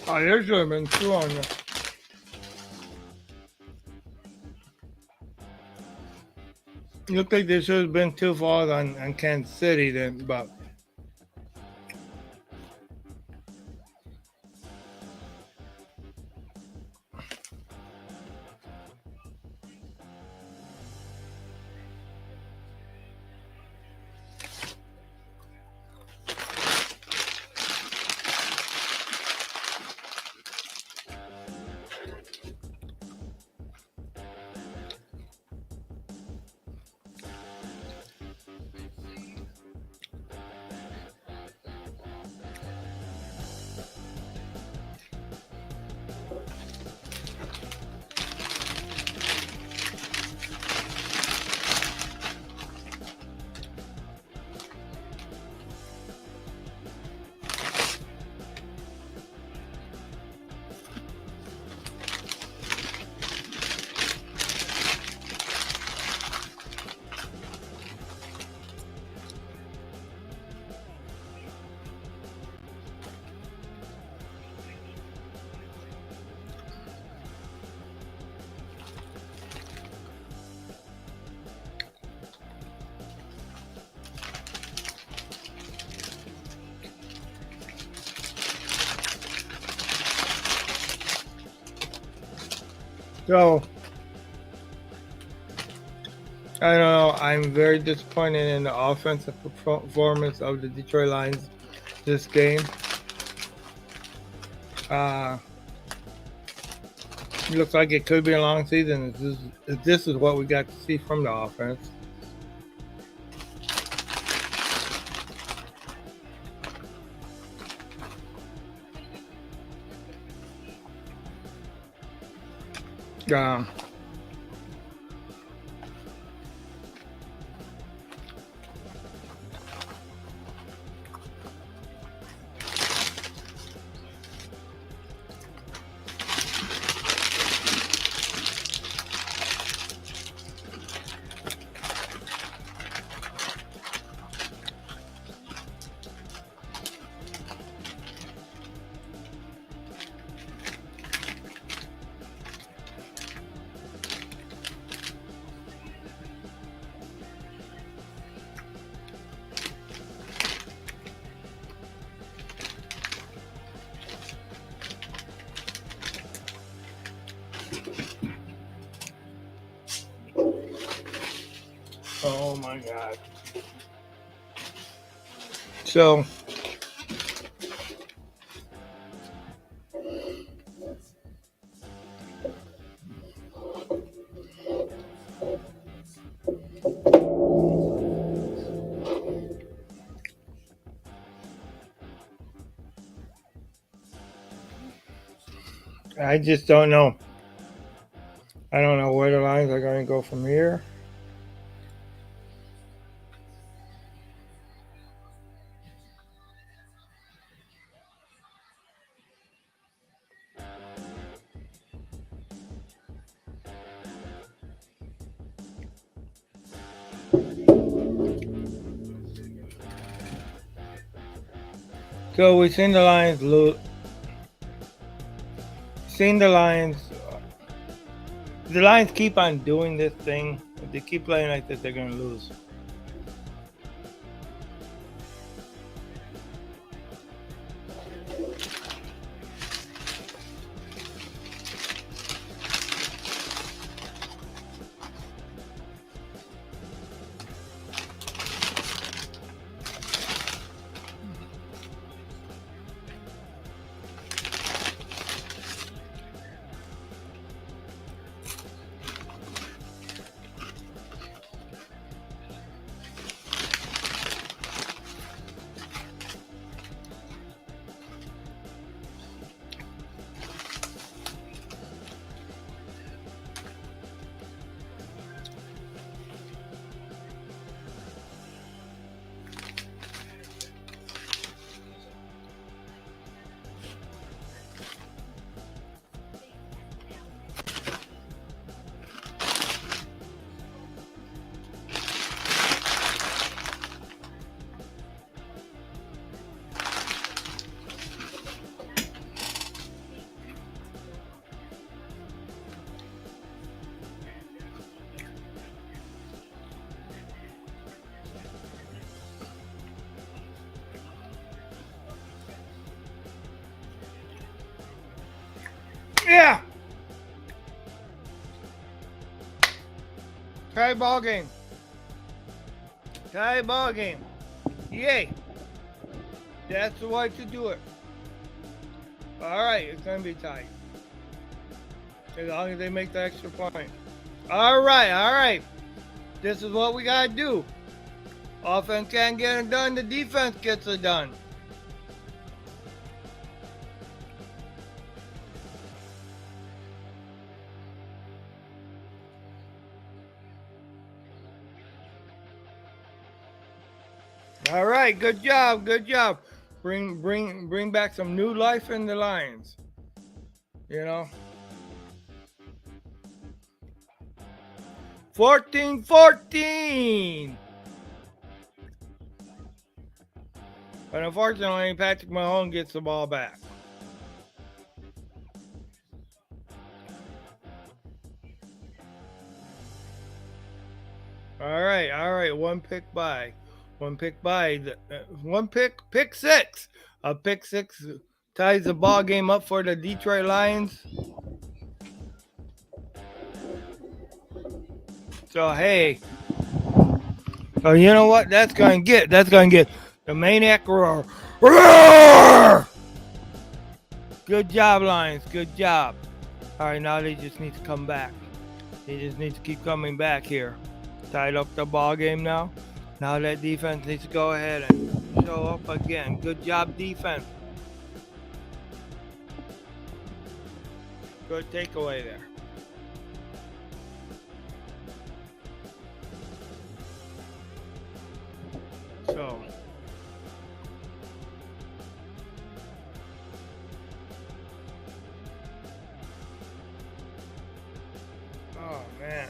Oh, there should have been two on there. Looked like there should have been two falls on Kansas City then, but So, I don't know. I'm very disappointed in the offensive performance of the Detroit Lions this game. It looks like it could be a long season. This is what we got to see from the offense. Oh my God. So, I just don't know. I don't know where the Lions are going to go from here. So we've seen the Lions lose. Seen the Lions. The Lions keep on doing this thing. If they keep playing like this, they're going to lose. Yeah. Tie ball game. Tie ball game. Yay. That's the way to do it. All right, it's going to be tight. As long as they make the extra point. All right. This is what we got to do. Offense can't get it done. The defense gets it done. All right, good job. Bring back some new life in the Lions. You know. 14-14. But unfortunately, Patrick Mahomes gets the ball back. All right. Pick six. A pick six ties the ball game up for the Detroit Lions. So hey, so you know what? That's gonna get the maniac roar. Roar! Good job, Lions. Good job. All right, now they just need to come back. They just need to keep coming back here. Tied up the ball game now. Now that defense needs to go ahead and show up again. Good job, defense. Good takeaway there. So, oh man.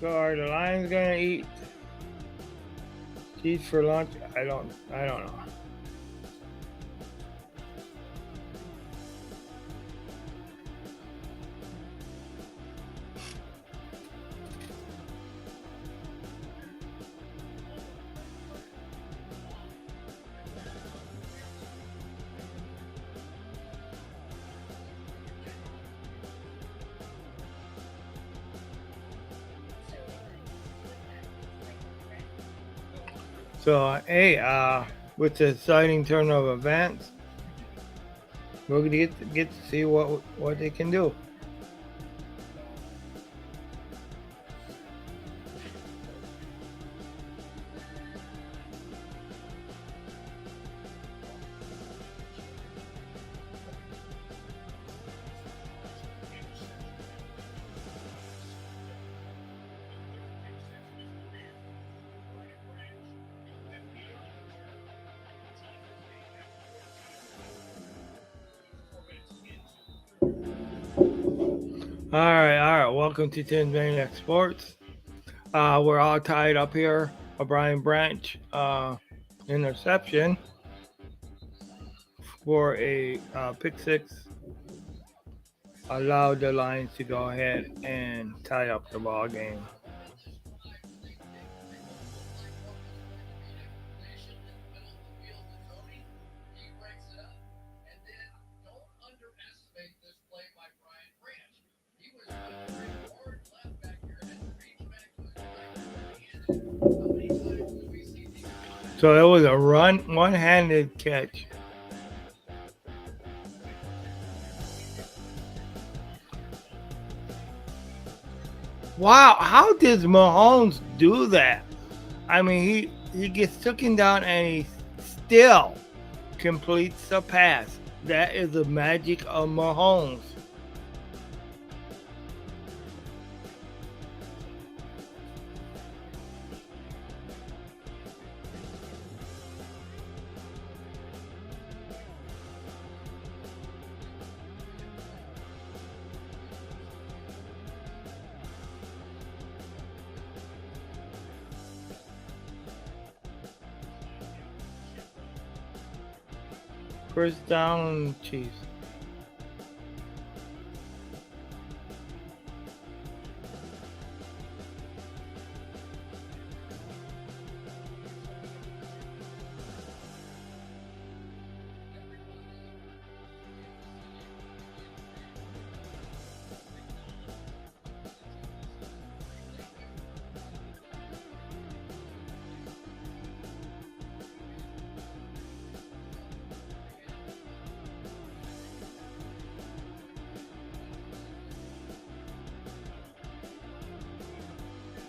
So are the Lions gonna eat cheese for lunch? I don't know. So hey, with the exciting turn of events, we're gonna get to see what they can do. All right. Welcome to Tim's Maniac Sports. We're all tied up here. A Brian Branch interception for a pick six allowed the Lions to go ahead and tie up the ball game. So it was a one-handed catch. Wow, how did Mahomes do that? I mean, he gets taken down and he still completes the pass. That is the magic of Mahomes. First down, Chiefs.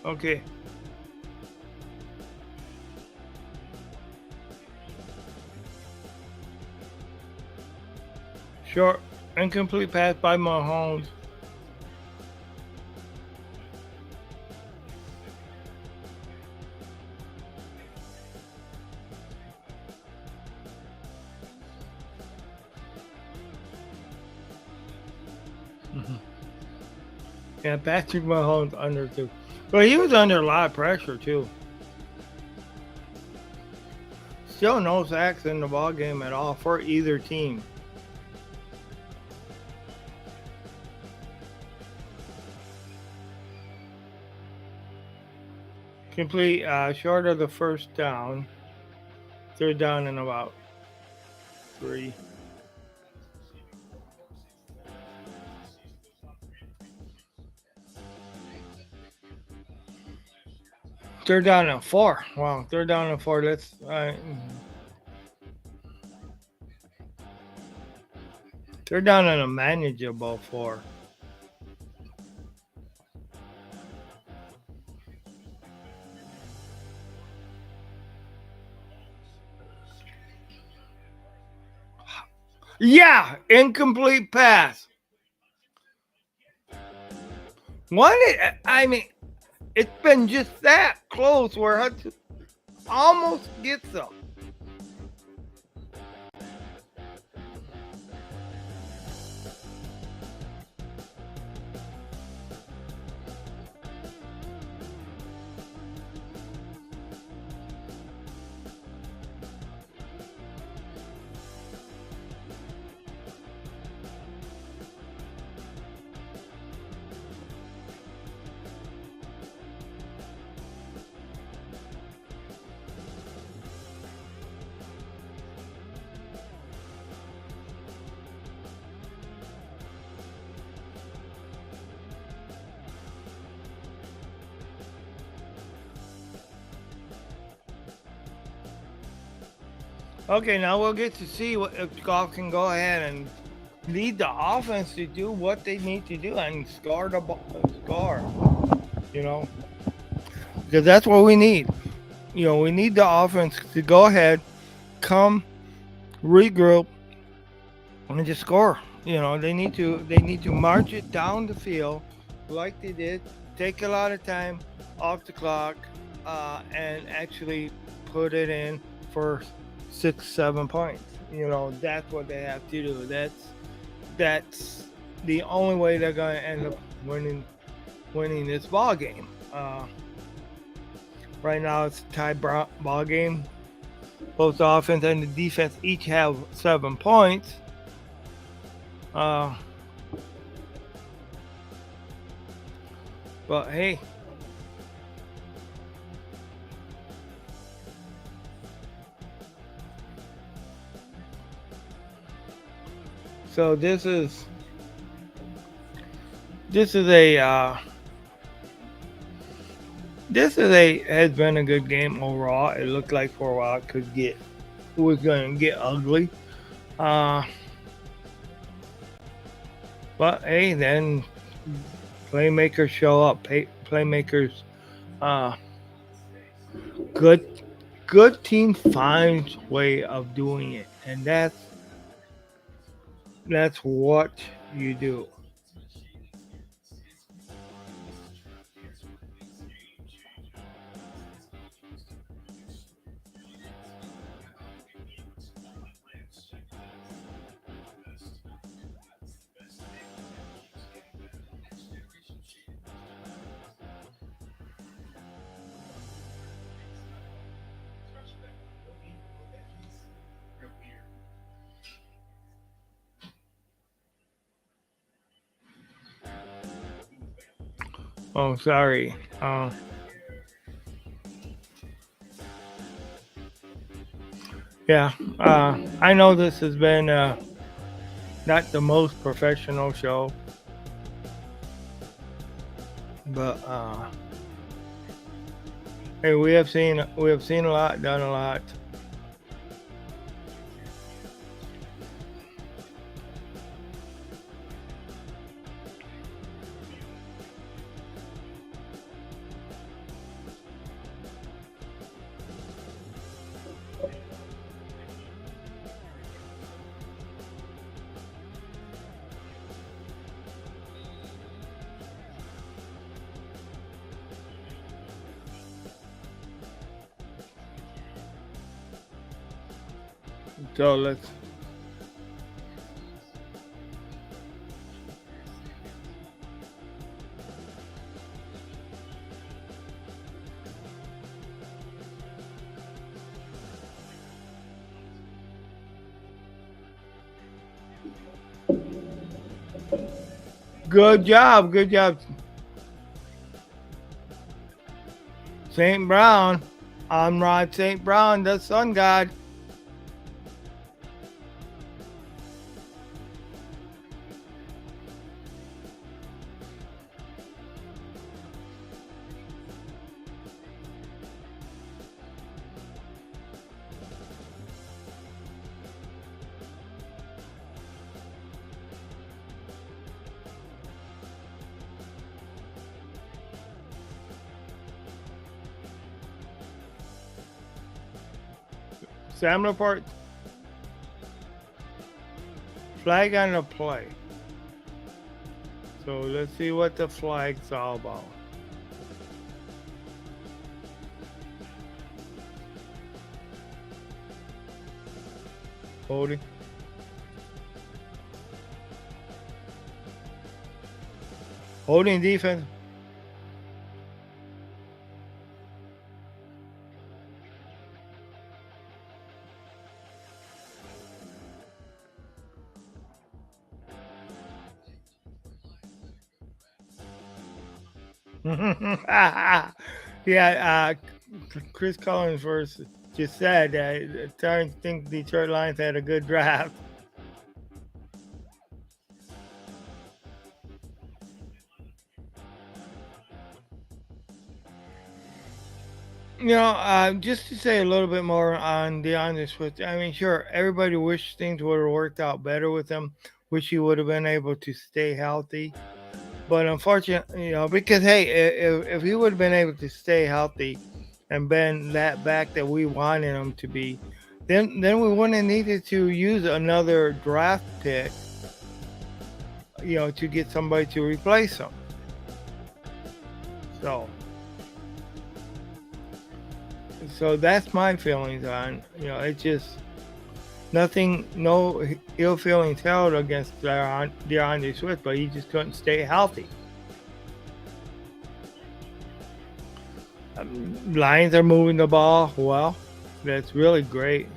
Okay. Short, incomplete pass by Mahomes. Yeah, Patrick Mahomes under too. But he was under a lot of pressure too. Still no sacks in the ball game at all for either team. Complete short of the first down. Third down and about 3. Third down and 4. Wow, third down and 4. Let's. Third down and a manageable 4. Yeah, incomplete pass. I mean, it's been just that close where Hudson almost gets them. Okay, now we'll get to see if Goff can go ahead and lead the offense to do what they need to do and score the ball, you know, because that's what we need. We need the offense to go ahead, come, regroup, and just score. They need to march it down the field like they did, take a lot of time off the clock, and actually put it in for 6-7 points. That's what they have to do. That's the only way they're going to end up winning this ball game. Right now it's a tie ball game. Both the offense and the defense each have 7 points. But hey, so this has been a good game overall. It looked like for a while it was going to get ugly. But hey, then playmakers show up. Playmakers, good team finds way of doing it, and that's what you do. Oh, sorry. Yeah, I know this has been not the most professional show, but hey, we have seen a lot, done a lot. So let's. Good job. Good job. St. Brown. I'm Rod St. Brown, the sun god. Sam report. Flag on the play. So let's see what the flag's all about. Holding. Holding defense. Yeah, Chris Collins first just said that starting to think Detroit Lions had a good draft. Just to say a little bit more on DeAndre Swift. I mean, sure, everybody wished things would have worked out better with him. Wish he would have been able to stay healthy. But unfortunately, because hey, if he would have been able to stay healthy and been that back that we wanted him to be, then we wouldn't have needed to use another draft pick, to get somebody to replace him. So that's my feelings on, it's just nothing, no ill feelings held against DeAndre Swift, but he just couldn't stay healthy. Lions are moving the ball well. That's really great.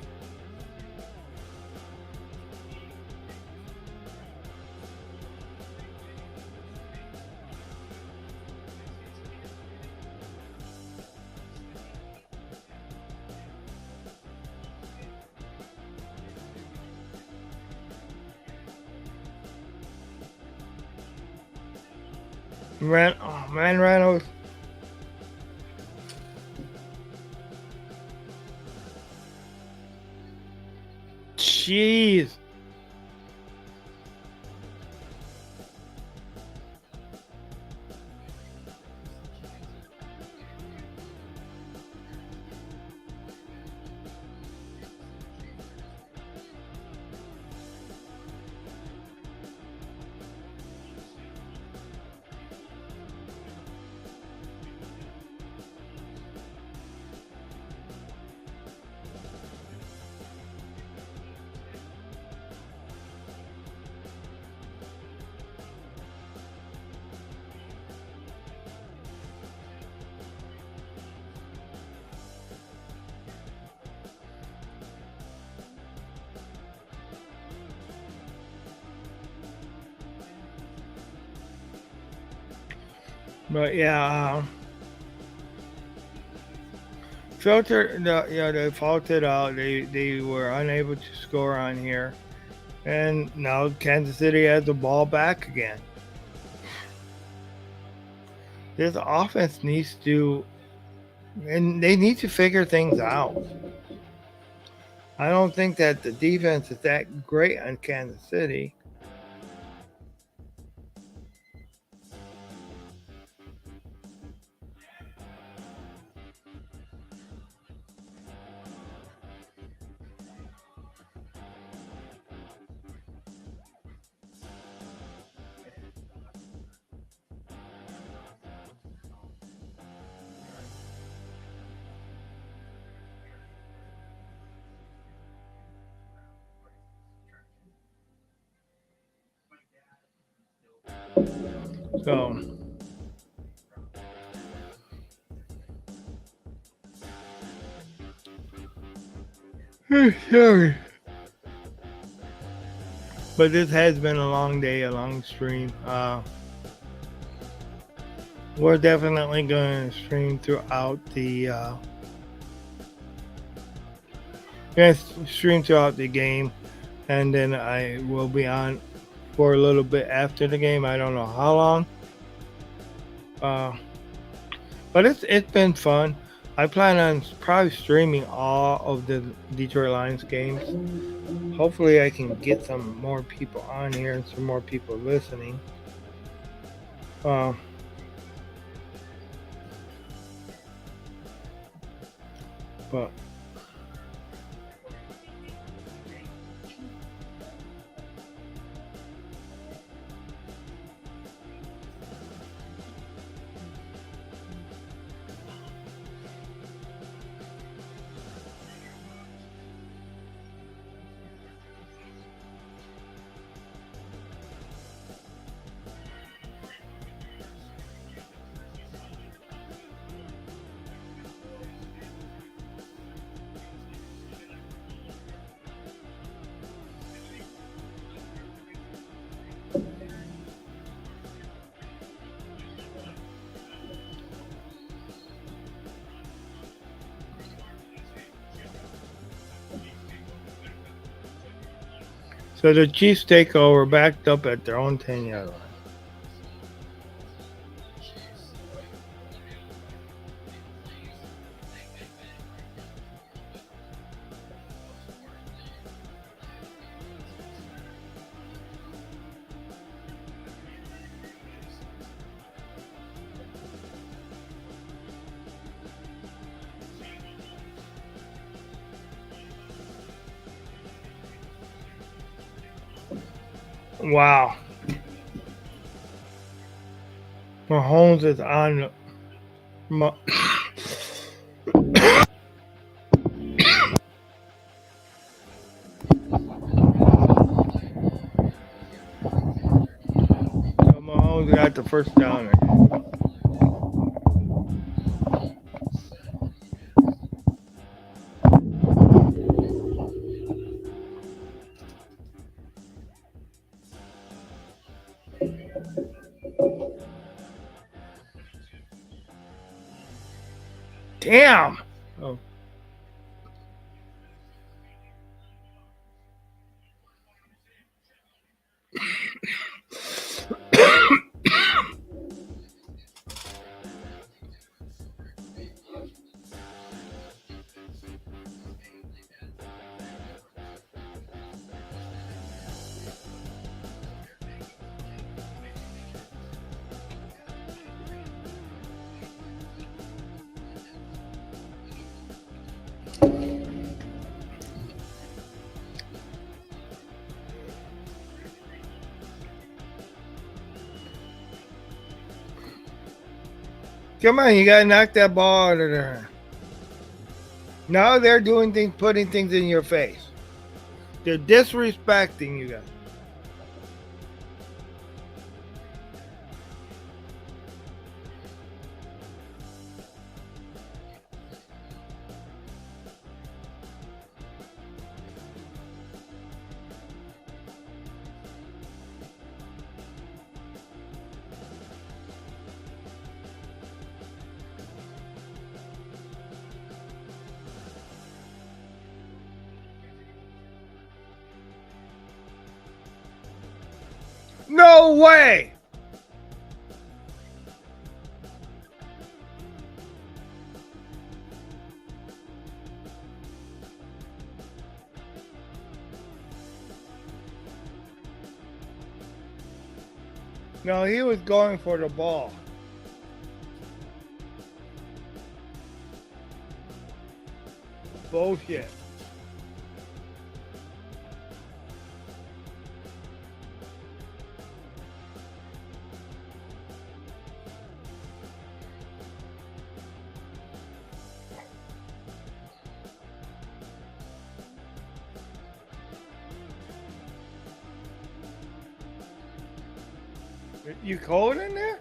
Reynolds. Jeez. But yeah, they faulted out. They were unable to score on here, and now Kansas City has the ball back again. This offense needs to, and they need to figure things out. I don't think that the defense is that great on Kansas City. So, sorry. But this has been a long day, a long stream. We're definitely going to stream throughout the game, and then I will be on for a little bit after the game. I don't know how long. But it's been fun. I plan on probably streaming all of the Detroit Lions games. Hopefully, I can get some more people on here and some more people listening. But so the Chiefs take over, backed up at their own 10-yard line. Wow. Mahomes is on. Mahomes got the first down. Damn. Oh. Come on, you gotta knock that ball out of there. Now they're doing things, putting things in your face. They're disrespecting you guys. No way! No, he was going for the ball. Bullshit. You cold in there?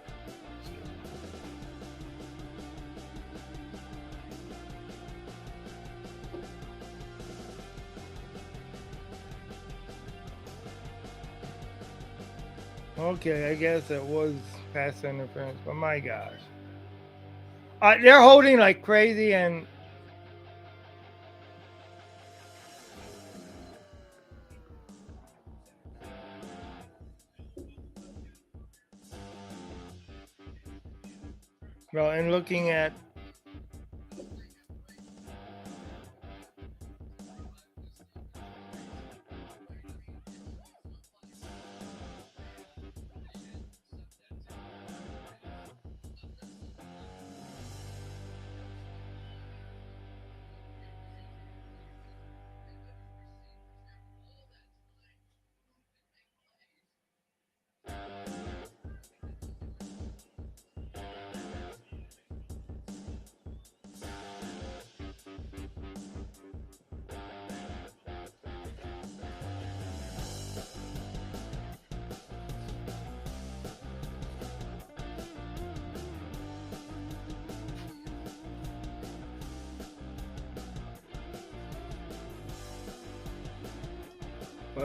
Okay, I guess it was pass interference, but my gosh. They're holding like crazy, and well, and looking at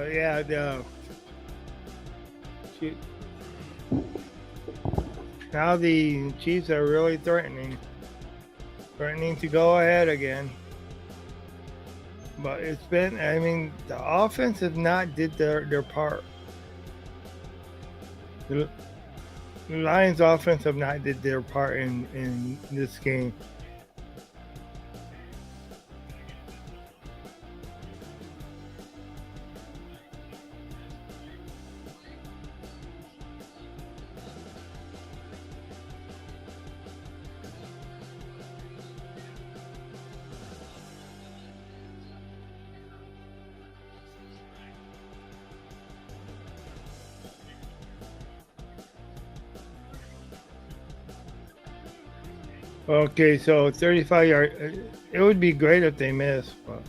but yeah, Chi- now the Chiefs are really threatening to go ahead again. But it's been, I mean, the offense has not did their part. The Lions offense have not did their part in this game. Okay, so 35 yard. It would be great if they miss. But.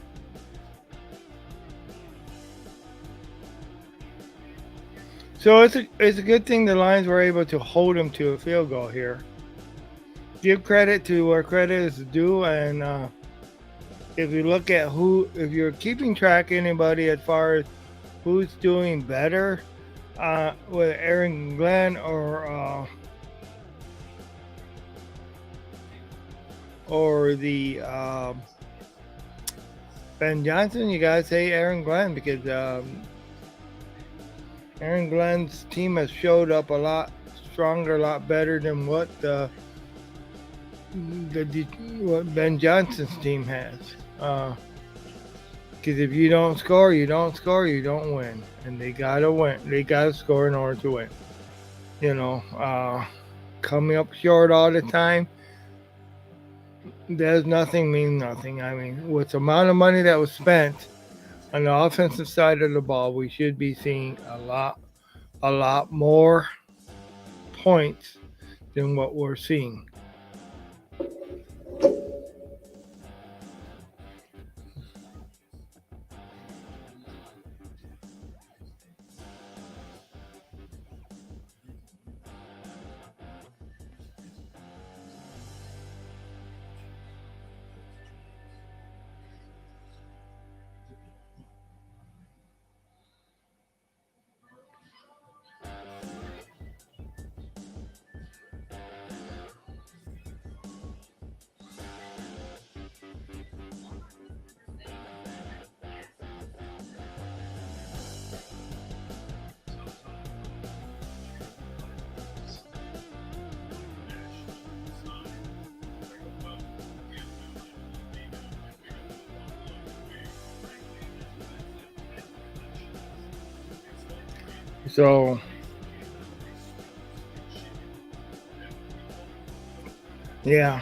So it's a good thing the Lions were able to hold them to a field goal here. Give credit to where credit is due, and if you look at if you're keeping track anybody as far as who's doing better, with Aaron Glenn or the Ben Johnson, you gotta say Aaron Glenn, because Aaron Glenn's team has showed up a lot stronger, a lot better than what what Ben Johnson's team has. Because if you don't score, you don't win, and they gotta win. They gotta score in order to win. You know, coming up short all the time does nothing, mean nothing. I mean, with the amount of money that was spent on the offensive side of the ball, we should be seeing a lot more points than what we're seeing. So, yeah.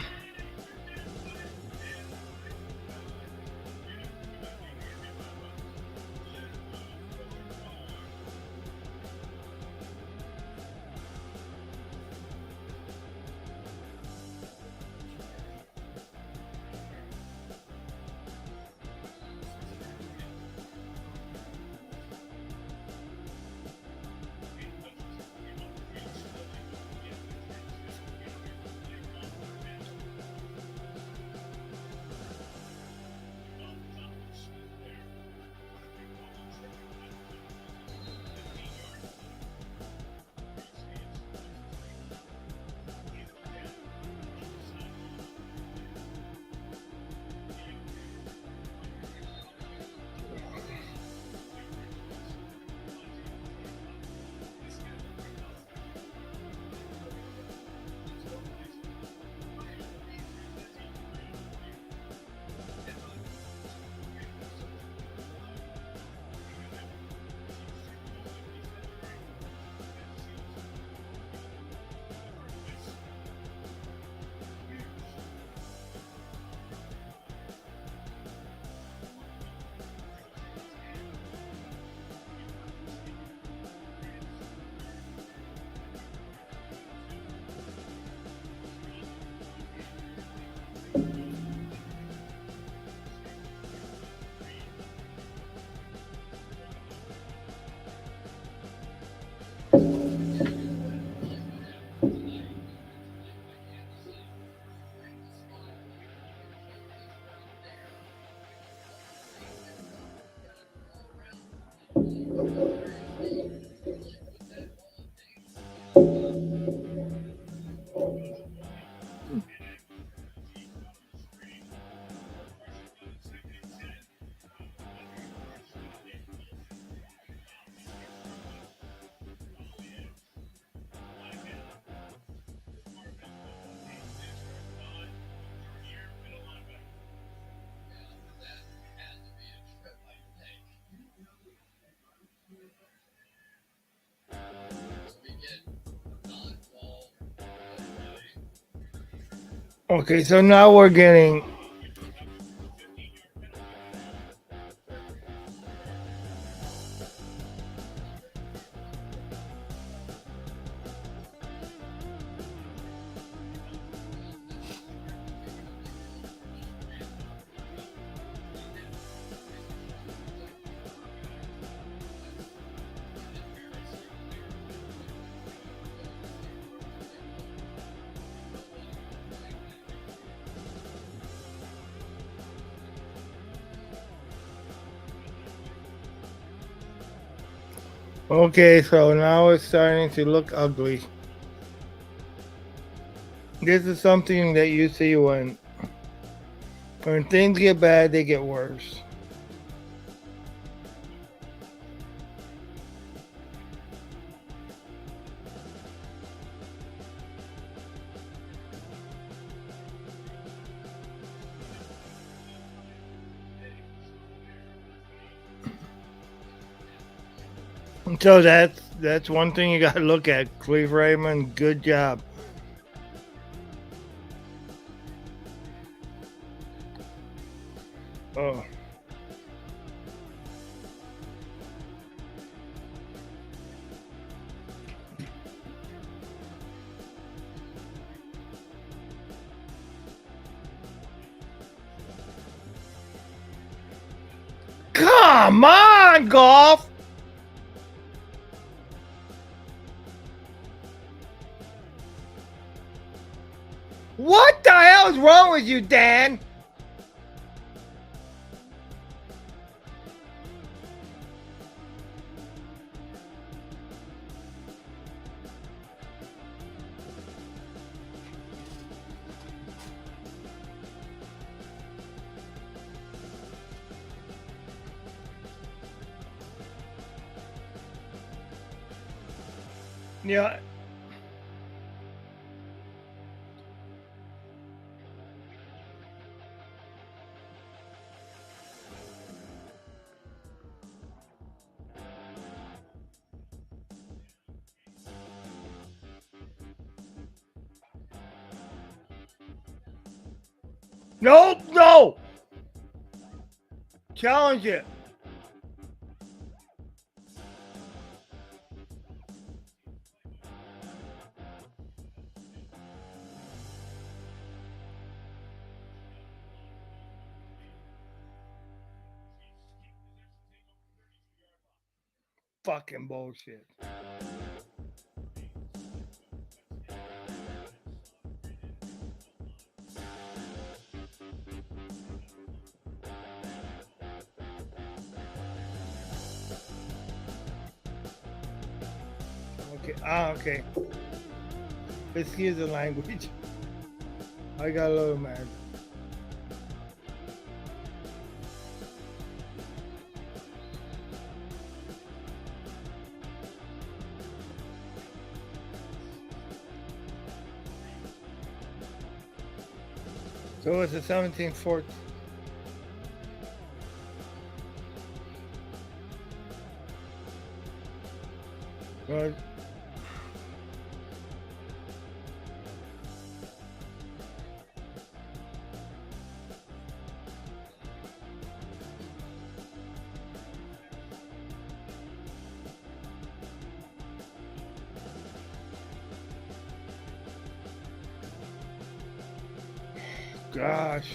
Okay, so now we're getting. Okay, so now it's starting to look ugly. This is something that you see when things get bad, they get worse. So that's one thing you got to look at. Cleve Raymond, good job. Oh. Come on, golf. What the hell is wrong with you, Dan? Yeah. No, no. Challenge it. Fucking bullshit. Okay. Okay. Excuse the language. I got a little mad. So it's the 17th. Well, gosh.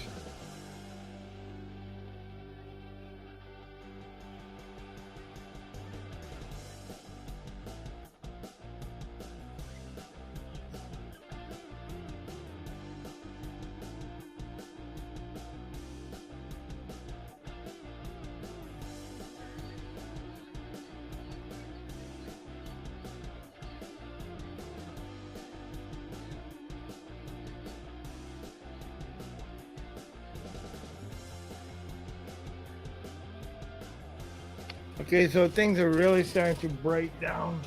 Okay, so things are really starting to break down.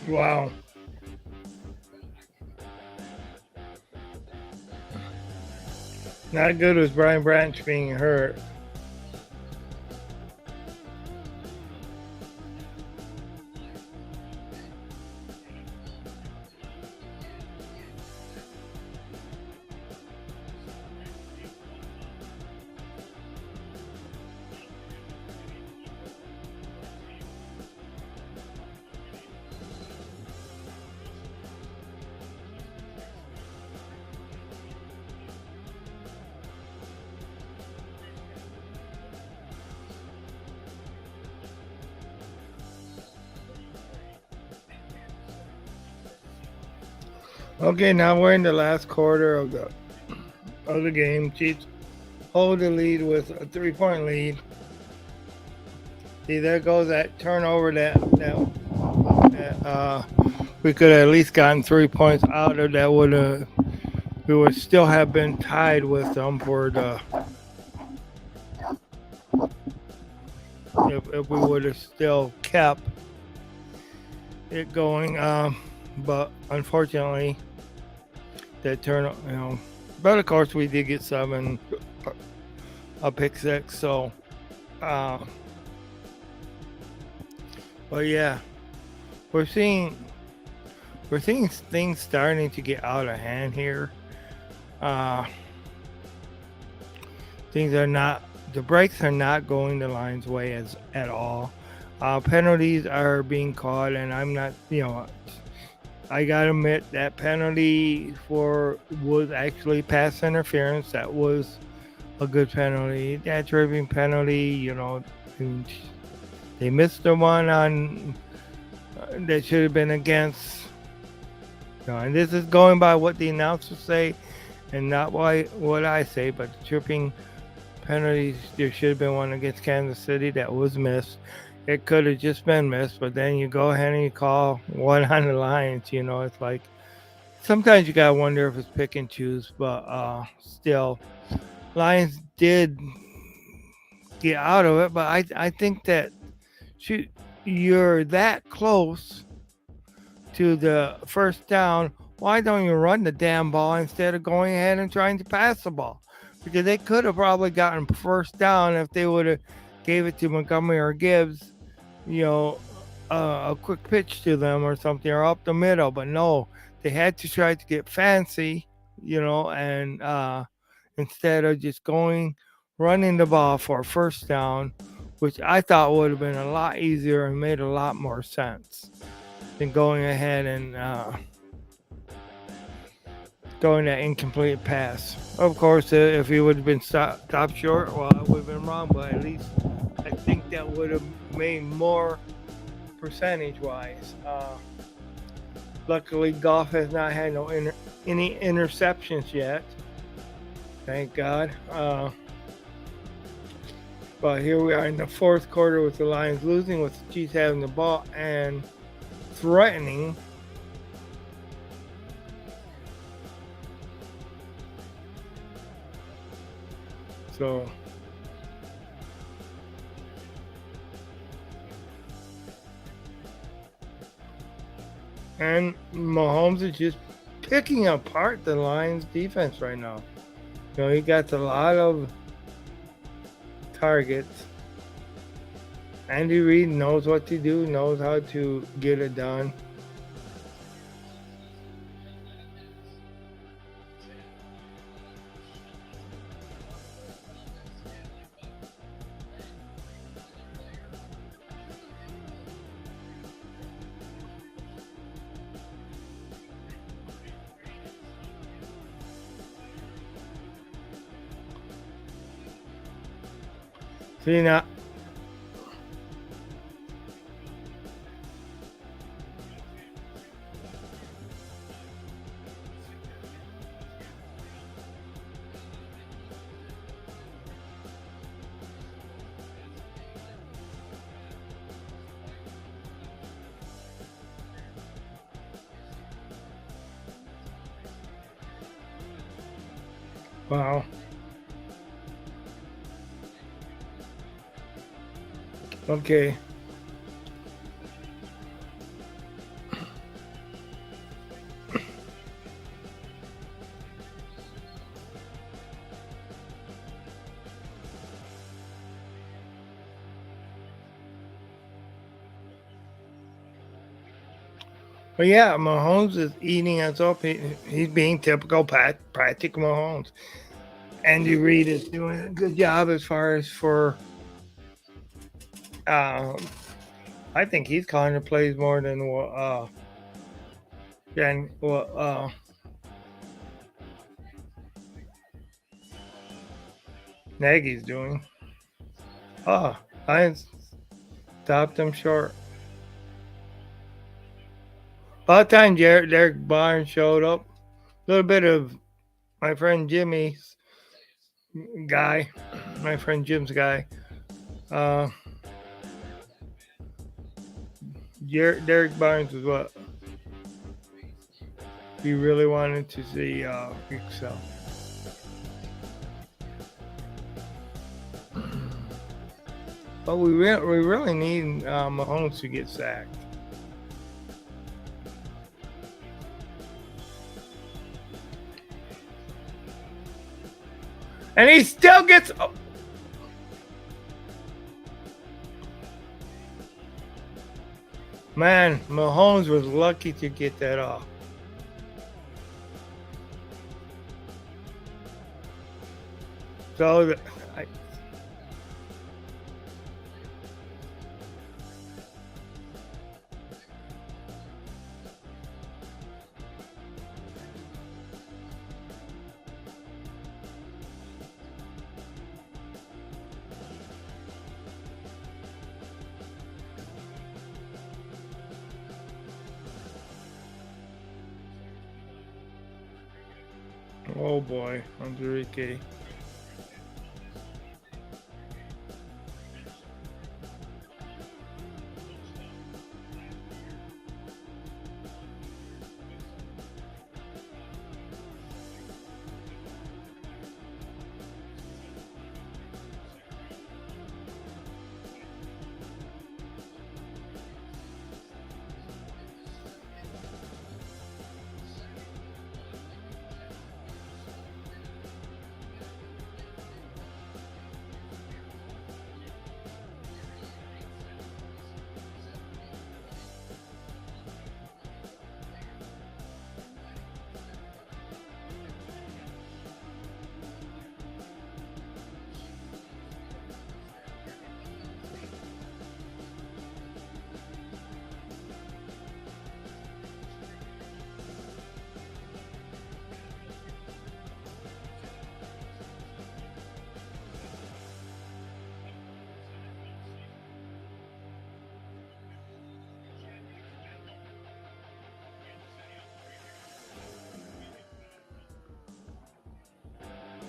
Wow. Not good with Brian Branch being hurt. Okay, now we're in the last quarter of the game. Chiefs hold the lead with a 3-point lead. See, there goes that turnover that we could have at least gotten 3 points out of. That we would still have been tied with them for the if we would have still kept it going. But unfortunately, that but of course we did get 7, a pick 6. So, but yeah, we're seeing things starting to get out of hand here. The breaks are not going the Lions' way at all. Penalties are being called, and I'm not, I gotta admit that penalty was actually pass interference. That was a good penalty. That tripping penalty, they missed the one on that should have been against. And this is going by what the announcers say, and not what I say. But the tripping penalties, there should have been one against Kansas City that was missed. It could have just been missed, but then you go ahead and you call one on the Lions. It's like sometimes you gotta wonder if it's pick and choose, but still, Lions did get out of it. But I think that you're that close to the first down. Why don't you run the damn ball instead of going ahead and trying to pass the ball? Because they could have probably gotten first down if they would have gave it to Montgomery or Gibbs, a quick pitch to them or something, or up the middle. But no, they had to try to get fancy, and instead of just running the ball for a first down, which I thought would have been a lot easier and made a lot more sense than going ahead and throwing that incomplete pass. Of course, if he would have been stopped short, well, I would have been wrong, but at least I think that would have made more percentage-wise. Luckily, Goff has not had any interceptions yet. Thank God. But here we are in the fourth quarter with the Lions losing, with the Chiefs having the ball and threatening. So, and Mahomes is just picking apart the Lions defense right now. He got a lot of targets. Andy Reid knows what to do, knows how to get it done. See now. Wow. Okay. But yeah, Mahomes is eating us up. He's being typical Patrick Mahomes. Andy Reid is doing a good job as far as for. I think he's calling the plays more than what Nagy's doing. Lions stopped him short. By the time Derek Barnes showed up, a little bit of my friend Jimmy's guy, my friend Jim's guy. Derek Barnes was what he really wanted to see excel. But we really need Mahomes to get sacked. And he still gets. Man, Mahomes was lucky to get that off. So, oh boy, Enrique.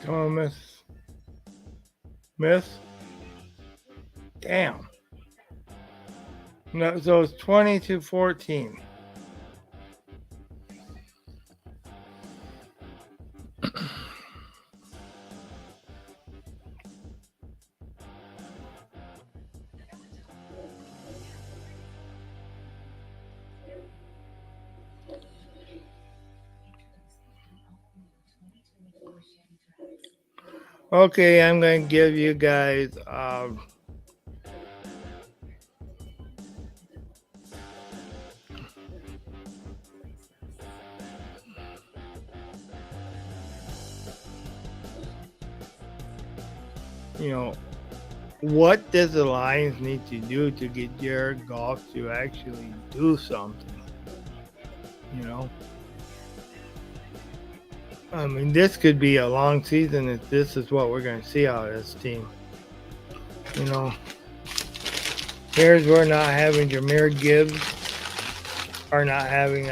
Come on, Miss. Damn. No, so it's 20-14. Okay, I'm going to give you guys you know, what does the Lions need to do to get Jared Goff to actually do something? You know, I mean, this could be a long season if this is what we're going to see out of this team. You know, here's where not having Jahmyr Gibbs or not having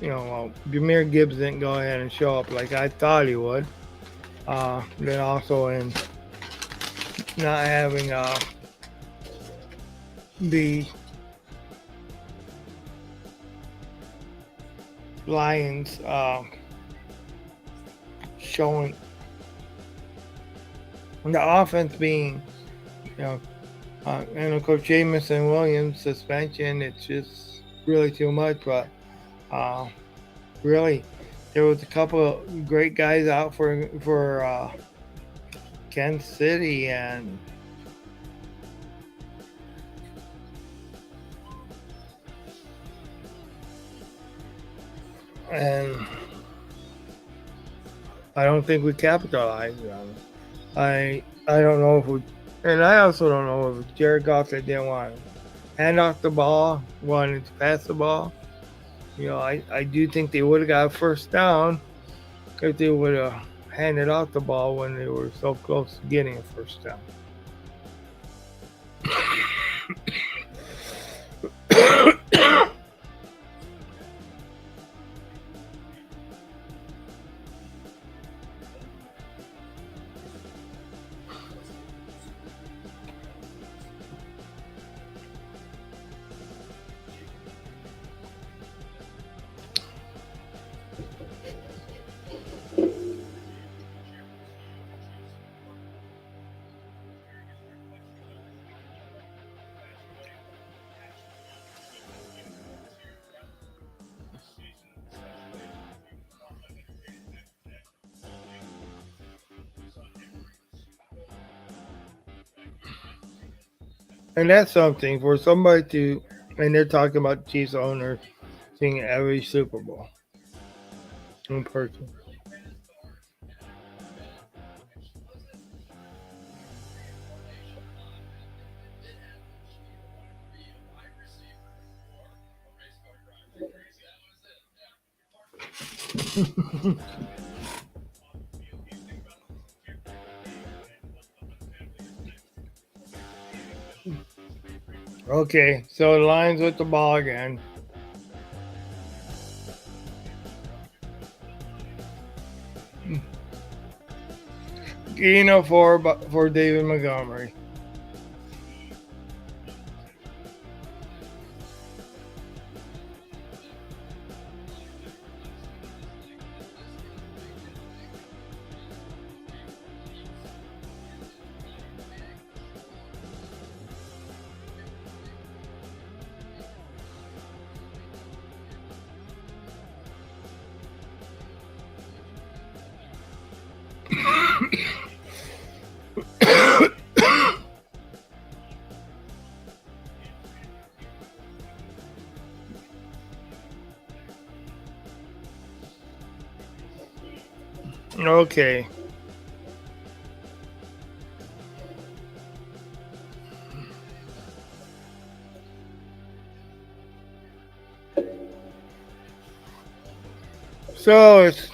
Jahmyr Gibbs didn't go ahead and show up like I thought he would. Then also in not having the Lions showing the offense being, and of course Jamison Williams suspension. It's just really too much, but really there was a couple of great guys out for Kansas City and I don't think we capitalized on it. I don't know if we, and I also don't know if Jared Goff didn't want to hand off the ball, wanted to pass the ball. I do think they would have got a first down if they would have handed off the ball when they were so close to getting a first down. And that's something for somebody to, and they're talking about Chiefs owners seeing every Super Bowl in person. Okay, so the Lions with the ball again. For David Montgomery. Okay. So it's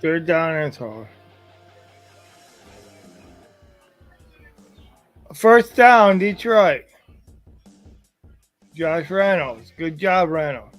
Third down and 12. First down, Detroit. Josh Reynolds. Good job, Reynolds.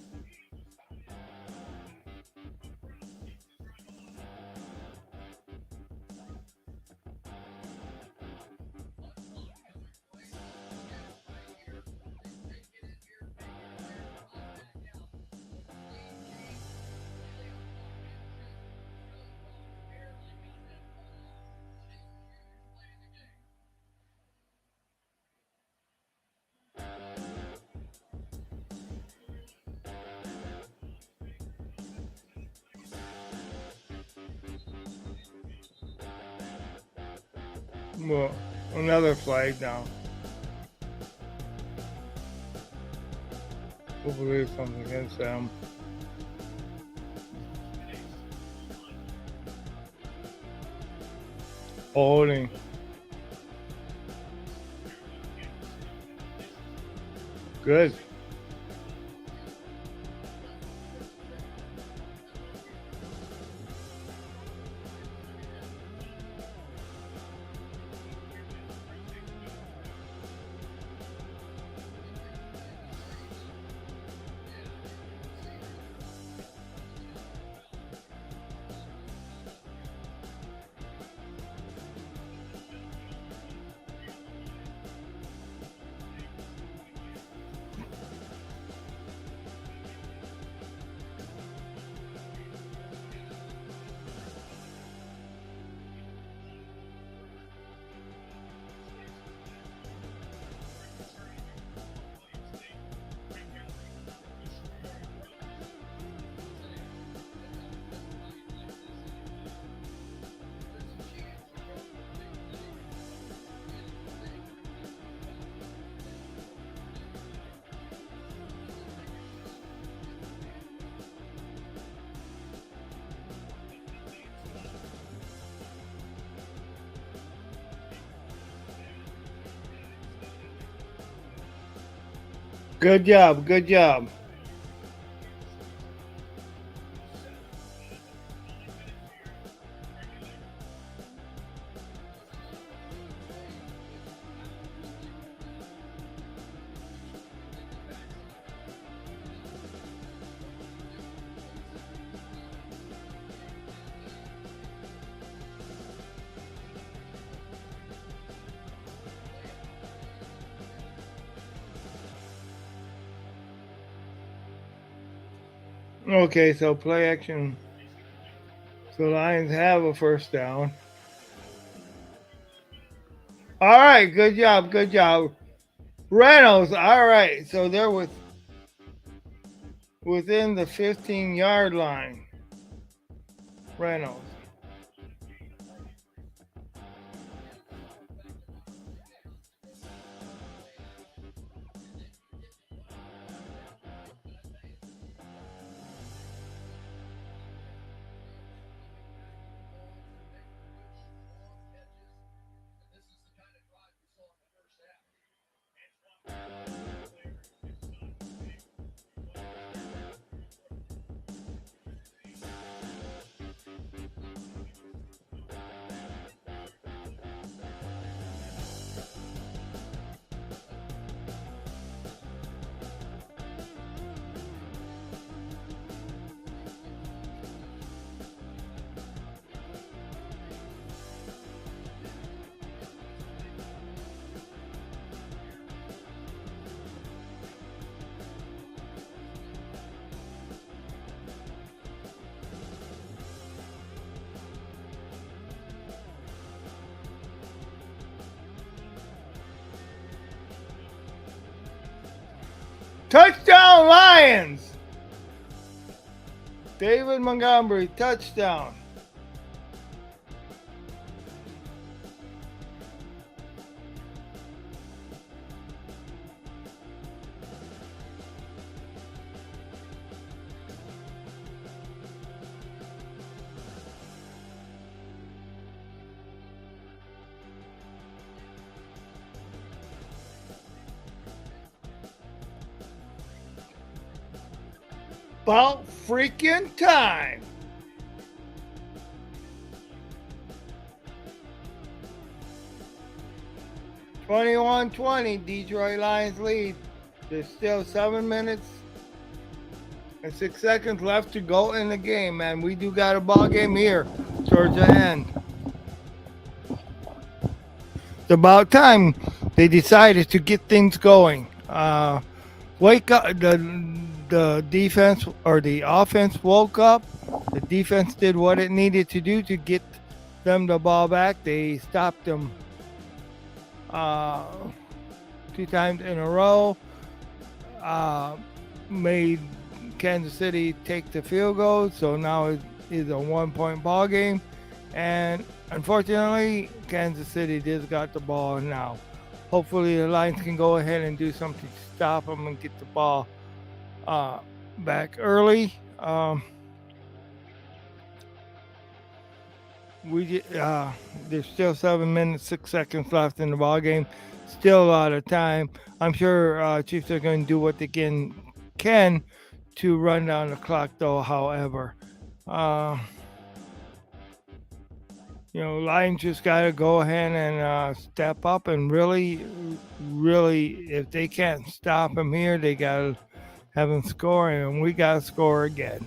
Well, another flag now. Hopefully something against them. Holding. Good. Good job. Good job. Okay, so play action. So Lions have a first down. All right, good job, good job. Reynolds, all right. So they're within the 15-yard line. Reynolds. Touchdown, Lions! David Montgomery, touchdown. About freaking time. 21-20, Detroit Lions lead. There's still 7 minutes and 6 seconds left to go in the game, man. We do got a ball game here towards the end. It's about time they decided to get things going. Wake up, the defense or the offense woke up. The defense did what it needed to do to get them the ball back. They stopped them 2 times in a row. Made Kansas City take the field goal, so now it is a 1-point ball game. And unfortunately, Kansas City just got the ball now. Hopefully, the Lions can go ahead and do something to stop them and get the ball back early. There's still 7 minutes, 6 seconds left in the ball game. Still a lot of time. I'm sure Chiefs are going to do what they can to run down the clock, though. However, Lions just got to go ahead and step up and really, if they can't stop them here, they got to have them score, and we got to score again.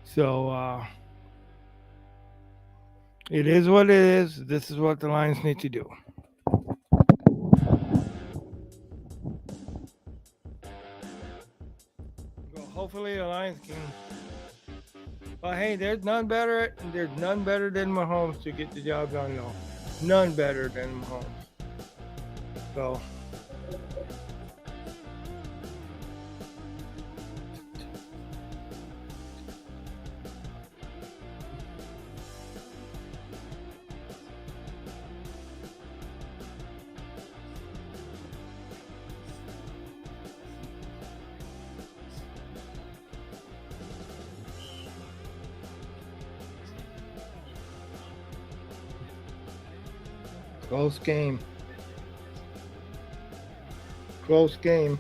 So it is what it is. This is what the Lions need to do. Hopefully the Lions can. But hey, there's none better than Mahomes to get the job done, though. None better than Mahomes. So. Close game. Close game.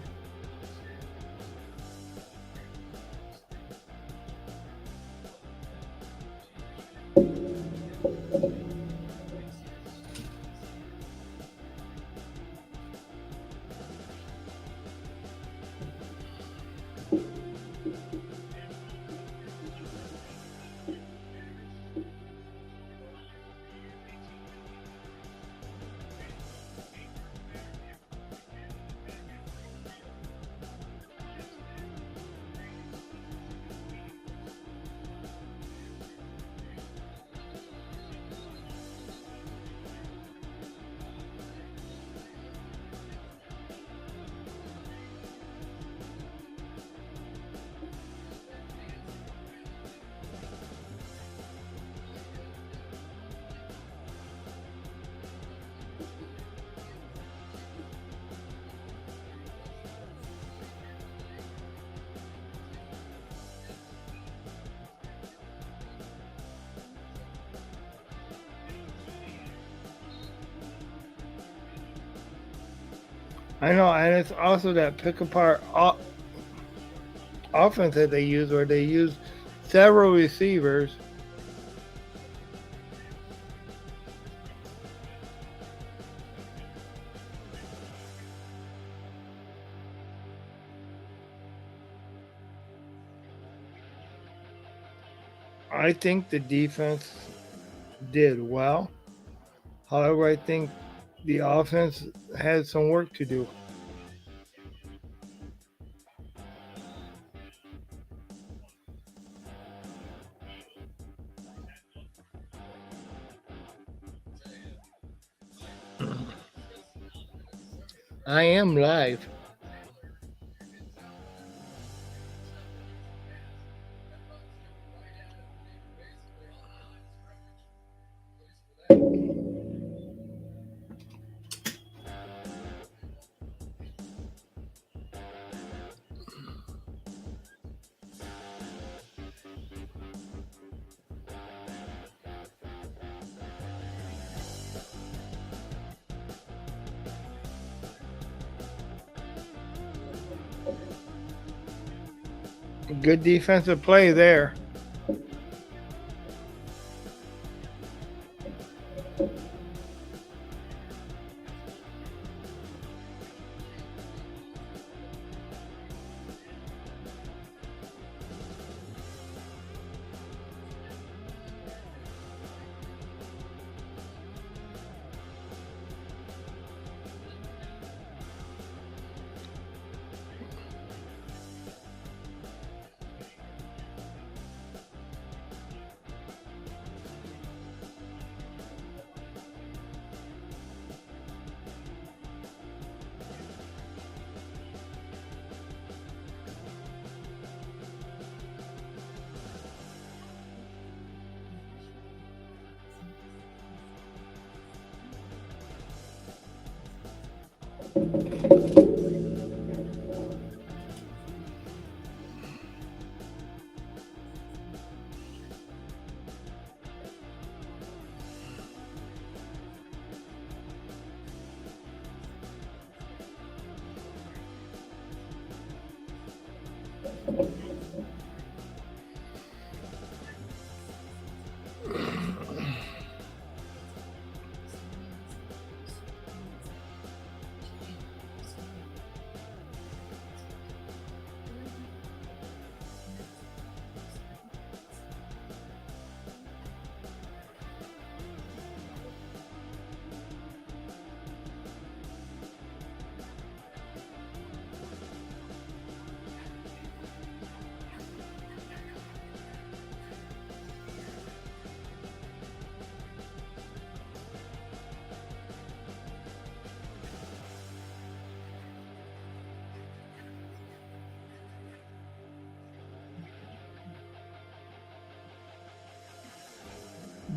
I know, and it's also that pick apart offense that they use, where they use several receivers. I think the defense did well. However, I think the offense has some work to do. I am live. Good defensive play there.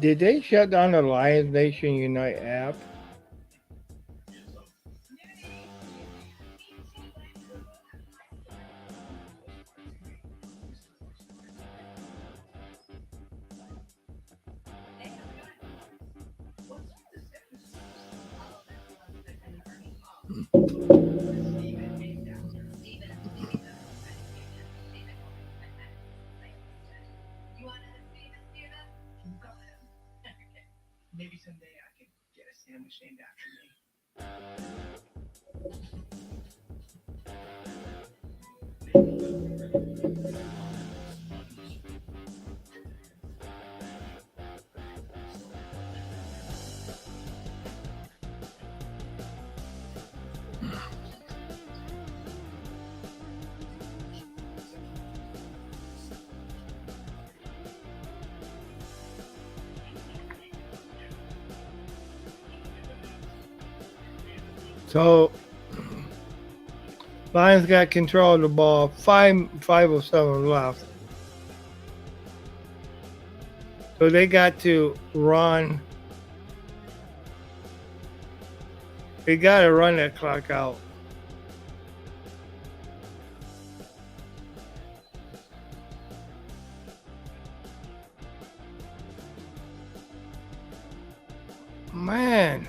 Did they shut down the Lions Nation Unite app? So Lions got control of the ball. 5:07 left. So they got to run. They got to run that clock out. Man.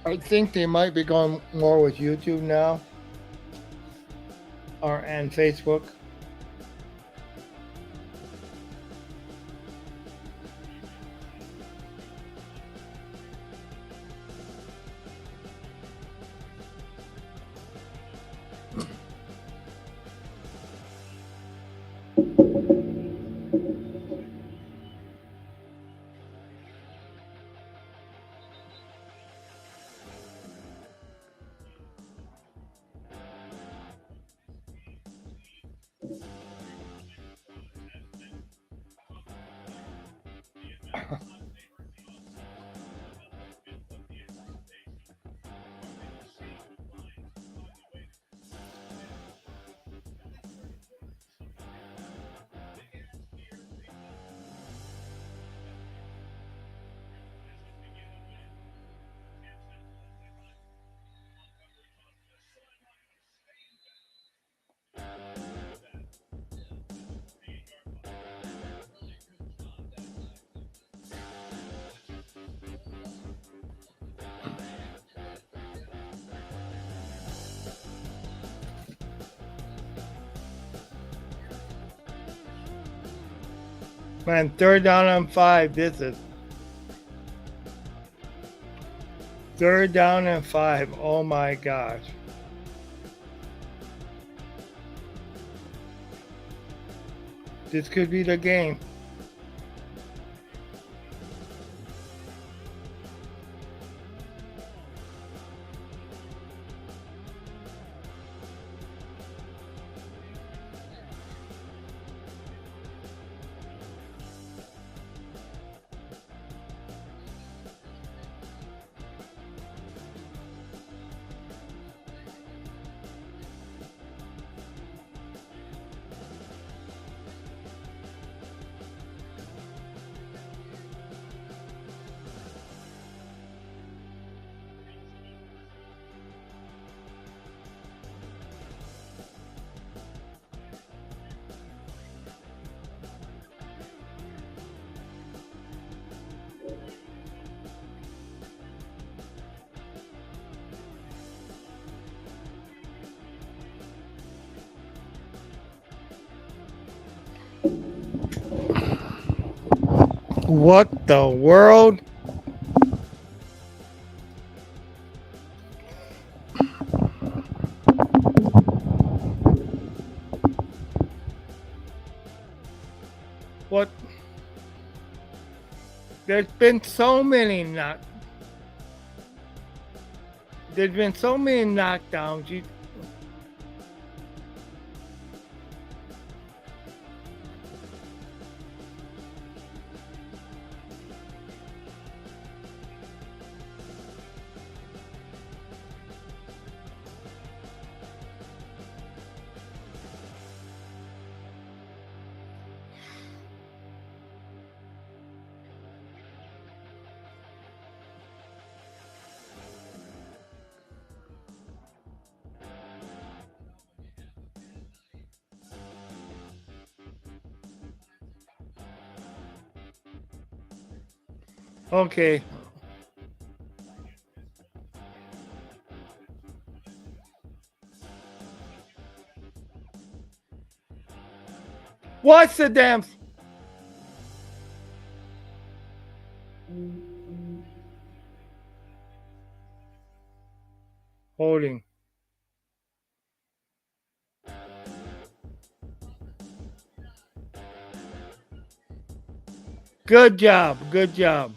I think they might be going more with YouTube now, or and Facebook. Man, 3rd down and 5. This is 3rd down and 5. Oh my gosh. This could be the game. What the world? What? There's been so many There's been so many knockdowns. Okay. What's the damn? Holding. Good job. Good job.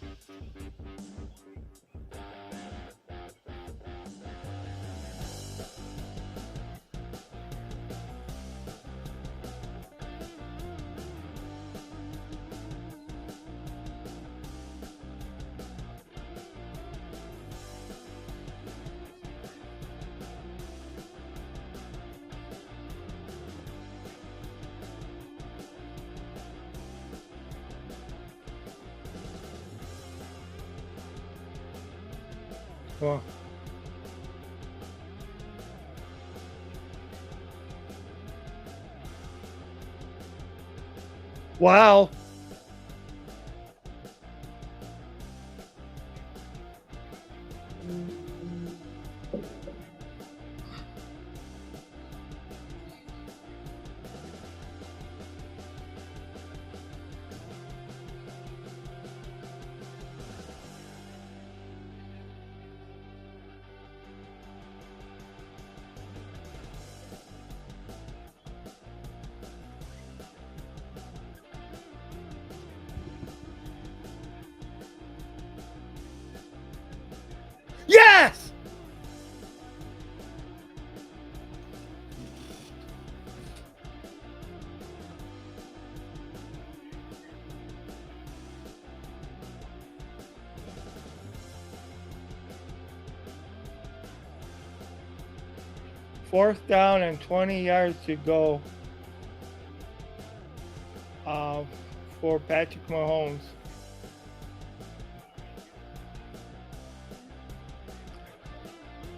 Well, wow. Yes! Fourth down and 20 yards to go for Patrick Mahomes.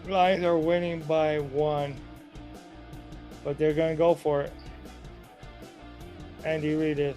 Lions are winning by 1, but they're going to go for it. Andy Reid is.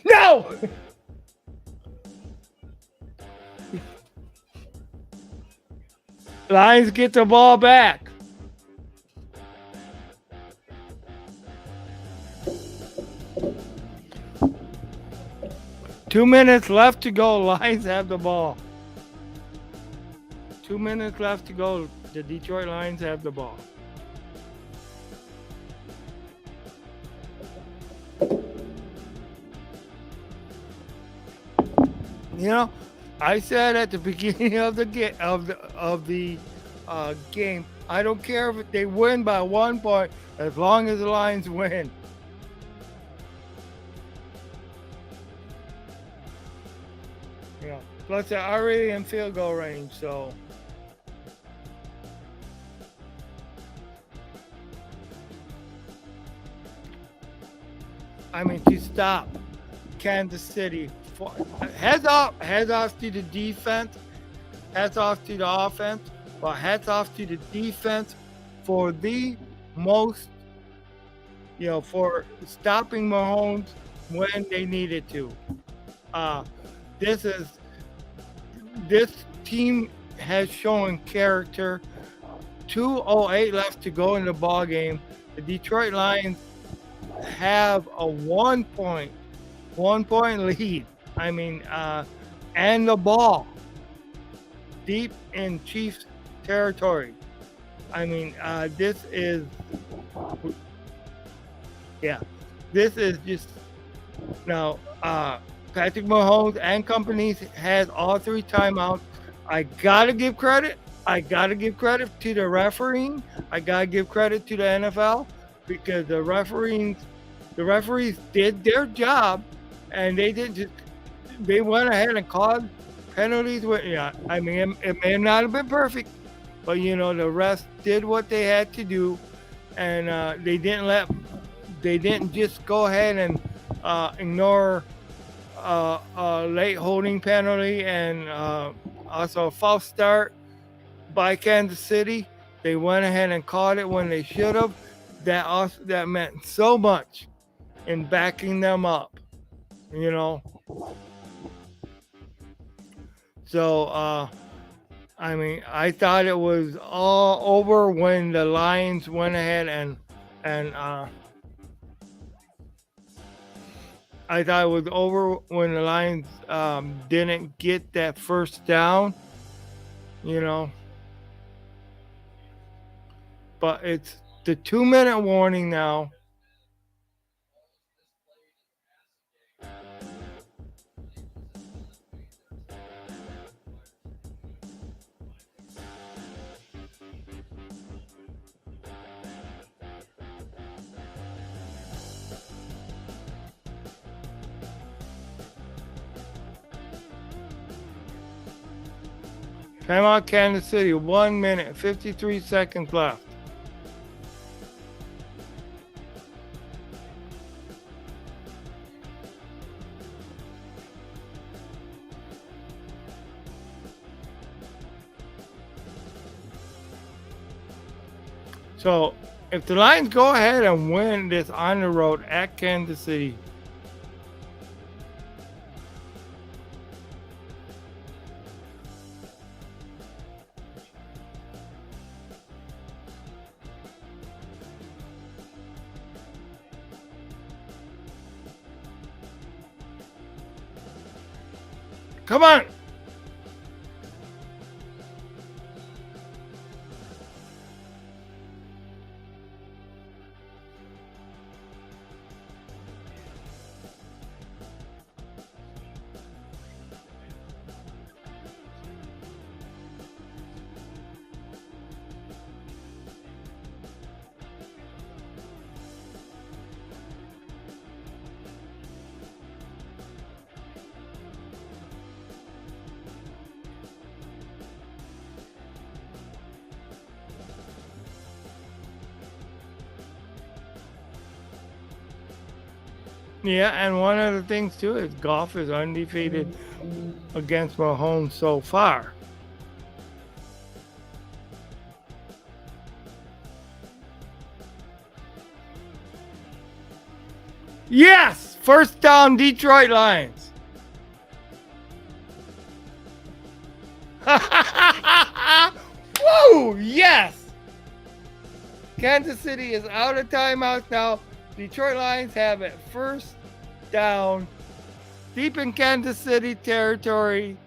No! Lions get the ball back. Two minutes left to go. Lions have the ball. 2 minutes left to go. The Detroit Lions have the ball. You know, I said at the beginning of the game, I don't care if they win by 1 point, as long as the Lions win. You know, plus they're already in field goal range, so. I mean, to stop Kansas City. Heads off to the defense, heads off to the offense, but heads off to the defense for the most, for stopping Mahomes when they needed to. This team has shown character. 2:08 left to go in the ball game. The Detroit Lions have a 1 point lead. I mean, and the ball deep in Chiefs territory. I mean, this is just now. Patrick Mahomes and companies had all 3 timeouts. I gotta give credit. To the refereeing. I gotta give credit to the NFL because the referees did their job, and they went ahead and called penalties. I mean, it may not have been perfect, but the refs did what they had to do, and they didn't just go ahead and ignore a late holding penalty and also a false start by Kansas City. They went ahead and called it when they should have. That meant so much in backing them up, So, I mean, I thought it was all over when the Lions went ahead and I thought it was over when the Lions didn't get that first down, But it's the 2-minute warning now. Timeout Kansas City, 1 minute, 53 seconds left. So, if the Lions go ahead and win this on the road at Kansas City, come on! Yeah, and one of the things too is Goff is undefeated against Mahomes so far. Yes, First down, Detroit Lions. Woo! Yes! Kansas City is out of timeouts now. Detroit Lions have it first down, deep in Kansas City territory.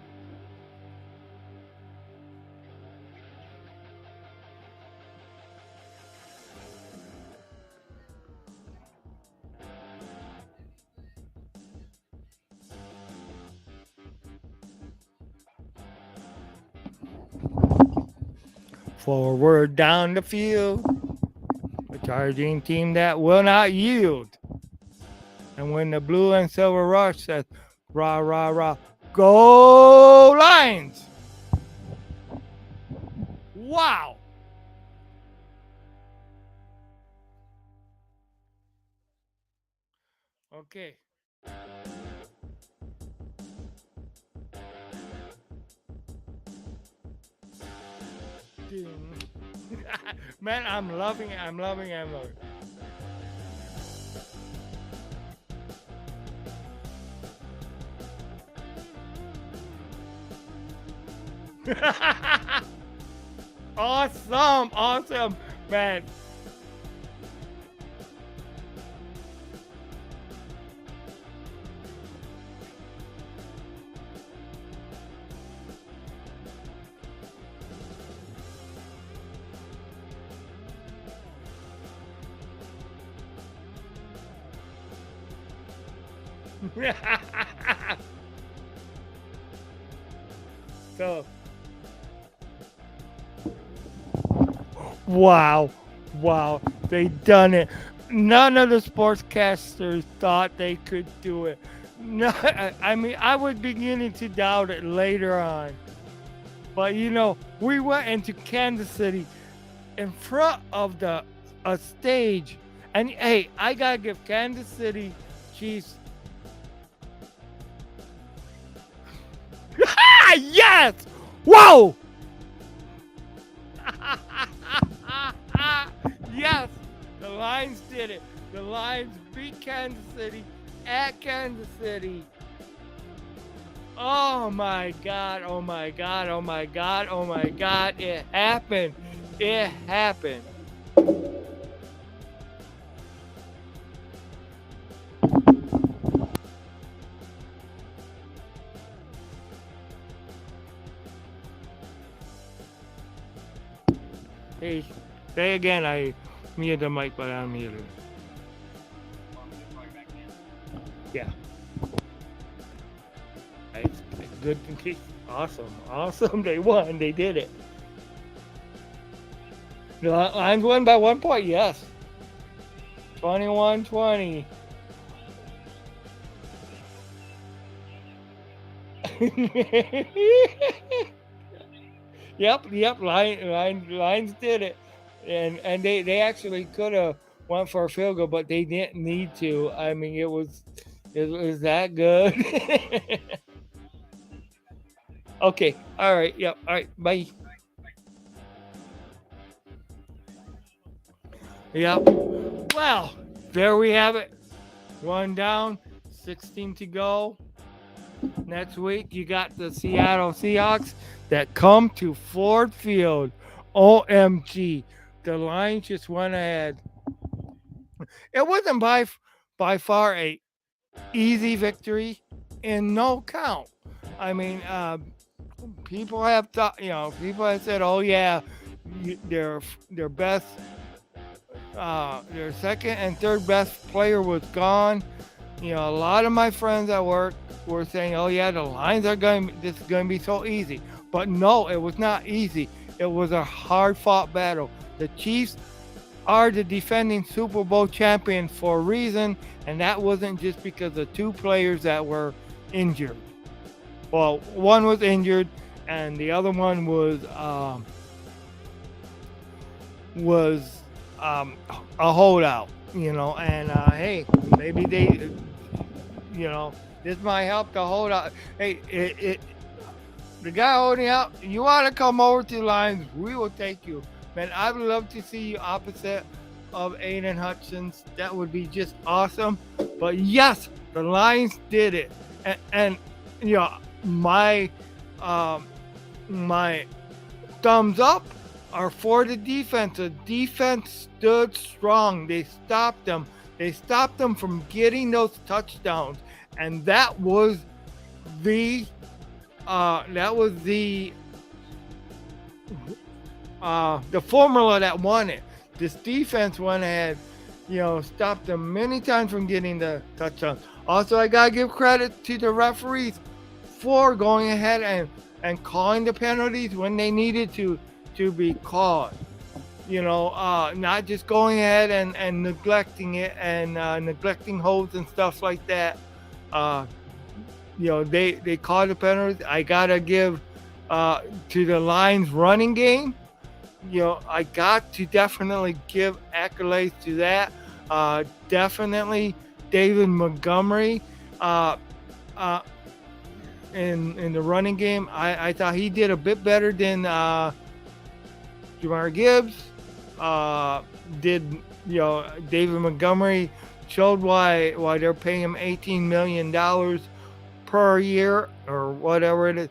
Forward down the field. A charging team that will not yield. And when the blue and silver rush says, rah, rah, rah, go Lions! Wow! Okay. Man, I'm loving it. I'm loving it. Awesome, man. So, wow, they done it. None of the sportscasters thought they could do it. No, I mean, I was beginning to doubt it later on. But you know, we went into Kansas City in front of a stage, and hey, I gotta give Kansas City Chiefs. Yes! Whoa! Yes! The Lions did it. The Lions beat Kansas City at Kansas City. Oh my God, oh my God, oh my God, oh my God. It happened. It happened. Hey, say again, I muted the mic, but I'm muted. Yeah. It's good. Awesome. They won. They did it. The Lions won by 1 point. Yes. 21-20. Yep. Lions did it, and they actually could have went for a field goal, but they didn't need to. I mean, it was that good. Okay. All right. Yep. All right. Bye. Yep. Well, there we have it. One down, 16 to go. Next week, you got the Seattle Seahawks that come to Ford Field. OMG. The Lions just went ahead. It wasn't by far a easy victory in no count. I mean, people have thought, people have said, oh yeah, their best, their second and third best player was gone. A lot of my friends at work were saying, oh yeah, the Lions this is going to be so easy. But no, it was not easy. It was a hard-fought battle. The Chiefs are the defending Super Bowl champion for a reason, and that wasn't just because of two players that were injured. Well, one was injured, and the other one was a holdout. And hey, maybe they, this might help the holdout. Hey, the guy holding out, you want to come over to the Lions, we will take you. Man, I would love to see you opposite of Aiden Hutchins. That would be just awesome. But yes, The Lions did it, and you know my um, my thumbs up are for the defense. The defense stood strong. They stopped them. They stopped them from getting those touchdowns, and the that was the formula that won it. This defense went ahead, stopped them many times from getting the touchdowns. Also, I gotta give credit to the referees for going ahead and calling the penalties when they needed to be called. Not just going ahead and neglecting it and neglecting holds and stuff like that. Uh, they called the penalties. I gotta give to the Lions running game. I got to definitely give accolades to that. Definitely David Montgomery uh, in the running game. I thought he did a bit better than Jamar Gibbs. David Montgomery showed why they're paying him $18 million per year or whatever it is,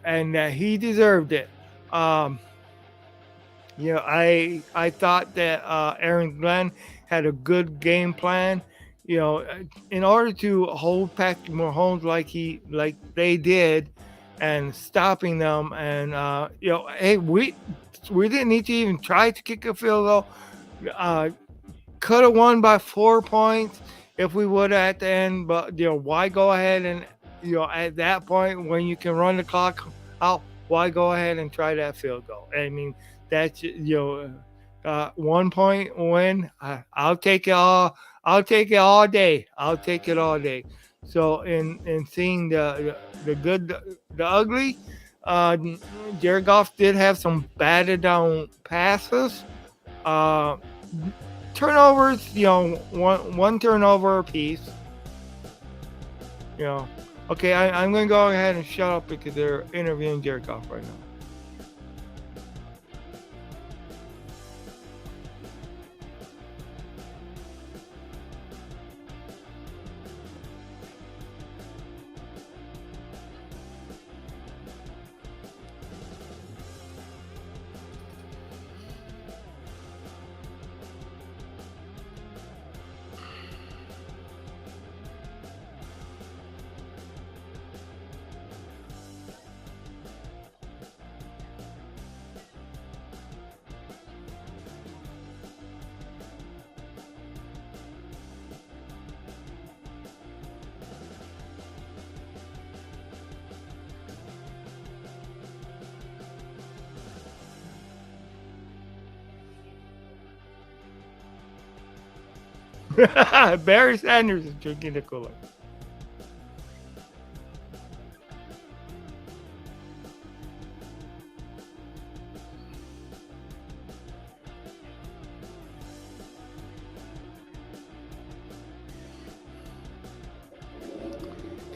and he deserved it. I thought that Aaron Glenn had a good game plan. In order to hold Patrick Mahomes like they did, and stopping them, and hey, we didn't need to even try to kick a field goal. Could have won by 4 points if we would have at the end, but why go ahead and at that point when you can run the clock out, why go ahead and try that field goal? I mean, that's 1 point win. I'll take it all. I'll take it all day. I'll take it all day. So in seeing the good, the ugly, Jared Goff did have some batted down passes. Turnovers, one turnover apiece. Okay, I'm going to go ahead and shut up because they're interviewing Jared Goff right now. Barry Sanders is drinking the Kool-Aid.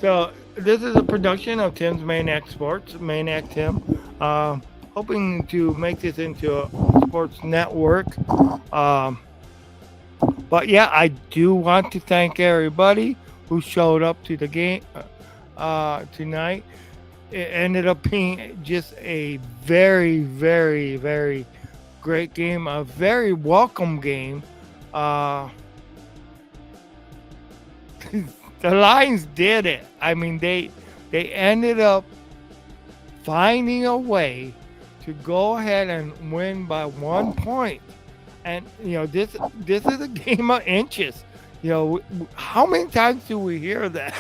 So this is a production of Tim's Maniac Sports, Maniac Tim. Hoping to make this into a sports network. But yeah, I do want to thank everybody who showed up to the game tonight. It ended up being just a very, very, very great game, a very welcome game. The Lions did it. I mean, they ended up finding a way to go ahead and win by 1 point. And this is a game of inches. How many times do we hear that?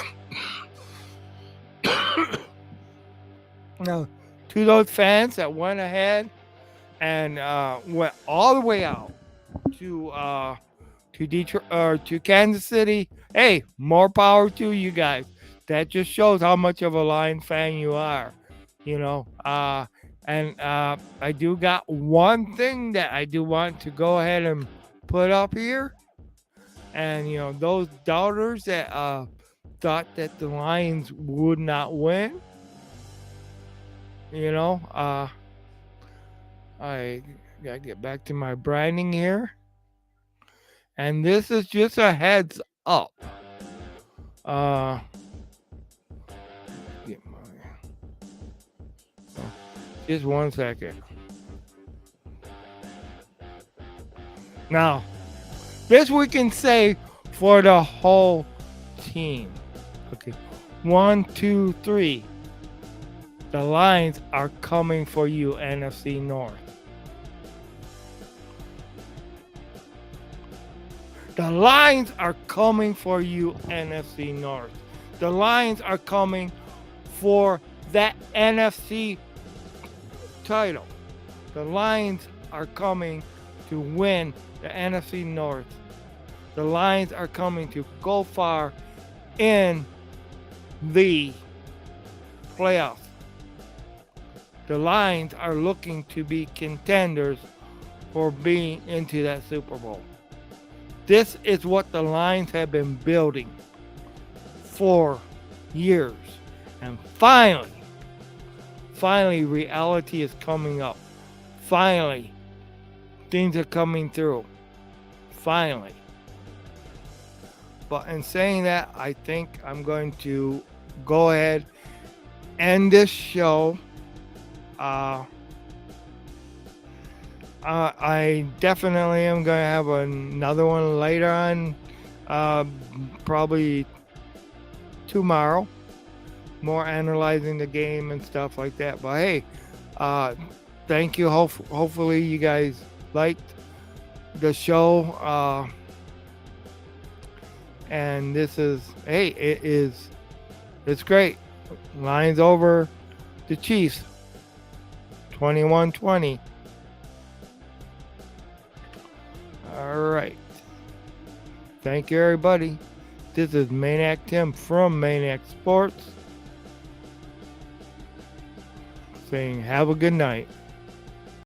To those fans that went ahead and went all the way out to Detroit or to Kansas City, hey, more power to you guys. That just shows how much of a Lions fan you are. And I do got one thing that I do want to go ahead and put up here. And, those doubters that thought that the Lions would not win, I got to get back to my branding here. And this is just a heads up. Uh, get my, just 1 second. Now, this we can say for the whole team. Okay, 1, 2, 3. The Lions are coming for you, NFC North. The Lions are coming for you, NFC North. The Lions are coming for that NFC title. The Lions are coming to win the NFC North. The Lions are coming to go far in the playoffs. The Lions are looking to be contenders for being into that Super Bowl. This is what the Lions have been building for years. And finally, reality is coming up. Finally, things are coming through. Finally. But in saying that, I think I'm going to go ahead and end this show. I definitely am going to have another one later on, probably tomorrow, more analyzing the game and stuff like that. But hey, thank you. Hopefully you guys liked the show. And this is, hey, it's great. Lions over the Chiefs, 21-20. All right. Thank you, everybody. This is Maniac Tim from Maniac Sports saying have a good night.